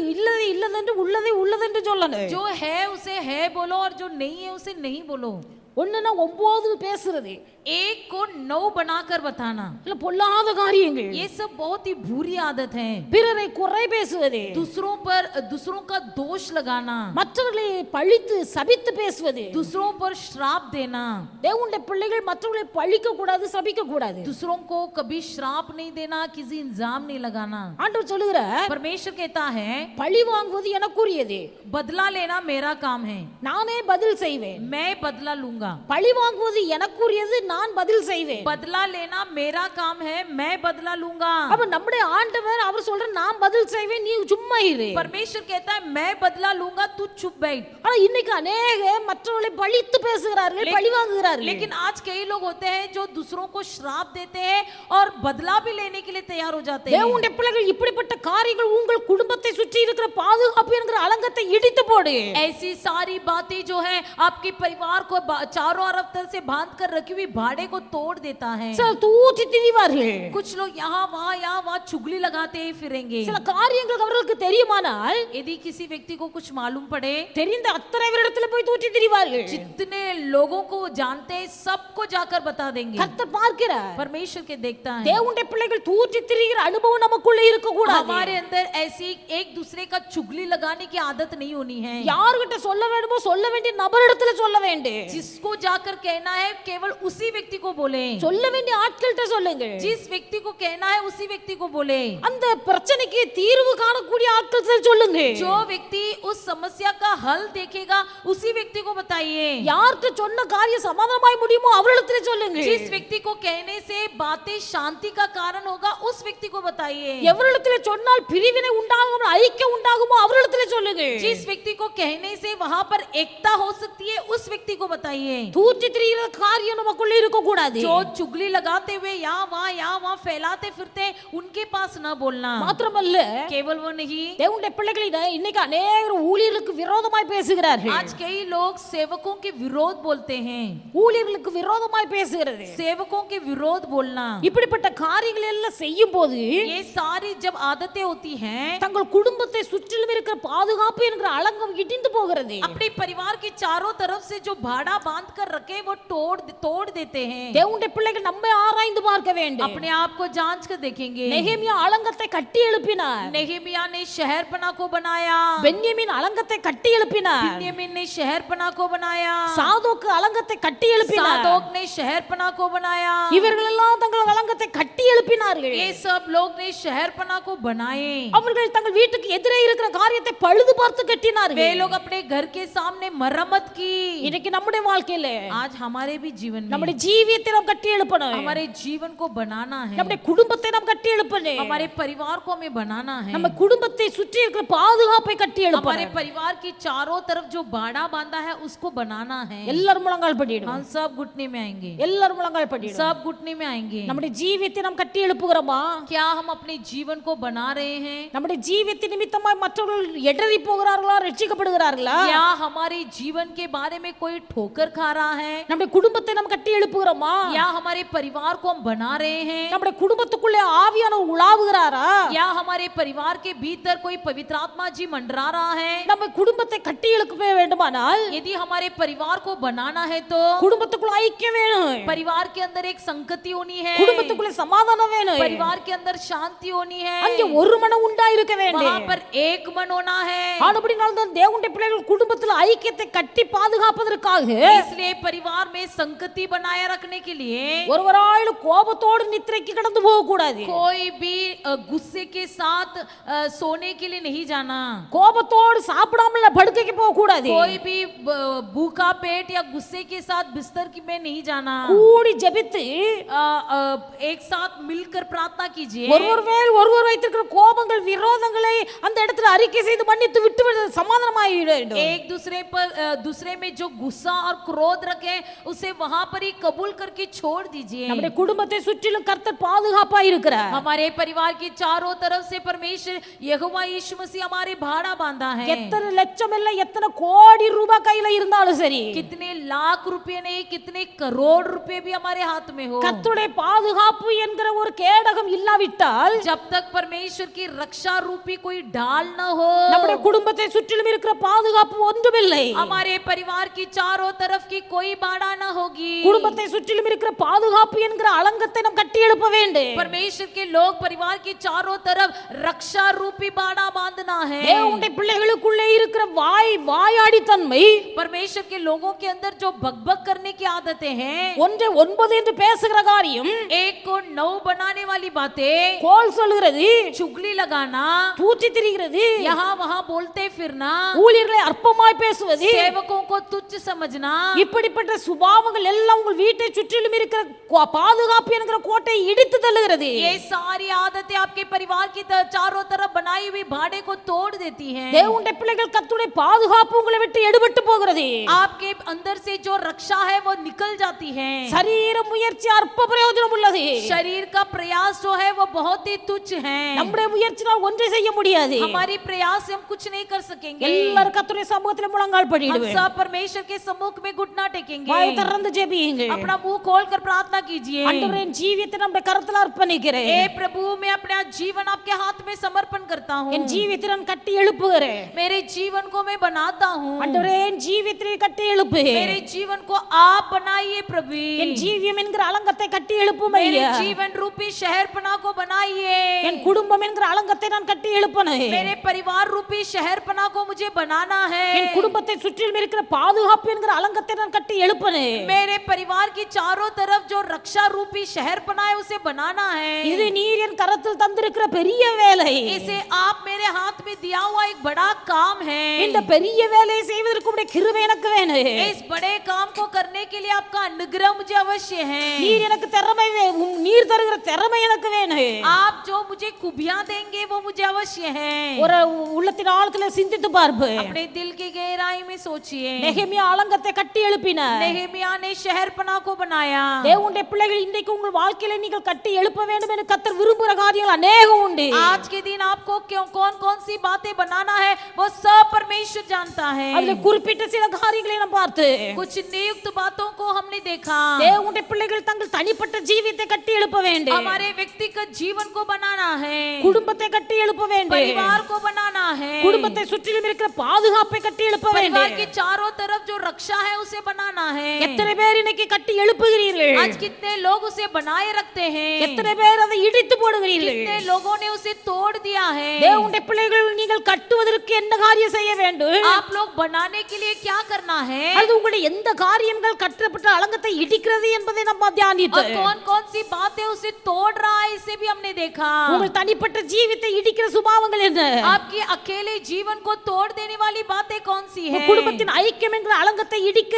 உள்ளதென்று சொல்லணும். जो है उसे है बोलो और जो नहीं है उसे नहीं बोलो. ஒண்ணுன்னா 9 பேசுறது, एक को 9 बनाकर बताना, இல்ல பொல்லாத காரியங்கள், ये सब बहुत ही बुरी आदत है। பிறரை குறை பேசுவது, दूसरों का दोष लगाना, மற்றவர்களை பழித்து சபித்து பேசுவது. दूसरों पर श्राप देना। தேவனுடைய பிள்ளைகள் மற்றவர்களை பழிக்க கூடாது, சபிக்க கூடாது. दूसरों को कभी श्राप नहीं देना, किसी इल्जाम नहीं लगाना। ஆண்டவர் சொல்லுகிறார், परमेश्वर कहता है பழி வாங்குவது எனக்குரியது, बदला लेना मेरा काम है, நானே பதில் செய்வேன். मैं बदला लूंगा। பழி வாங்குவது எனக்குரியது, நான் பதில் செய்வேன். बदला लेना मेरा काम है, मैं बदला लूंगा। அப்ப நம்முடைய ஆண்டவர் அவர் சொல்ற நான் பதில் செய்வேன், நீ சும்மா இரு. परमेश्वर कहता है मैं बदला लूंगा, तू चुप बैठ। ஆனா இன்னைக்கு अनेक மற்றவர்களை பழித்து பேசுகிறார்கள், பழி வாங்குகிறார்கள். लेकिन आज कई लोग होते हैं जो दूसरों को श्राप देते हैं और बदला भी लेने के लिए तैयार हो जाते हैं। தேவனுடைய பிள்ளைகள் இப்படிப்பட்ட காரியங்கள் உங்கள் குடும்பத்தை சுற்றி இருக்கிற பாதுகாப்பு என்கிற அலங்கத்தை இடித்து போடு. ऐसी सारी बातें जो है आपके परिवार को चारों तरफ से बांध कर रखी हुई भाड़े को तोड़ देता है। சில தூற்றி திரிவார்கள், कुछ लोग यहाँ वहाँ चुगली लगाते ही फिरेंगे। சில காரியங்கள் அவர்களுக்கு தெரியுமானால் यदि किसी व्यक्ति को कुछ मालूम पड़े, தெரிந்த அத்தனை பேரிடத்துல போய் தூற்றி திரிவார்கள். जितने लोगों को वो जानते हैं सबको जाकर बता देंगे। கர்த்தர் பார்க்கிறார், परमेश्वर के देखता है। தேவனுடைய பிள்ளைகள் தூற்றி திரிகிற அனுபவம் நமக்குள்ள இருக்க கூடாது. हमारे अंदर ऐसी एक दूसरे का चुगली लगाने की आदत नहीं होनी है। யார்கிட்ட சொல்ல வேண்டுமோ சொல்ல வேண்டிய நபரிடத்துல சொல்ல வேண்டும். जिसको जाकर कहना है केवल उसी व्यक्ति को बोले, சொல்ல வேண்டிய ஆட்கள்கிட்ட சொல்லுங்க. जिस व्यक्ति को कहना है उसी व्यक्ति को बोले। அந்த பிரச்சனைக்கு தீர்வு காணக்கூடிய ஆட்கள்கிட்ட சொல்லுங்க. जो व्यक्ति उस समस्या का हल देखेगा उसी व्यक्ति को बताइए। யார்கிட்ட சொன்ன காரியம் சமாதானமாய் முடியுமோ அவரிடத்துல சொல்லுங்க. जिस व्यक्ति को कहने से बातें शांति का कारण होगा उस व्यक्ति को बताइए। எவரிடத்துல சொன்னால் பிரிவினை உண்டாகும், ஐக்கியம் உண்டாகுமோ அவரிடத்துல சொல்லுங்க. जिस व्यक्ति को कहने से वहां पर एकता हो सकती है उस व्यक्ति को बताइए। தூற்றி திரிகிற காரியம் நமக்குள்ள இருக்க கூடாது. जो चुगली लगाते हुए यहाँ वहाँ फैलाते फिरते उनके पास न बोलना। மாத்திரமல்ல, केवल वो नहीं, தேவனுடைய பிள்ளைகளிட இன்னைக்கு அநேகர் ஊழியர்களுக்கு விரோதமாய் பேசுகிறார்கள். आज कई लोग सेवकों के विरोध बोलते हैं। ஊழியர்களுக்கு விரோதமாய் பேசுகிறது, सेवकों के विरोध बोलना, இப்படிப்பட்ட காரியங்கள் எல்லாம் செய்யும் போது ये सारी जब आदतें होती हैं, தங்கள் குடும்பத்தை சுற்றிலும் இருக்கிற பாதுகாப்பு என்கிற அலங்கம் இடிந்து போகிறது. अपने परिवार के चारों तरफ से जो भाड़ा बांध कर रखे वो तोड़ देते हैं। தேவனுடைய பிள்ளைகள் நம்மை ஆராய்ந்து பார்க்க வேண்டும். अपने आप को जांच कर देखेंगे। நெகேமியா அலங்கத்தை கட்டி எழுப்பினார், नेहेमिया ने शहरपना को बनाया, பென்யமீன் அலங்கத்தை கட்டி எழுப்பினார், बिन्यामीन ने शहरपना को बनाया, சாதோக்கு அலங்கத்தை கட்டி எழுப்பினார், सादोक ने शहरपना को बनाया। இவர்கள் எல்லாம் தங்கள் அலங்கத்தை கட்டி எழுப்பினார்கள். ये सब लोग ने शहरपना को बनाए। அவர்கள் தங்கள் வீட்டுக்கு எதிரே இருக்கிற காரியத்தை பழுது பார்த்து கட்டினார்கள். वे लोग अपने घर के सामने मरम्मत की। இன்னைக்கு நம்முடைய வாழ்க்கையில आज हमारे भी जीवन में நம்முடைய ஜீவியத்தை நாம் கட்டி எழுப்பணும். हमारे जीवन को बनाना है, நம்முடைய குடும்பத்தை நாம் கட்டி எழுப்பணும். हमारे परिवार को हमें बनाना है, நம்ம குடும்பத்தை சுற்றி இருக்கிற பாதுகாப்பை கட்டி हमारे எழுப்பணும். परिवार की चारों तरफ जो बाड़ा बांधा है उसको बनाना है। எல்லாரும் முழங்கால் படிடுவோம், हम सब घुटने में आएंगे, எல்லாரும் முழங்கால் படிடுவோம். सब घुटने में आएंगे। நம்முடைய ஜீவியத்தை நாம் கட்டி எழுப்புகிறோமா? क्या हम अपने जीवन को बना रहे हैं? நம்முடைய ஜீவியத்தை நிமித்தமாய் மற்றவர்கள் எடறி போகிறார்களா, ரட்சிக்கப்படுகிறார்களா? या हमारे जीवन के बारे में कोई ठोकर खा रहा है? நம்முடைய குடும்பத்தை நாம் கட்டி எழுப்புகிறோமா? या हमारे परिवार को हम बना रहे हैं? நம்முடைய குடும்பத்துக்குள்ளே ஆவியானவர் உலாவுகிறாரா? या हमारे परिवार के भीतर कोई पवित्र आत्मा जी मंडरा रहा है? நம்ம குடும்பத்தை கட்டி எழுப்ப வேண்டுமானால் यदि हमारे परिवार को बनाना है तो குடும்பத்துக்குள்ள ஐக்கியம் வேணும், परिवार के अंदर एक संगति होनी है, குடும்பத்துக்குள்ள சமாதானம் வேணும், परिवार के अंदर शांति होनी है, அங்கே ஒரு மனம் உண்டா இருக்க வேண்டும். वहां पर एक मन होना है। ஆனபடியால் தான் தேவனுடைய பிள்ளைகள் குடும்பத்தில் ஐக்கியத்தை கட்டி பாதுகாப்பதற்காக इसलिए परिवार में संगति बनाए रखने के लिए ஒருவராயிலும் கோபத்தோடு நித்திரைக்கு கடந்து போக கூடாது. कोई भी गुस्से के साथ सोने के लिए नहीं जाना, கோபத்தோடு சாப்பிடாமல் படுக்கைக்கு போக கூடாது. कोई भी भूखा पेट या गुस्से के साथ बिस्तर में नहीं जाना। கூடி ஜெபித்து एक साथ मिलकर प्रार्थना कीजिए। ஒருவர் மேல் ஒருவர் வைத்திருக்கிற கோபங்கள் விரோதங்களை அந்த இடத்துல அறிக்கை செய்து மன்னித்து விட்டு சமாதானமாய் வேண்டும். एक दूसरे में जो गुस्सा और क्रोध रखे उसे वहां पर ही कबूल करके छोड़ दीजिए। நம்முடைய குடும்பத்தை சுற்றிலும் கர்த்தர் பாதுகாப்பாய் இருக்கிறார். हमारे परिवार की चारों तरफ से परमेश्वर यहोवा यीशु मसीह हमारे भाड़ा बांधा है। எத்தனை லட்சம் இல்ல எத்தனை கோடி ரூபாய் கையில இருந்தாலும் சரி, कितने लाख रुपए नहीं कितने करोड़ रुपए भी हमारे हाथ में हो, கர்த்தருடைய பாதுகாப்பு என்கிற ஒரு கேடகம் இல்லாவிட்டால், जब तक परमेश्वर की रक्षा रूपी कोई ढाल न हो, நம்முடைய குடும்பத்தை சுற்றிலும் இருக்கிற பாதுகாப்பு ஒன்றுமில்லை. हमारे परिवार की चारों तरफ तरफ की कोई बाड़ा ना होगी। குடும்பத்தை சுற்றிலும் இருக்கிற பாதுகாப்பு என்கிற அலங்கத்தை நாம் கட்டி எழுப்ப வேண்டும். परमेश्वर के लोग परिवार के चारों तरफ रक्षा रूपी बाड़ा बांधना है। தேவனுடைய பிள்ளைகளுக்குள்ளே இருக்கிற வாயாடி தன்மை, परमेश्वर के लोगों के अंदर जो भगभग करने की आदतें हैं, ஒன்றை 9 என்று பேசுகிற காரியம், एक को 9 बनाने वाली बातें, கோல் சொல்கிறது, चुगली लगाना, தூற்றி திரிகிறது, यहाँ वहाँ बोलते फिरना, ஊழியர்களை அற்பமாய் பேசுவது, सेवकों को तुच्छ समझना, இப்படிப்பட்ட சுபாவங்கள் எல்லாம் உங்கள் வீட்டை சுற்றிலும் இருக்கிற பாதுகாப்பு என்கிற கோட்டை இடித்து தள்ளுகிறது. ये सारी आदतें आपके परिवार की चारों तरफ बनाई हुई बाड़े को तोड़ देती हैं। தேவனுடைய பிள்ளைகள் கர்த்தருடைய பாதுகாப்பு உங்களை விட்டு எடுபட்டு போகிறது. आपके अंदर से जो रक्षा है वो निकल जाती है। சரீர முயற்சி அற்ப பிரயோஜனம் உள்ளது. शरीर का प्रयास जो है वो बहुत ही तुच्छ है। நம்முடைய முயற்சினால் ஒன்றை செய்ய முடியாது. हमारी प्रयास से हम कुछ नहीं कर सकेंगे। எல்லாரும் கர்த்தருடைய சமூகத்திலே முழங்கால் हम படிடுவேன். सब परमेश्वर के सम्मुख में घुटना टेकेंगे। வாய் திறந்து ஜெபியுங்க. अपना मुंह खोलकर प्रार्थना कीजिए। ஆண்டவரே, என் ஜீவியத்தை நம்முடைய கரத்தில் அர்ப்பணிக்கிறேன். हे प्रभु, मैं अपना जीवन आपके हाथ में समर्पण करता हूँ। என் ஜீவியத்தை நான் கட்டி எழுப்புகிறேன். मेरे जीवन को मैं बनाता हूँ। ஆண்டவரே, என் ஜீவியத்தை கட்டி எழுப்பு. मेरे जीवन को आप बनाइए प्रभु। என் ஜீவியம் என்கிற அலங்கத்தை கட்டி எழுப்பும் मेरे ஐயா. जीवन रूपी शहरपना को बनाइए। என் குடும்பம் என்கிற அலங்கத்தை நான் கட்டி எழுப்பணும். मेरे परिवार रूपी शहरपना को मुझे बनाना है। என் குடும்பத்தை சுற்றிலும் இருக்கிற பாதுகாப்பு என்கிற அலங்கத்தை நான் கட்டி எழுப்பணும். मेरे परिवार की चारों तरफ जो रक्षा रूपी शहरपना है उसे बनाना है। இது நீர் என் கரத்தில் தந்திருக்கிற பெரிய வேலை. इसे आप मेरे हाथ में दिया हुआ एक बड़ा काम है। இந்த பெரிய வேலையை செய்வதற்கு உம்முடைய கிருபை எனக்கு வேணும். इस बड़े काम को करने के लिए आपका अनुग्रह मुझे अवश्य है। நீர் எனக்கு திறமை நீர் தருகிற திறமை எனக்கு வேணும். आप जो मुझे खूबियां देंगे वो मुझे अवश्य है। ஒரு உள்ளத்தின் ஆழத்துல சிந்தித்து பார்ப்பு. अपने दिल की गहराई में सोचिए। நெகேமியா அலங்கத்தை கட்டி எழுப்பினார். नेहेमिया ने शहरपना को बनाया। தேவனுடைய பிள்ளைகள், இன்றைக்கு உங்கள் வாழ்க்கையில நீங்கள் கட்டி எழுப்ப வேண்டும் என்று கர்த்தர் விரும்புகிற காரியங்கள் அநேகம் உண்டு. आज के दिन आपको क्यों कौन कौन सी बातें बनाना है वो सब परमेश्वर जानता है। அதுல குறிப்பிட்ட சில காரியங்களை நாம் பார்த்து, कुछ नियुक्त बातों को हमने देखा। தேவனுடைய பிள்ளைகள் தங்கள் தனிப்பட்ட ஜீவியத்தை கட்டி எழுப்ப வேண்டும். हमारे व्यक्तिगत जीवन को बनाना है। குடும்பத்தை கட்டி எழுப்ப வேண்டும். परिवार को बनाना है। குடும்பத்தை சுற்றிலும் இருக்கிற பாதுகாப்பை கட்டி எழுப்ப வேண்டும். परिवार की चारों तरफ जो रक्षा है उसे बनाना है। எத்தனை பேர் இன்னைக்கு கட்டி எழுப்புகிறீர்கள்? आज कितने लोग उसे बनाए रखते हैं। எத்தனை பேர் அதை இடித்து போடுகிறீர்கள்? कितने लोगों ने उसे तोड़ दिया है। தேவனுடைய பிள்ளைகள், நீங்கள் கட்டுவதற்கு என்ன காரியம் செய்ய வேண்டும்? आप लोग बनाने के लिए क्या करना है। அது உங்களுடைய எந்த காரியங்கள் கட்டப்பட்ட அலங்கத்தை இடிக்கிறது என்பதை நம்ம और தியானித்தோம். कौन कौन सी बातें उसे तोड़ रहा है इसे भी हमने देखा। உங்கள் தனிப்பட்ட ஜீவித்தை இடிக்கிற சுபாவங்கள் என்ன? आपके अकेले जीवन को तोड़ देने वाली बातें कौन सी है। குடும்பத்தின் ஐக்கியம் என்கிற அலங்கத்தை இடிக்க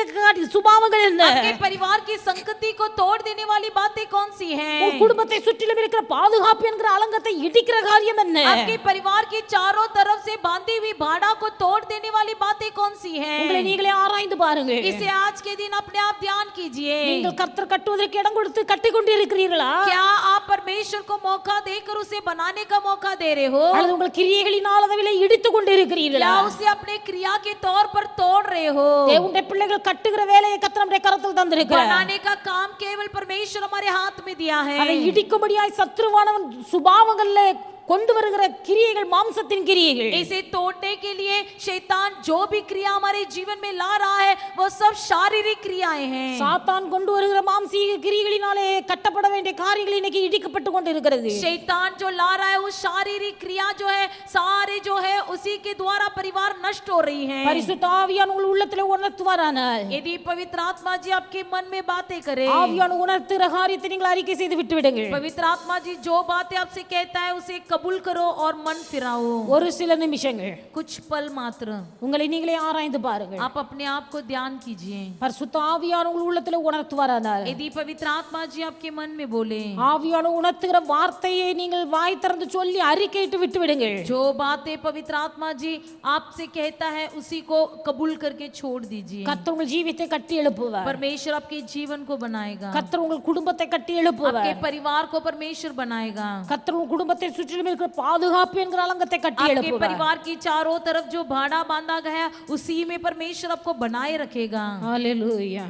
சுபாவங்கள் என்ன? आपके परिवार की संगति को तोड़ देने वाली बातें कौन सी हैं। உங்கள் குடும்பத்தை சுற்றிலும் இருக்கிற பாதுகாப்பு என்கிற அலங்கத்தை இடிக்கிற காரியம் என்ன? आपके परिवार की चारों तरफ से बांधी हुई बाड़ा को तोड़ देने वाली बातें कौन सी உங்களை हैं। நீங்களே ஆராய்ந்து பாருங்க. इसे आज के दिन अपने आप ध्यान कीजिए। நீங்கள் கர்த்தர் கட்டுவதற்கு இடம் கொடுத்து கட்டி கொண்டு இருக்கிறீர்களா? क्या आप परमेश्वर को मौका देकर उसे बनाने का मौका दे रहे हो, அல்லது உங்கள் கிரியைகளினால் அதை இடித்து கொண்டு இருக்கிறீர்களா? या उसे अपने क्रिया के तौर पर तोड़ रहे हो। தேவனுடைய பிள்ளைகள் கட்டுகிற வேலையை கர்த்தர் நம்முடைய கரத்தில் தந்திருக்கிறார். बनाने का काम केवल परमेश्वर हमारे हाथ में दिया है। அதை இடிக்கும்படியாய் சத்ருவானவன் சுபாவங்கள்ல கொண்டு வருகிற கிரியைகள் மாம்சத்தின் கிரியைகள். इसे तोड़ने के लिए शैतान जो भी क्रिया हमारे जीवन में ला रहा है वो सब शारीरिक क्रियाएं हैं। சாத்தான் கொண்டு வருகிற மாம்சீக கிரியைகளினாலே கட்டப்பட வேண்டிய காரியங்கள் இன்னைக்கு இடிக்கப்பட்டு கொண்டு இருக்கிறது. शैतान जो ला रहा है वो शारीरिक क्रिया जो है सारे जो है उसी के द्वारा परिवार नष्ट हो रही है। பரிசுத்த ஆவியானவர் உங்கள் உள்ளத்திலே உணர்த்துவாரானால், यदि पवित्र आत्मा जी आपके मन में बातें करे, ஆவியானவர் உணர்த்துகிற காரியத்தை நீங்கள் அறிக்கை செய்து விட்டு விடுங்கள். पवित्र आत्मा जी जो बातें आपसे कहता है उसे कबूल करो और मन फिराओ। ஒரு சில நிமிஷங்கள் कुछ पल मात्र உங்களை நீங்களே ஆராய்ந்து பாருங்கள். आप अपने आप को ध्यान कीजिए। பரிசுத்த ஆவியானவர் உங்கள் உள்ளத்திலே உணர்த்துவாரானால், यदि पवित्र आत्मा जी आपके मन में बोले, ஆவியானவர் உணர்த்துகிற வார்த்தையை நீங்கள் வாய் திறந்து சொல்லி அறிக்கையிட்டு விட்டு விடுங்கள். जो बातें पवित्र आत्मा जी आपसे कहता है उसी को कबूल करके छोड़ दीजिए। கர்த்தர் உங்கள் ஜீவியத்தை கட்டி எழுப்புவார். परमेश्वर आपके जीवन को बनाएगा। கர்த்தர் உங்கள் குடும்பத்தை கட்டி எழுப்புவார். आपके परिवार को परमेश्वर बनाएगा। கர்த்தர் உங்கள் குடும்பத்தை சுற்றிலும் இருக்கிற பாதுகாப்பு என்கிற அலங்கத்தை கட்டி आपके எழுப்புவார். परिवार की चारों तरफ जो भाड़ा बांधा गया उसी में परमेश्वर आपको बनाए रखेगा। ஹalleluya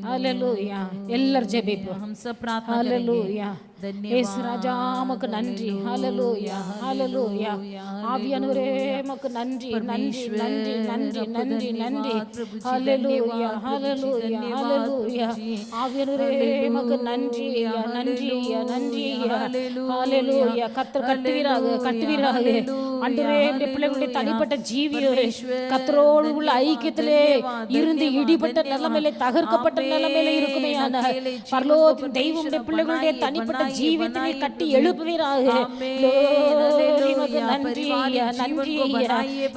ஹalleluya. எல்லாரும் ஜெபிப்போம். हम सब प्रार्थना ஹalleluya. करेंगे। இயேசு ராஜா உமக்கு நன்றி. ஹல்லேலூயா ஹல்லேலூயா. ஆவியானவரே உமக்கு நன்றி நன்றி நன்றி நன்றி நன்றி நன்றி. ஹல்லேலூயா ஹல்லேலூயா ஹல்லேலூயா. ஆவியானவரே உமக்கு நன்றி நன்றி நன்றி. ஹல்லேலூயா. கர்த்தர் கட்டுவீராக கட்டுவீராக. ஆண்டவரே இந்த பிள்ளைகளுடைய தனிப்பட்ட ஜீவியமே கர்த்தரோடு உள்ள ஐக்கியத்திலே இருந்து இடிபட்ட நிலைமையிலே தகர்க்கப்பட்ட நிலைமையிலே இருக்குமே ஆனால் பரலோகத்தின் தெய்வம் இந்த பிள்ளைகளுடைய தனிப்பட்ட ஜீவியத்தை கட்டி எழுப்புவீராக. நன்றி நன்றி.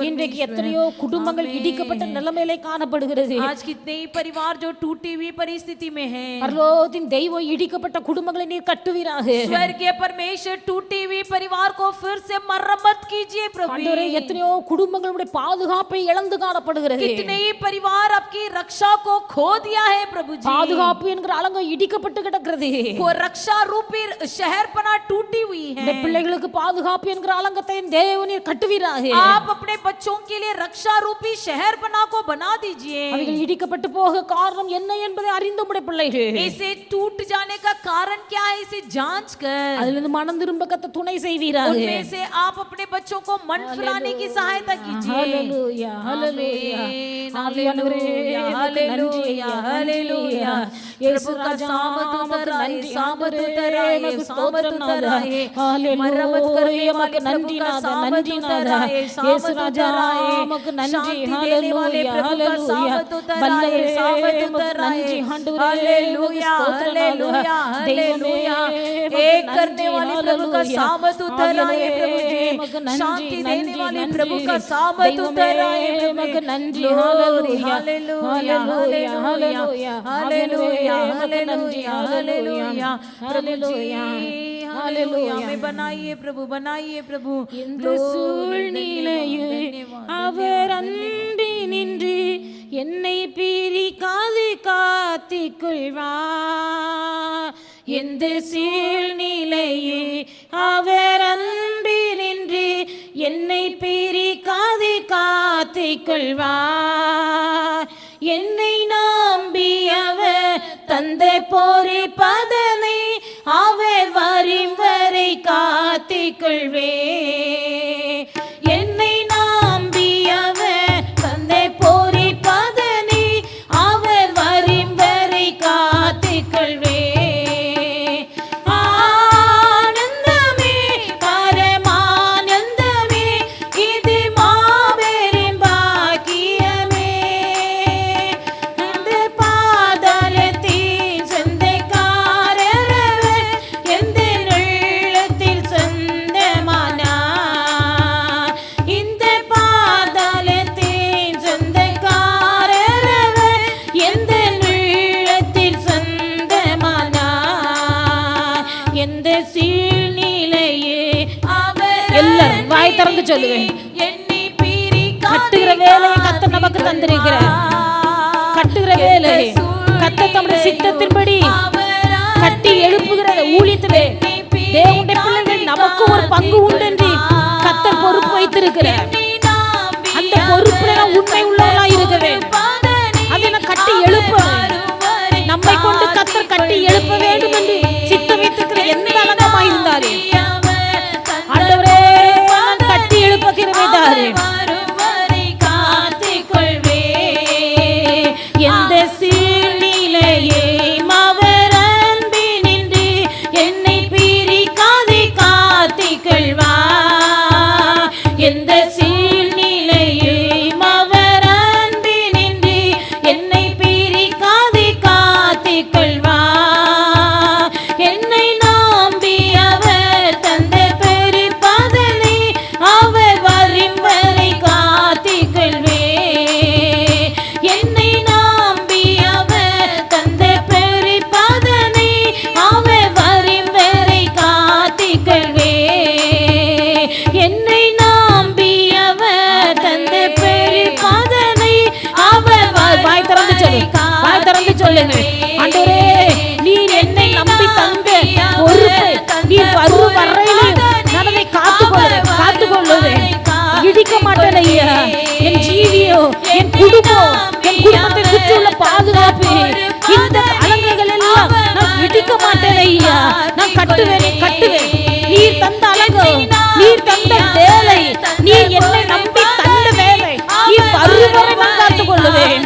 இன்றைக்கு எத்தனையோ குடும்பங்கள் இடிக்கப்பட்ட நிலைமையிலே காணப்படுகிறது. आज कितने ही परिवार जो टूटी हुई परिस्थिति में हैं, பரலோகத்தின் தெய்வம் இடிக்கப்பட்ட குடும்பங்களை நீர் கட்டுவீராக. स्वर्गीय परमेश्वर टूटी हुई परिवार को फिर से मरम्मत कीजिए प्रभु। ஆண்டவரே எத்தனையோ குடும்பங்களுடைய பாதுகாப்பை இழந்து காணப்படுகிறது. कितने ही परिवार आपकी रक्षा को खो दिया है प्रभु जी। பாதுகாப்பு என்கிற அலங்கம் இடிக்கப்பட்டு கிடக்கிறது. वो रक्षा रूपी शहरपना टूटी हुई है। இந்த பிள்ளைகளுக்கு பாதுகாப்பு என்கிற அலங்கத்தை தேவனீர் கட்டுவீராக. आप अपने बच्चों के लिए रक्षा रूपी शहरपना को बना दीजिए। அவைகள் இடிக்கப்பட்டு போக காரணம் என்ன என்பதை அறிந்த உம்முடைய பிள்ளைகள் इसे टूट जाने का कारण क्या है इसे जांच कर அதிலிருந்து மனம் திரும்ப கத்த துணை செய்வீராக. उनमें से आप अपने बच्चों को मन फिराने की सहायता कीजिए। ஹல்லேலூயா ஹல்லேலூயா. ஆவியானவரே हालेलुया हालेलुया। இயேசு प्रभु का ராஜா सामर्थ உமக்கு उतरा है, நன்றி. सामर्थ ஆண்டவரே उतरा है, உமக்கு सामर्थ ஸ்தோத்திரம் उतरा है। ஹல்லேலூயா. मरम्मत करने वाले உமக்கு प्रभु நன்றி का நாதா सामर्थ நன்றி उतरा நாதா. है, இயேசு सामर्थ ராஜா उतरा है। உமக்கு நன்றி. शांति देने वाले ஹல்லேலூயா प्रभु का ஹல்லேலூயா. सामर्थ उतरा है, வல்லவரே सामर्थ உமக்கு उतरा है। நன்றி. ஆண்டவரே हालेलुया हालेलुया हालेलुया। एक करने वाले प्रभु का सामर्थ उतरा है प्रभु जी। शांति देने वाले प्रभु का सामर्थ उतरा है உமக்கு நன்றி. हालेलुया ஹல்லேலூயா हालेलुया ஹல்லேலூயா हालेलुया ஹல்லேலூயா हालेलुया ஹல்லேலூயா हालेलुया। हमें बनाइए प्रभु बनाइए प्रभु। இந்த சூழ்நிலையில் அவர் அன்பினின்று என்னை பிரிக்காது காத்துக்கொள்வார். எந்த சூழ்நிலையில் அவர் அன்பினின்று என்னை பிரிக்காது காத்துக்கொள்வார். என்னை நம்பி அவர் தந்த பொறுப்பதனை அவர் வரும் வரை காத்துக்கொள்வே. என்னை நம்பி அவர் தந்த பொறுப்பதனை அவர் வரும் வரை காத்துக்கொள்வே. ஆனந்தமே பரமானந்தமே இது மாபெரும் பாக்கியமே. இந்த பாதாளத்தின் சொந்தக்காரரவர் எந்த உள்ளத்தில் சொந்தமானார். இந்த பாதாளத்தின் சொந்தக்காரரவர் எந்த உள்ளத்தில் சொந்தமானார். எந்த சூழ்நிலையே அவர் எல்லாரும் வாய் திறந்து சொல்லுவேன். என்னை பிரிக்காது கட்டுகிற வேலையை கர்த்தர் நமக்கு தந்திருக்கிறார். கட்டுகிற வேலை கர்த்தர் தம்முடைய சித்தத்தின்படி கட்டி எழுப்புகிற ஊழியத்திலே தேவனுடைய பிள்ளைகள் நமக்கு ஒரு பங்கு உண்டு என்று கர்த்தர் பொறுப்பு வைத்திருக்கிறார். அந்த பொறுப்புல நான் உண்மை உள்ளவனாய் இருக்கிறேன். அதை நான் கட்டி எழுப்ப நம்மை கொண்டு கர்த்தர் கட்டி எழுப்ப வேண்டும் என்று சித்தம் வைத்திருக்கிற எந்த அலங்கமாய் இருந்தாலும் ஆண்டவரே நான் கட்டி எழுப்ப கிருபை தாரும். எந்த சூழ்நிலையே அவர் அன்பினின்று என்னை பிரிக்காது காத்துக்கொள்வார். எந்த சூழ்நிலையே அவர் அன்பினின்று என்னை பிரிக்காது காத்துக்கொள்வார். என்னை நம்பி அவர் தந்த பெருப்பதனை அவர் வரும் வரை காத்துக்கொள்வே. என்னை நம்பி அவர் தந்த பெருப்பதனை அவர் வரும் வரை காத்துக்கொள்வே. என்னை நம்பி அவர் தந்த பெருப்பதனை அவர் வாய் திறந்து சொல்லு. வாய் திறந்து சொல்லுங்க. ஆண்டவரே நீர் என்னை நம்பி தந்த பொறுப்பை நீர் வரும் வரையிலும் நான் அதை காத்துக்கொள்ளுவேன். இடிக்க மாட்டேன் ஐயா. என் ஜீவியோ என் குடும்பம் என் குடும்பத்தை சுற்றியுள்ள பாதுகாப்பு இந்த அலங்குகள் எல்லாம் நான் இடிக்க மாட்டேன் ஐயா. நான் கட்டுவேன் கட்டுவேன். நீர் தந்த அழகு, நீர் தந்த வேலை, நீர் என்னை நம்பி தந்த வேலை, நீர் வருவரை நான் காத்துக் கொள்ளுவேன்.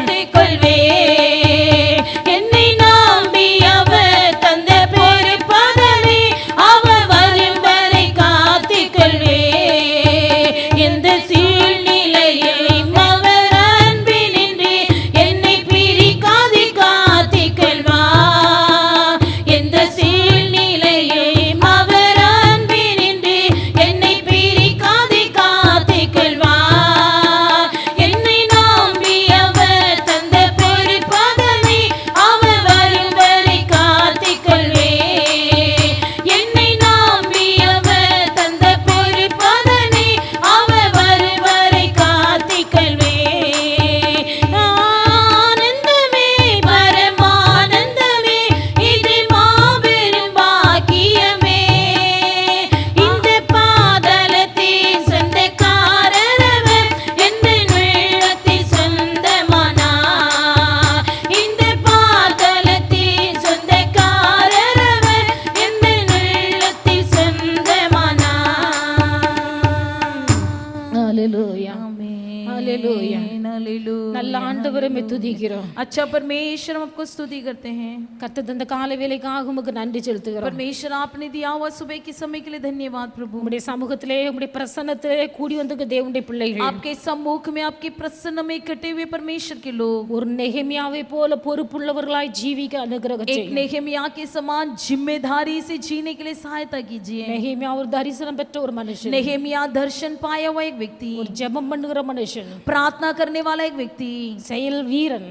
என்னை நம்பி அவர் தந்த பொறுப்பதனை அவர் வரும் வரை காத்துக் கொள்வே. எந்த சூழ்நிலையை அவர் அன்பினின்றி என்னை பிரிக்காது காத்துக் கொள்வார். எந்த சூழ்நிலையை அவர் அன்பினின்றி என்னை பிரிக்காது காத்துக் கொள்வார். என்னை நம்பி அவர் தந்த பொறுப்பதனை அவர் வரும் வரை காத்துக் கொள்வே. என்னை நம்பி அவர் தந்த பொறுப்பதனை அவர் வரும் வரை காத்துக் கொள்வே. ஆனந்தமே பரமானந்தமே இது மாபெரும் பாக்கியமே. இந்த பாதாளத்தின் சொந்தக்காரரவர் எந்த உள்ளத்தில் சொந்தமானார். இந்த பாதாளத்தின் சொந்தக்காரரவர் எந்த உள்ளத்தில் சொந்தமானார். ஹalleluya, ஆமென். ஹalleluya. ஹalleluya. நல்ல ஆண்டவரை துதிக்கிறோம். अच्छा परमेश्वर हम आपको स्तुति करते हैं. கர்த்தர் தந்த காலை வேளைக்காக உமக்கு நன்றி செலுத்துகிறோம். परमेश्वर आपने दिया हुआ सुबह के समय के लिए धन्यवाद प्रभु. உம்முடைய சமூகத்திலே உம்முடைய பிரசன்னத்திலே கூடி வந்திருக்க தேவனுடைய பிள்ளைகள் आपके सम्मुख में आपके प्रसन्न में इकट्ठे हुए परमेश्वर के लोग ஒரு நெகேமியாவை போல பொறுப்புள்ளவர்களாய் ஜீவிக்க அனுகிரகம் एक செய்யும். नेहमिया के समान जिम्मेदारी से जीने के लिए सहायता कीजिए. நெகேமியா ஒரு தரிசனம் பெற்ற ஒரு மனுஷன், नेहमिया दर्शन पाया हुआ एक व्यक्ति, ஒரு ஜெபம் பண்ணுகிற மனுஷன், प्रार्थना करने वाला एक व्यक्ति, செயல் வீரன்.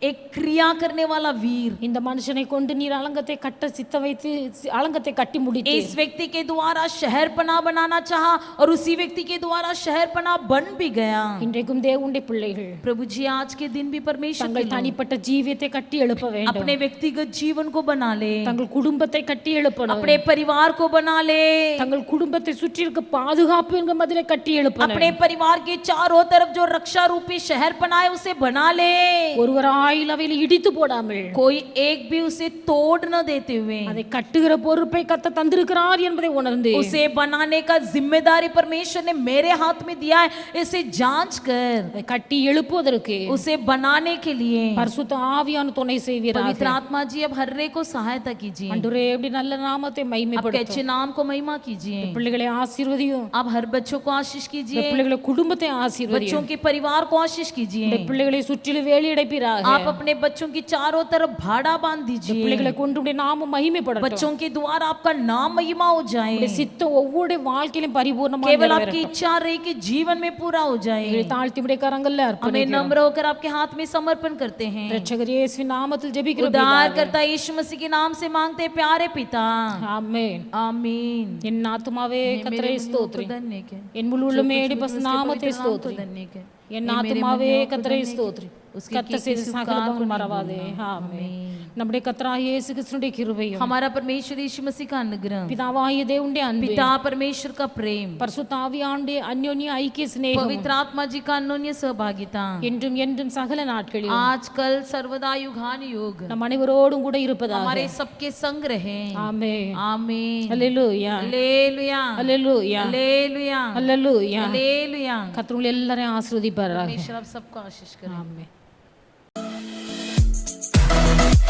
एक क्रिया करने वाला वीर. இந்த மனுஷனை கொண்டு நீர் அலங்கத்தை கட்ட சித்த வைத்து அலங்கத்தை கட்டி முடித்து इस व्यक्ति के द्वारा शहरपना बनाना चाहा और उसी व्यक्ति के द्वारा शहरपना बन भी गया. இன்றைக்கும் தேவனுடைய பிள்ளைகள் प्रभु जी आज के दिन भी परमेश्वर के தங்கள் लोग தனிப்பட்ட ஜீவியத்தை கட்டி எழுப்ப வேண்டும். अपने व्यक्तिगत जीवन को बना ले, தங்கள் குடும்பத்தை கட்டி எழுப்பணும். अपने परिवार को बना ले, தங்கள் குடும்பத்தை சுற்றி இருக்க பாதுகாப்பு என்கிற மதிலை கட்டி எழுப்பணும். अपने परिवार के चारों तरफ जो रक्षा रूपी शहर बनाए उसे बना ले. ஒருவராயில் அவைகளை இடித்து போடாமல் कोई एक भी उसे तोड़ न देते हुए அதை கட்டுகிற பொறுப்பை கர்த்தர் தந்திருக்கிறார் என்பதை உணர்ந்து उसे बनाने का जिम्मेदारी परमेश्वर ने मेरे हाथ में दिया है. इसे जांच कर அதை கட்டி எழுப்புவதற்கு उसे बनाने के लिए பரிசுத்த ஆவியான துணை செய்வீராக. पवित्र आत्मा जी अब हर एक को सहायता कीजिए. ஆண்டவரே இப்படி நல்ல நாமத்தை आपके மகிமைப்படுத்தும். अच्छे नाम को महिमा कीजिए. பிள்ளைகளை ஆசீர்வதியும். आप हर बच्चों को आशीष இந்த कीजिए. பிள்ளைகளை குடும்பத்தை ஆசீர்வதியும். बच्चों के परिवार को आशीष இந்த कीजिए. பிள்ளைகளை சுற்றிலும் வேலி அடைப்பீராக. आप अपने बच्चों की चारों तरफ भाड़ा बांध दीजिए. பிள்ளைகளை கொண்டு உம்முடைய நாமம் மகிமைப்படட்டும். बच्चों के द्वारा आपका नाम महिमा हो जाए. உம்முடைய சித்தம் ஒவ்வொரு வாழ்க்கையிலும் பரிபூர்ணமாக केवल आपकी நிறைவேறட்டும். इच्छा रही कि जीवन में पूरा हो जाए. இதை தாழ்த்தி உம்முடைய கரங்களில் हमें அர்ப்பணிக்கிறோம். नम्र होकर आपके हाथ में समर्पण करते हैं. இரட்சகர் இயேசுவின் நாமத்தில் ஜெபிக்கிறோம். उद्धार करता यीशु मसीह के नाम से मांगते हैं प्यारे पिता. ஆமென். आमीन. என் ஆத்துமாவே கர்த்தரை ஸ்தோத்திரி. धन्य के என் முழு உள்ளமே பரிசுத்த நாமத்தை ஸ்தோத்திரி. धन्य के என் ஆத்துமாவே கர்த்தரை ஸ்தோத்திரி. उसके கர்த்தர் செய்த சகல உபகாரங்களை மறவாதே. ஆமென். நம்முடைய கர்த்தராகிய இயேசு கிறிஸ்துவின் கிருபையும் हमारा परमेश्वर यीशु मसीह का अनुग्रह, பிதாவாகிய தேவனுடைய அன்பும் पिता परमेश्वर का प्रेम, பரிசுத்த ஆவியானுடைய அந்யோன்ய ஐக்கிய சிநேகம் पवित्र आत्मा जी का अन्योन्य सहभागिता என்றும் என்றும் சகல நாட்களிலும் आज कल सर्वदा युगान युग நம் அனைவரோடும் கூட இருப்பதாக. हमारे सबके संग रहे. ஆமென். आमीन. ஹல்லேலூயா. हालेलुया. ஹல்லேலூயா. हालेलुया. ஹல்லேலூயா. हालेलुया. கர்த்தர் உங்களை எல்லாரையும் ஆசீர்வதிப்பாராக. परमेश्वर आप सबको आशीष करें. ஆமென்.